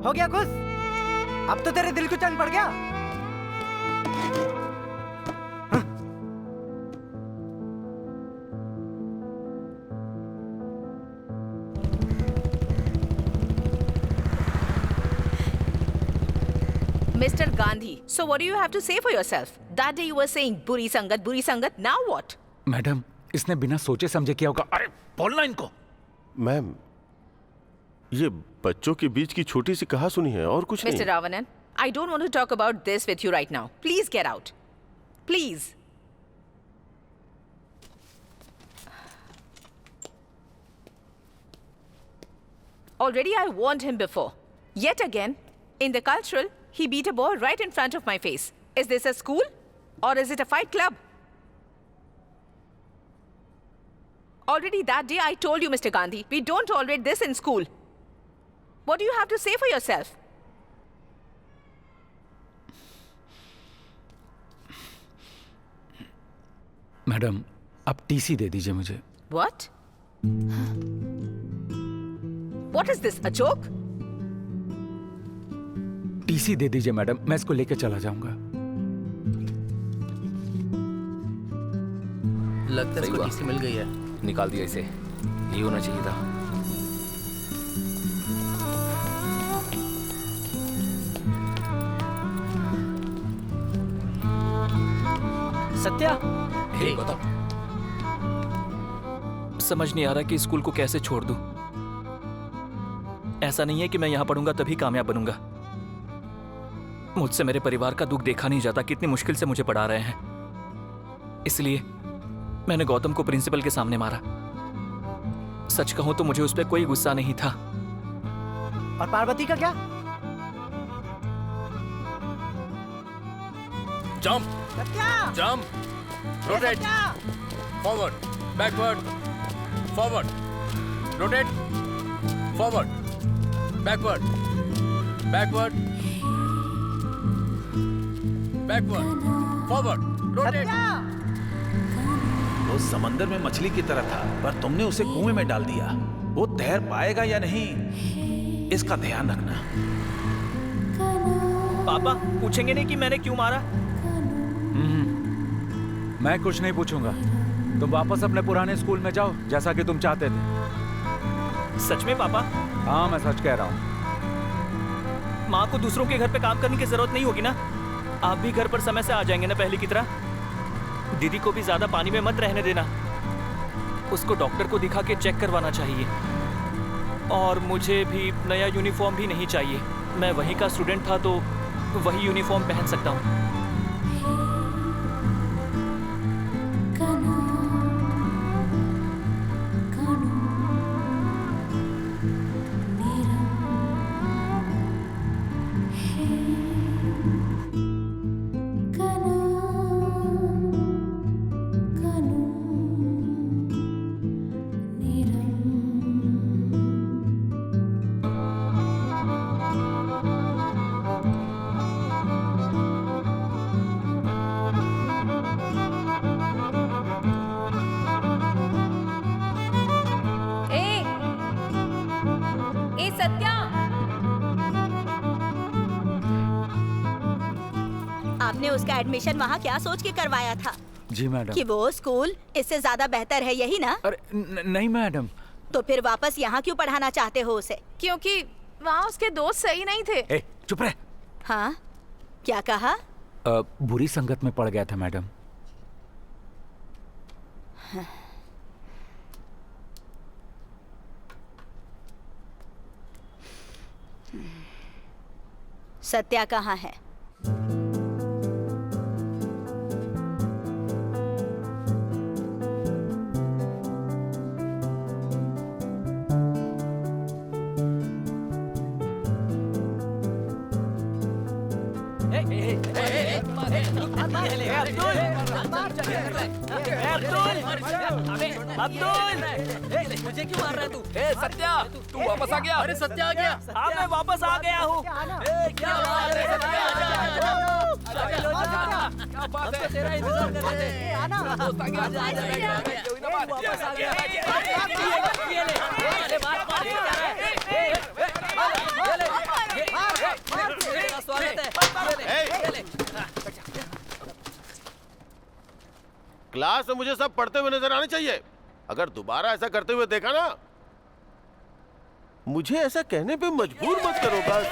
हो गया खुश? अब तो तेरे दिल को चैन पड़ गया? Mr. Gandhi, so what do you have to say for yourself? That day you were saying buri sangat, now what? Madam, इसने बिना सोचे समझे किया होगा। अरे बोलना इनको। मैम, ये बच्चों के बीच की छोटी सी कहा सुनी है और कुछ नहीं। Mr. Ravanan, I don't want to talk about this with you right now. Please get out. Please. Already I warned him before. Yet again, in the cultural, he beat a boy right in front of my face. Is this a school or is it a fight club? Already that day I told you, Mr. Gandhi, we don't tolerate this in school. What do you have to say for yourself? Madam, आप TC दे दीजिए मुझे। What? What is this, a joke? TC दे दीजिए madam, मैं इसको लेके चला जाऊंगा। लगता है इसको टीसी मिल गई है। निकाल दिया इसे, ये होना चाहिए था। सत्या, हे बताओ। समझ नहीं आ रहा कि स्कूल को कैसे छोड़ दूं। ऐसा नहीं है कि मैं यहां पढ़ूंगा तभी कामयाब बनूंगा। मुझसे मेरे परिवार का दुख देखा नहीं जाता, कितनी मुश्किल से मुझे पढ़ा रहे हैं। इसलिए मैंने गौतम को प्रिंसिपल के सामने मारा। सच कहूं तो मुझे उस पर कोई गुस्सा नहीं था। और पार्वती का क्या? Jump, jump, rotate, forward, backward, forward, rotate, forward, backward, backward, backward, forward, rotate. वो समंदर में मछली की तरह था, पर तुमने उसे कुएं में डाल दिया। वो तैर पाएगा या नहीं, इसका ध्यान रखना। पापा पूछेंगे नहीं कि मैंने क्यों मारा? मैं कुछ नहीं पूछूंगा। तुम वापस अपने पुराने स्कूल में जाओ, जैसा कि तुम चाहते थे। सच में पापा? हाँ, मैं सच कह रहा हूँ। माँ को दूसरों के घर पे काम करने की जरूरत नहीं होगी ना? आप भी घर पर समय से आ जाएंगे ना पहले की तरह? दीदी को भी ज्यादा पानी में मत रहने देना। उसको डॉक्टर को दिखा के चेक करवाना चाहिए। और मुझे भी नया यूनिफॉर्म भी नहीं चाहिए। मैं वहीं का स्टूडेंट था तो वही यूनिफॉर्म पहन सकता हूँ। आपने उसका एडमिशन वहाँ क्या सोच के करवाया था? जी मैडम। कि वो स्कूल इससे ज्यादा बेहतर है, यही ना? अरे नहीं मैडम। तो फिर वापस यहाँ क्यों पढ़ाना चाहते हो उसे? क्योंकि वहाँ उसके दोस्त सही नहीं थे। ए, चुप रहे। हाँ, क्या कहा? बुरी संगत में पड़ गया था मैडम। सत्या कहाँ है? मुझे क्यों मार रहा है तू? सत्या, तू वापस आ गया? अरे सत्या आ गया। हाँ, मैं वापस आ गया हूँ। क्या बात है सत्या? क्या बात है? तेरा इंतजार कर रहे थे। आना। दोस्त आ गया। वापस आ गया। ये ले। अरे मार मार क्या कर रहा है? ये ले। तेरा स्वागत है। ये ले। क्लास में मुझे सब पढ़ते हुए नजर आने चाहिए। अगर दोबारा ऐसा करते हुए देखा ना, मुझे ऐसा कहने पे मजबूर मत करो बस।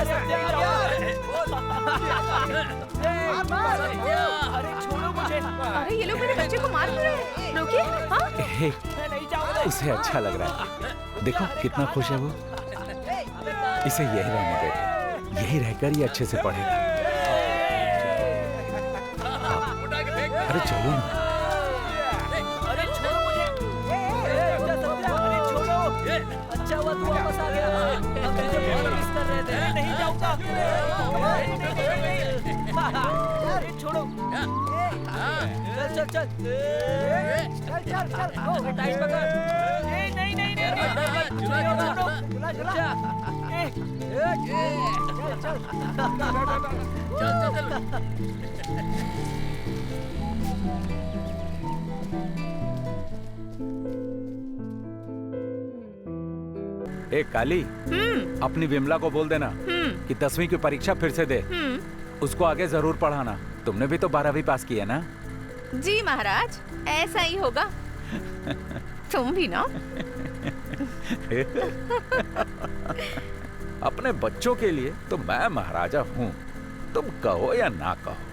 अरे छोड़ो मुझे। अरे ये लोग मेरे बच्चे को मार क्यों रहे हैं? रुकिए। हाँ? हे, उसे अच्छा लग रहा है। देखो कितना खुश है वो। इसे यही रहने दे, यही रहकर ये अच्छे से पढ़ेगा। अरे चलो ना। अरे छोड़ो मुझे। अरे छोड़ो। अच्छा हुआ तू वापस आ गया। हम तुझे बहुत मिस कर रहे थे। नहीं जाऊंगा। अरे छोड़ो। चल चल चल। चल टाइट पकड़। नहीं नहीं नहीं। ए काली, अपनी विमला को बोल देना कि 10वीं की परीक्षा फिर से दे। उसको आगे जरूर पढ़ाना। तुमने भी तो 12वीं पास की है ना? जी महाराज, ऐसा ही होगा। तुम भी ना। अपने बच्चों के लिए तो मैं महाराजा हूँ, तुम कहो या ना कहो।